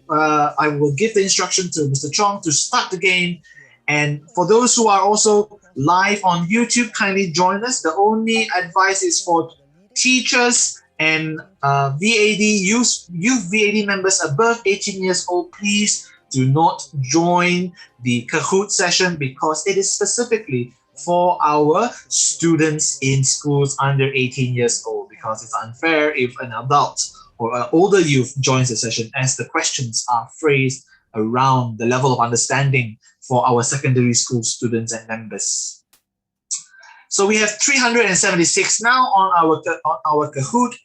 will give the instruction to Mr. Chong to start the game. And for those who are also live on YouTube, kindly join us. The only advice is for teachers and VAD youth VAD members above 18 years old. Please do not join the Kahoot session because it is specifically for our students in schools under 18 years old, because it's unfair if an adult or an older youth joins the session, as the questions are phrased around the level of understanding for our secondary school students and members. So we have 376 now on our Kahoot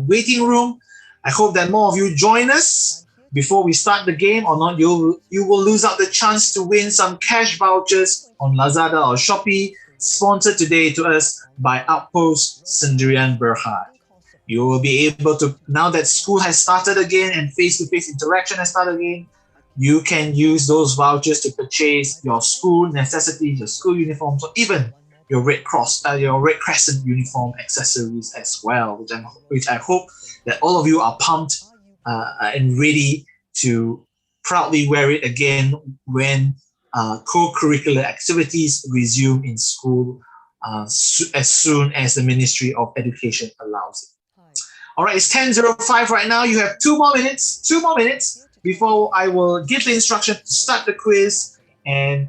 waiting room. I hope that more of you join us before we start the game, or not, you will lose out the chance to win some cash vouchers on Lazada or Shopee, sponsored today to us by Outpost Sendirian Berhad. You will be able to, now that school has started again and face-to-face interaction has started again, you can use those vouchers to purchase your school necessities, your school uniforms, or even your Red Crescent uniform accessories as well, which I hope that all of you are pumped and ready to proudly wear it again when co-curricular activities resume in school as soon as the Ministry of Education allows it. All right, it's 10:05 right now. You have 2 more minutes before I will give the instruction to start the quiz, and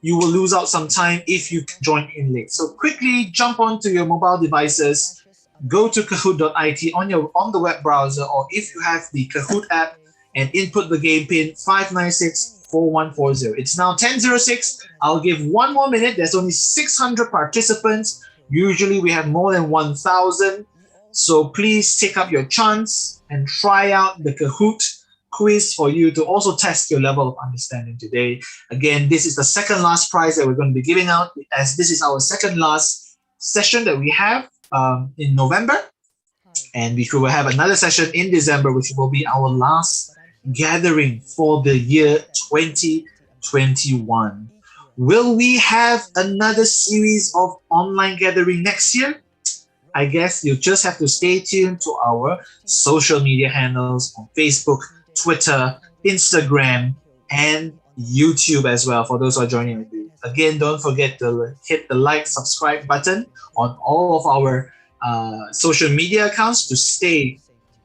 you will lose out some time if you join in late. So quickly jump onto your mobile devices, go to Kahoot.it on the web browser, or if you have the Kahoot app, and input the game pin 5964140. It's now 10:06. I'll give 1 more minute. There's only 600 participants. Usually we have more than 1,000. So please take up your chance and try out the Kahoot quiz for you to also test your level of understanding today. Again, this is the second last prize that we're going to be giving out, as this is our second last session that we have in November. And we will have another session in December, which will be our last gathering for the year 2021. Will we have another series of online gathering next year? I guess you just have to stay tuned to our social media handles on Facebook, Twitter, Instagram, and YouTube as well, for those who are joining again, don't forget to hit the like, subscribe button on all of our social media accounts to stay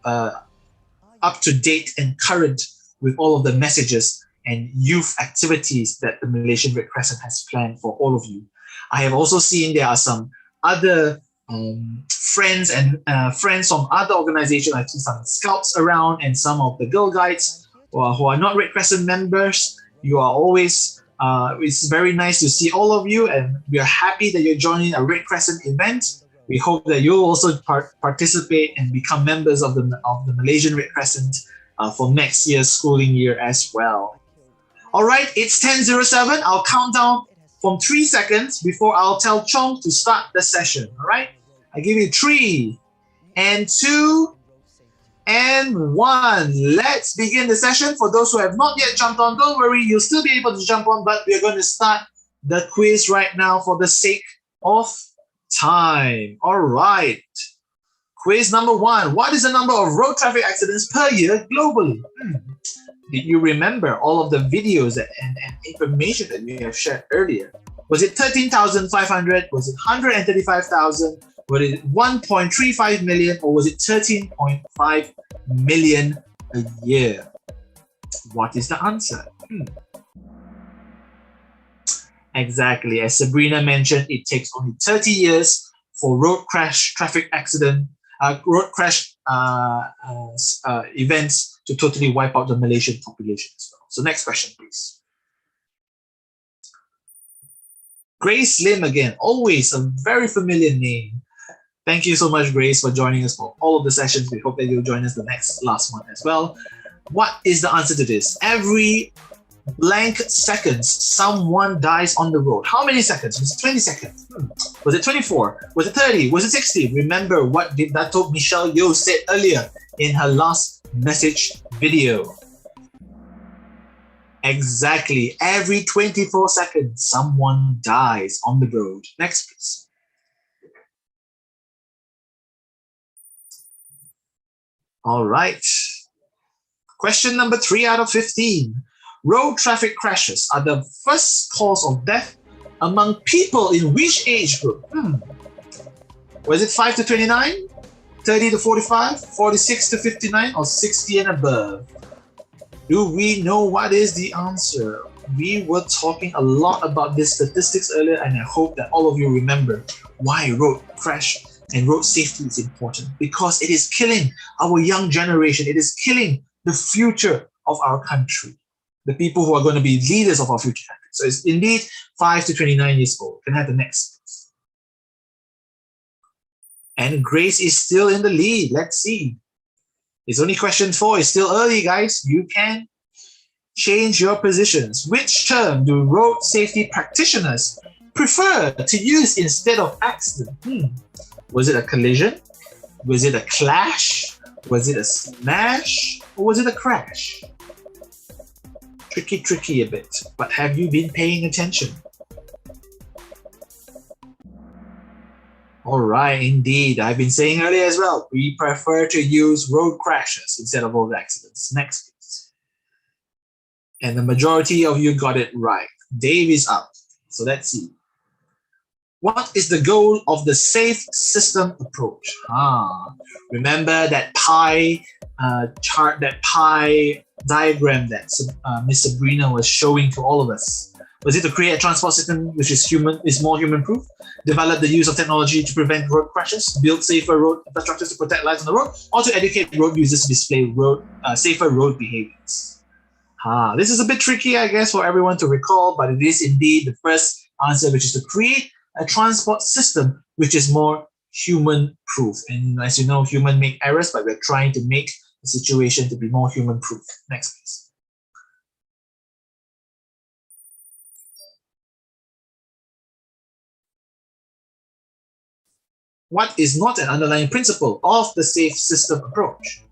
up to date and current with all of the messages and youth activities that the Malaysian Red Crescent has planned for all of you. I have also seen there are some other friends and friends from other organizations. I see some scouts around and some of the Girl Guides who are not Red Crescent members. You are always, it's very nice to see all of you, and we are happy that you're joining a Red Crescent event. We hope that you'll also participate and become members of the Malaysian Red Crescent for next year's schooling year as well. All right, it's 10:07. I'll count down from 3 seconds before I'll tell Chong to start the session. All right, I give you 3 and 2 and 1. Let's begin the session. For those who have not yet jumped on, don't worry, you'll still be able to jump on, but we're going to start the quiz right now for the sake of time. All right. Quiz number 1. What is the number of road traffic accidents per year globally? Did you remember all of the videos and information that we have shared earlier? Was it 13,500? Was it 135,000? Was it 1.35 million? Or was it 13.5 million a year? What is the answer? Exactly. As Sabrina mentioned, it takes only 30 years for road crash events to totally wipe out the Malaysian population as well. So next question, please. Grace Lim again, always a very familiar name. Thank you so much, Grace, for joining us for all of the sessions. We hope that you'll join us the last one as well. What is the answer to this? Every blank seconds, someone dies on the road. How many seconds? Was it 20 seconds? Was it 24? Was it 30? Was it 60? Remember what Dato' Michelle Yeoh said earlier in her last message video. Exactly. Every 24 seconds, someone dies on the road. Next, please. All right. Question number 3 out of 15. Road traffic crashes are the first cause of death among people in which age group? Was it 5 to 29, 30 to 45, 46 to 59, or 60 and above? Do we know what is the answer? We were talking a lot about these statistics earlier, and I hope that all of you remember why road crash and road safety is important. Because it is killing our young generation. It is killing the future of our country. The people who are going to be leaders of our future country. So it's indeed 5 to 29 years old. Can I have the next, please? And Grace is still in the lead. Let's see. It's only question 4. It's still early, guys. You can change your positions. Which term do road safety practitioners prefer to use instead of accident? Was it a collision? Was it a clash? Was it a smash? Or was it a crash? Tricky a bit, but have you been paying attention? All right, indeed. I've been saying earlier as well, we prefer to use road crashes instead of road accidents. Next, please. And the majority of you got it right. Dave is up. So let's see. What is the goal of the safe system approach? Remember that pie chart, that pie diagram that Miss Sabrina was showing to all of us? Was it to create a transport system which is more human-proof, develop the use of technology to prevent road crashes, build safer road infrastructures to protect lives on the road, or to educate road users to display safer road behaviors? This is a bit tricky, I guess, for everyone to recall, but it is indeed the first answer, which is to create a transport system which is more human-proof. And as you know, humans make errors, but we're trying to make the situation to be more human-proof. Next, please. What is not an underlying principle of the safe system approach?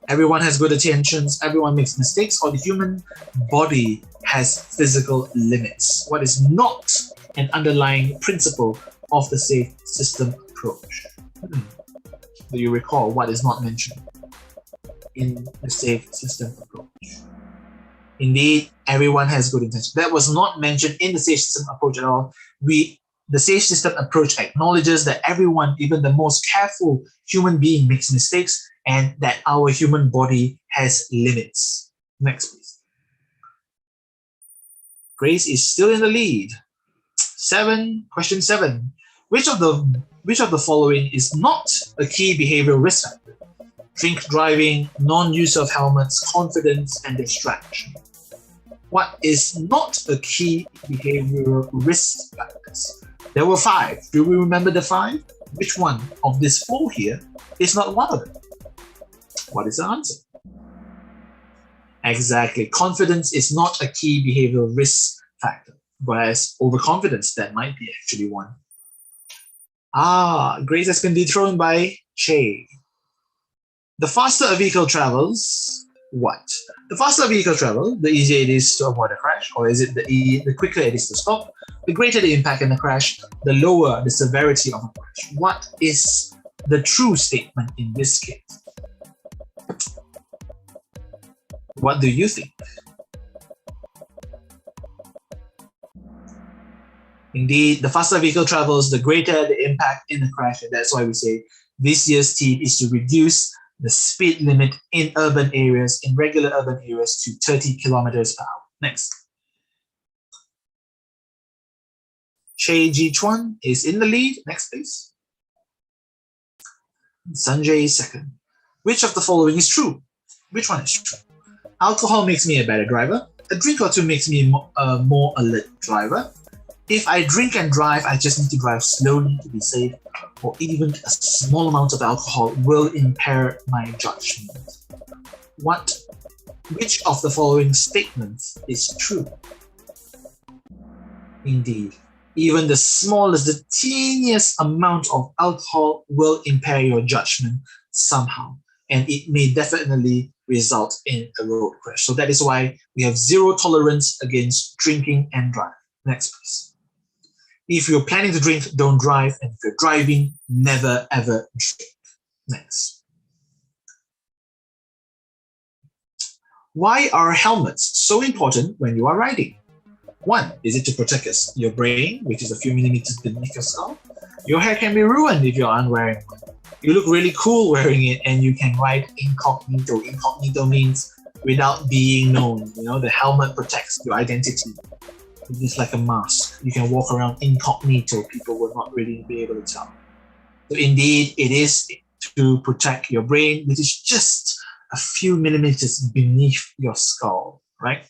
Everyone has good intentions, everyone makes mistakes, or the human body has physical limits. What is not an underlying principle of the safe system approach? Do you recall what is not mentioned in the safe system approach? Indeed, everyone has good intention. That was not mentioned in the sage system approach at all. The sage system approach acknowledges that everyone, even the most careful human being, makes mistakes and that our human body has limits. Next, please. Grace is still in the lead. Question 7. Which of the following is not a key behavioral risk factor? Drink driving, non-use of helmets, confidence, and distraction. What is not a key behavioral risk factors? There were 5. Do we remember the 5? Which one of these 4 here is not one of them? What is the answer? Exactly. Confidence is not a key behavioral risk factor, whereas overconfidence, that might be actually one. Grace has been dethroned by Che. The faster a vehicle travels, what? The faster a vehicle travels, the easier it is to avoid a crash, or is it the quicker it is to stop? The greater the impact in the crash, the lower the severity of a crash. What is the true statement in this case? What do you think? Indeed, the faster a vehicle travels, the greater the impact in the crash, and that's why we say this year's theme is to reduce the speed limit in urban areas, in regular urban areas, to 30 kilometers per hour. Next. Che Ji Chuan is in the lead. Next, please. Sanjay is second. Which of the following is true? Which one is true? Alcohol makes me a better driver. A drink or two makes me a more alert driver. If I drink and drive, I just need to drive slowly to be safe, or even a small amount of alcohol will impair my judgment. Which of the following statements is true? Indeed, even the smallest, the teeniest amount of alcohol will impair your judgment somehow, and it may definitely result in a road crash. So that is why we have zero tolerance against drinking and driving. Next, please. If you're planning to drink, don't drive. And if you're driving, never ever drink. Next. Why are helmets so important when you are riding? 1, is it to protect your brain, which is a few millimeters beneath your skull? Your hair can be ruined if you aren't wearing one. You look really cool wearing it, and you can ride incognito. Incognito means without being known. You know, the helmet protects your identity. It's like a mask. You can walk around incognito. People will not really be able to tell. So indeed, it is to protect your brain, which is just a few millimeters beneath your skull, right?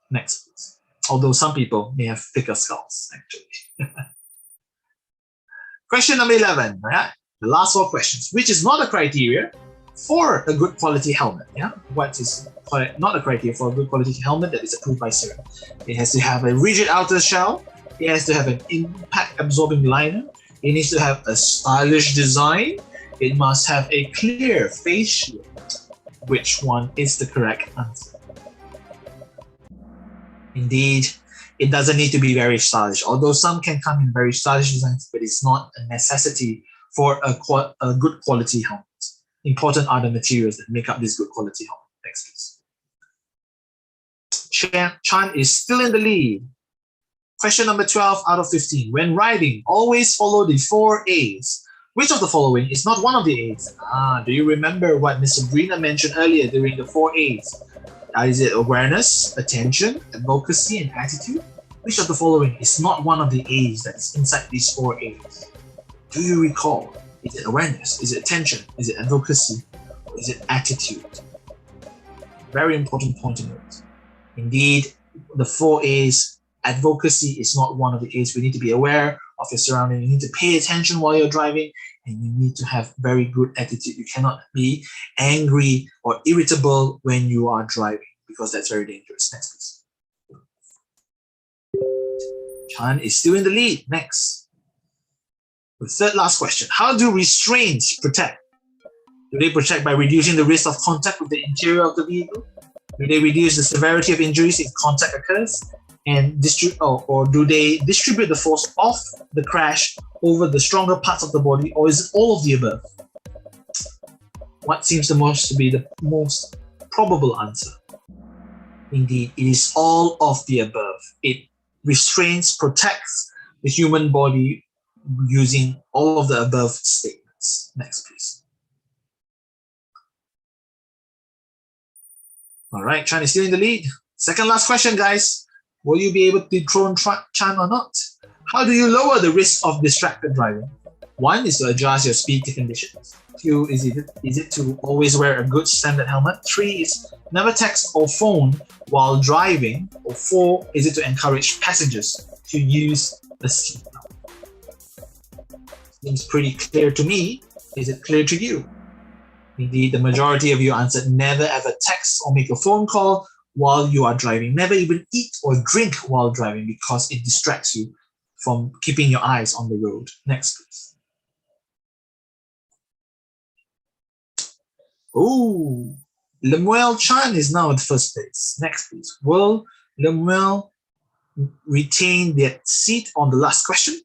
Next, please. Although some people may have thicker skulls, actually. Question number 11, right? The last 4 questions. Which is not a criteria for a good quality helmet? Yeah, what is not a criteria for a good quality helmet that is approved by CERN? It has to have a rigid outer shell. It has to have an impact absorbing liner. It needs to have a stylish design. It must have a clear face shield. Which one is the correct answer? Indeed, it doesn't need to be very stylish, although some can come in very stylish designs, but it's not a necessity for a good quality helmet. Important are the materials that make up this good quality helmet. Next, please. Chan is still in the lead. Question number 12 out of 15. When riding, always follow the 4 A's. Which of the following is not one of the A's? Do you remember what Ms. Sabrina mentioned earlier during the 4 A's? Is it awareness, attention, advocacy, and attitude? Which of the following is not one of the A's that is inside these 4 A's? Do you recall? Is it awareness? Is it attention? Is it advocacy? Or is it attitude? Very important point to note. Indeed, the 4 A's, advocacy is not one of the A's. We need to be aware of your surroundings. You need to pay attention while you're driving, and you need to have very good attitude. You cannot be angry or irritable when you are driving, because that's very dangerous. Next, please. Chan is still in the lead. Next. The third last question. How do restraints protect? Do they protect by reducing the risk of contact with the interior of the vehicle? Do they reduce the severity of injuries if contact occurs? And do they distribute the force of the crash over the stronger parts of the body, or is it all of the above? What seems to be the most probable answer? Indeed, it is all of the above. It restrains, protects the human body using all of the above statements. Next, please. All right, Chan is still in the lead. Second last question, guys. Will you be able to dethrone Chan or not? How do you lower the risk of distracted driving? 1 is to adjust your speed to conditions. 2 is it to always wear a good standard helmet. 3 is never text or phone while driving. Or 4 is it to encourage passengers to use the seatbelt. Seems pretty clear to me. Is it clear to you? Indeed, the majority of you answered never ever text or make a phone call while you are driving. Never even eat or drink while driving because it distracts you from keeping your eyes on the road. Next, please. Oh, Lemuel Chan is now in first place. Next, please. Will Lemuel retain their seat on the last question?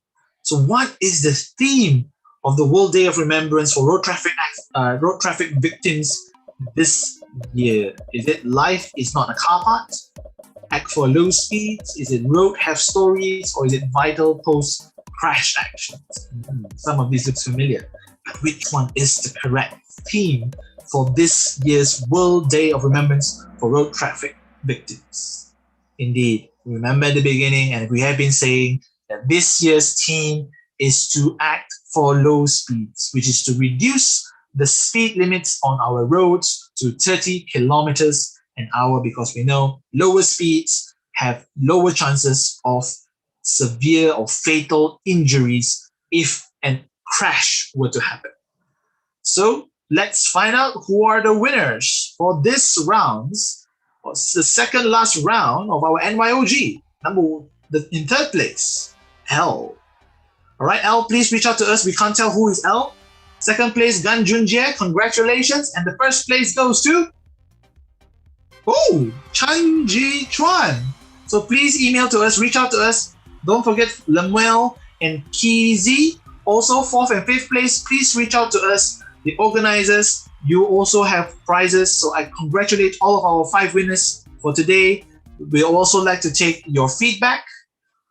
So what is the theme of the World Day of Remembrance for road traffic victims this year? Is it life is not a car part? Act for low speeds? Is it road have stories? Or is it vital post crash actions? Some of these looks familiar. But which one is the correct theme for this year's World Day of Remembrance for road traffic victims? Indeed, remember at the beginning, and we have been saying that this year's theme is to act for low speeds, which is to reduce the speed limits on our roads to 30 kilometers an hour, because we know lower speeds have lower chances of severe or fatal injuries if a crash were to happen. So let's find out who are the winners for this round's, the second last round of our NYOG. In third place, L. All right, L, please reach out to us. We can't tell who is L. Second place, Gan Junjie, congratulations. And the first place goes to Chan Ji Chuan. So please email to us, reach out to us. Don't forget Lemuel and Kizi. Also, fourth and fifth place, please reach out to us. The organizers, you also have prizes. So I congratulate all of our 5 winners for today. We also like to take your feedback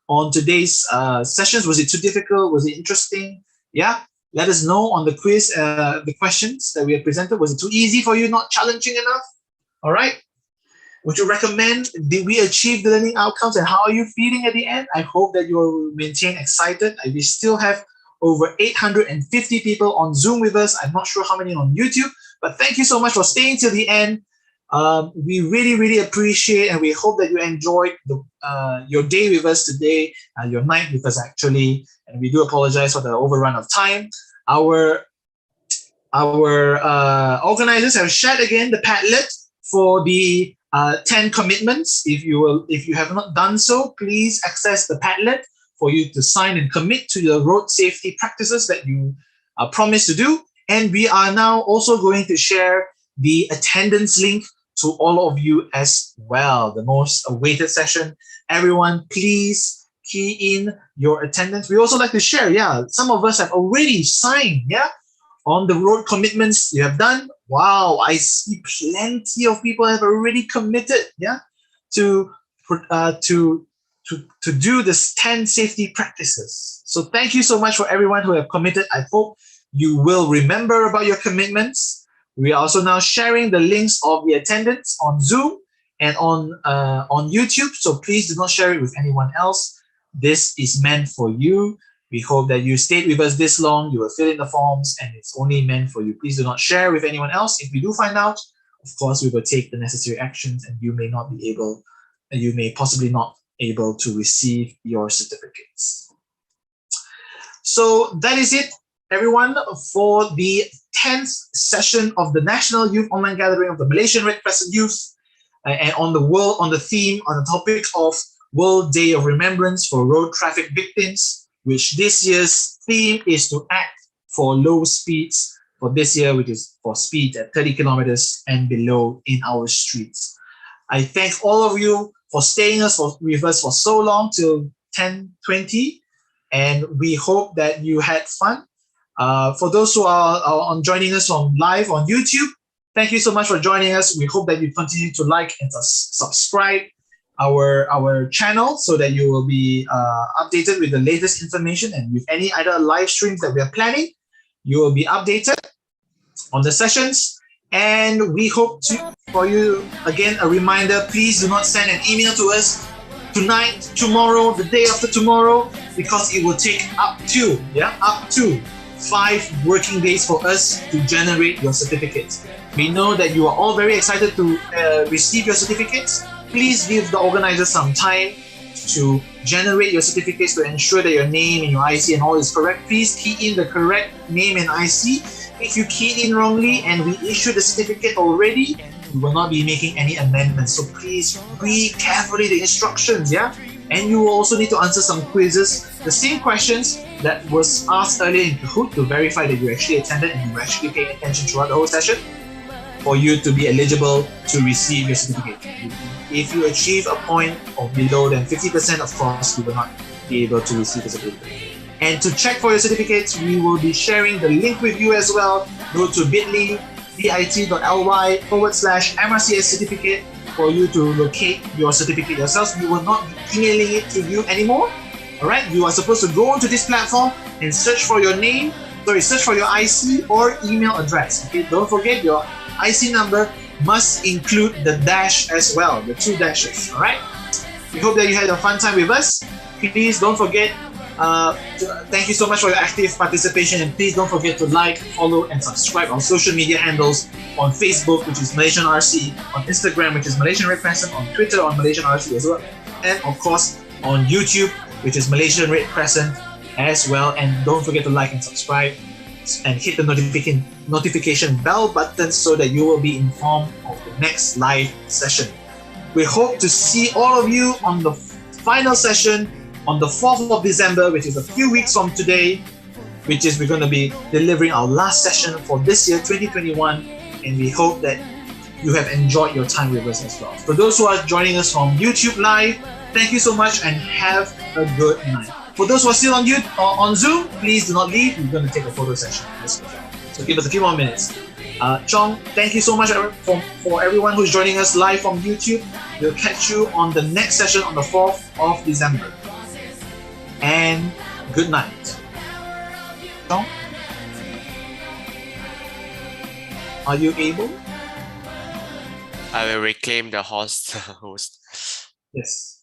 on today's sessions. Was it too difficult? Was it interesting? Yeah, let us know on the quiz, the questions that we have presented. Was it too easy for you, not challenging enough? All right. Would you recommend? Did we achieve the learning outcomes, and how are you feeling at the end? I hope that you will maintain excited. We still have over 850 people on Zoom with us. I'm not sure how many on YouTube, but thank you so much for staying till the end. We really, really appreciate, and we hope that you enjoyed your day with us today, your night with us actually. And we do apologize for the overrun of time. Our organizers have shared again the Padlet for the 10 commitments. If you have not done so, please access the Padlet for you to sign and commit to the road safety practices that you promised to do. And we are now also going to share the attendance link to all of you as well, the most awaited session. Everyone, please key in your attendance. We also like to share, some of us have already signed, on the road commitments you have done. Wow, I see plenty of people have already committed, to do this 10 safety practices. So thank you so much for everyone who have committed. I hope you will remember about your commitments. We are also now sharing the links of the attendance on Zoom and on YouTube. So please do not share it with anyone else. This is meant for you. We hope that you stayed with us this long. You will fill in the forms, and it's only meant for you. Please do not share with anyone else. If we do find out, of course, we will take the necessary actions, and you may possibly not able to receive your certificates. So that is it, everyone, for the 10th session of the National Youth Online Gathering of the Malaysian Red Crescent Youth, and on the topic of World Day of Remembrance for Road Traffic Victims, which this year's theme is to act for low speeds for this year, which is for speed at 30 kilometers and below in our streets. I thank all of you for staying with us for so long, till 10:20, and we hope that you had fun. For those who are joining us from live on YouTube, Thank you so much for joining us. We hope that you continue to like and subscribe our channel so that you will be updated with the latest information, and with any other live streams that we are planning, you will be updated on the sessions. And we hope for you, again, a reminder, please do not send an email to us tonight, tomorrow, the day after tomorrow, because it will take up to 5 working days for us to generate your certificates. We know that you are all very excited to receive your certificates. Please give the organizers some time to generate your certificates to ensure that your name and your IC and all is correct. Please key in the correct name and IC. If you keyed in wrongly and we issue the certificate already, we will not be making any amendments. So please read carefully the instructions, yeah? And you will also need to answer some quizzes, the same questions that was asked earlier in Kahoot to verify that you actually attended and you were actually paying attention throughout the whole session for you to be eligible to receive your certificate. If you achieve a point of below than 50%, of course, you will not be able to receive the certificate. And to check for your certificates, we will be sharing the link with you as well. Go to bit.ly/MRCS certificate for you to locate your certificate yourselves. We will not be emailing it to you anymore. All right, you are supposed to go onto this platform and search for your name, search for your IC or email address. Okay, don't forget your IC number must include the dash as well, the 2 dashes. All right. We hope that you had a fun time with us. Please don't forget. Thank you so much for your active participation, and please don't forget to like, follow, and subscribe on social media handles on Facebook, which is Malaysian RC, on Instagram, which is Malaysian Red Crescent, on Twitter, on Malaysian RC as well, and of course on YouTube, which is Malaysian Red Crescent as well. And don't forget to like and subscribe and hit the notification bell button so that you will be informed of the next live session. We hope to see all of you on the final session on the 4th of December, which is a few weeks from today, which is we're going to be delivering our last session for this year, 2021, and we hope that you have enjoyed your time with us as well. For those who are joining us from YouTube Live, thank you so much and have a good night. For those who are still on Zoom, please do not leave. We're going to take a photo session as well. So give us a few more minutes. Chong, thank you so much for everyone who's joining us live from YouTube. We'll catch you on the next session on the 4th of December. And good night. Chong, are you able? I will reclaim the host. Yes.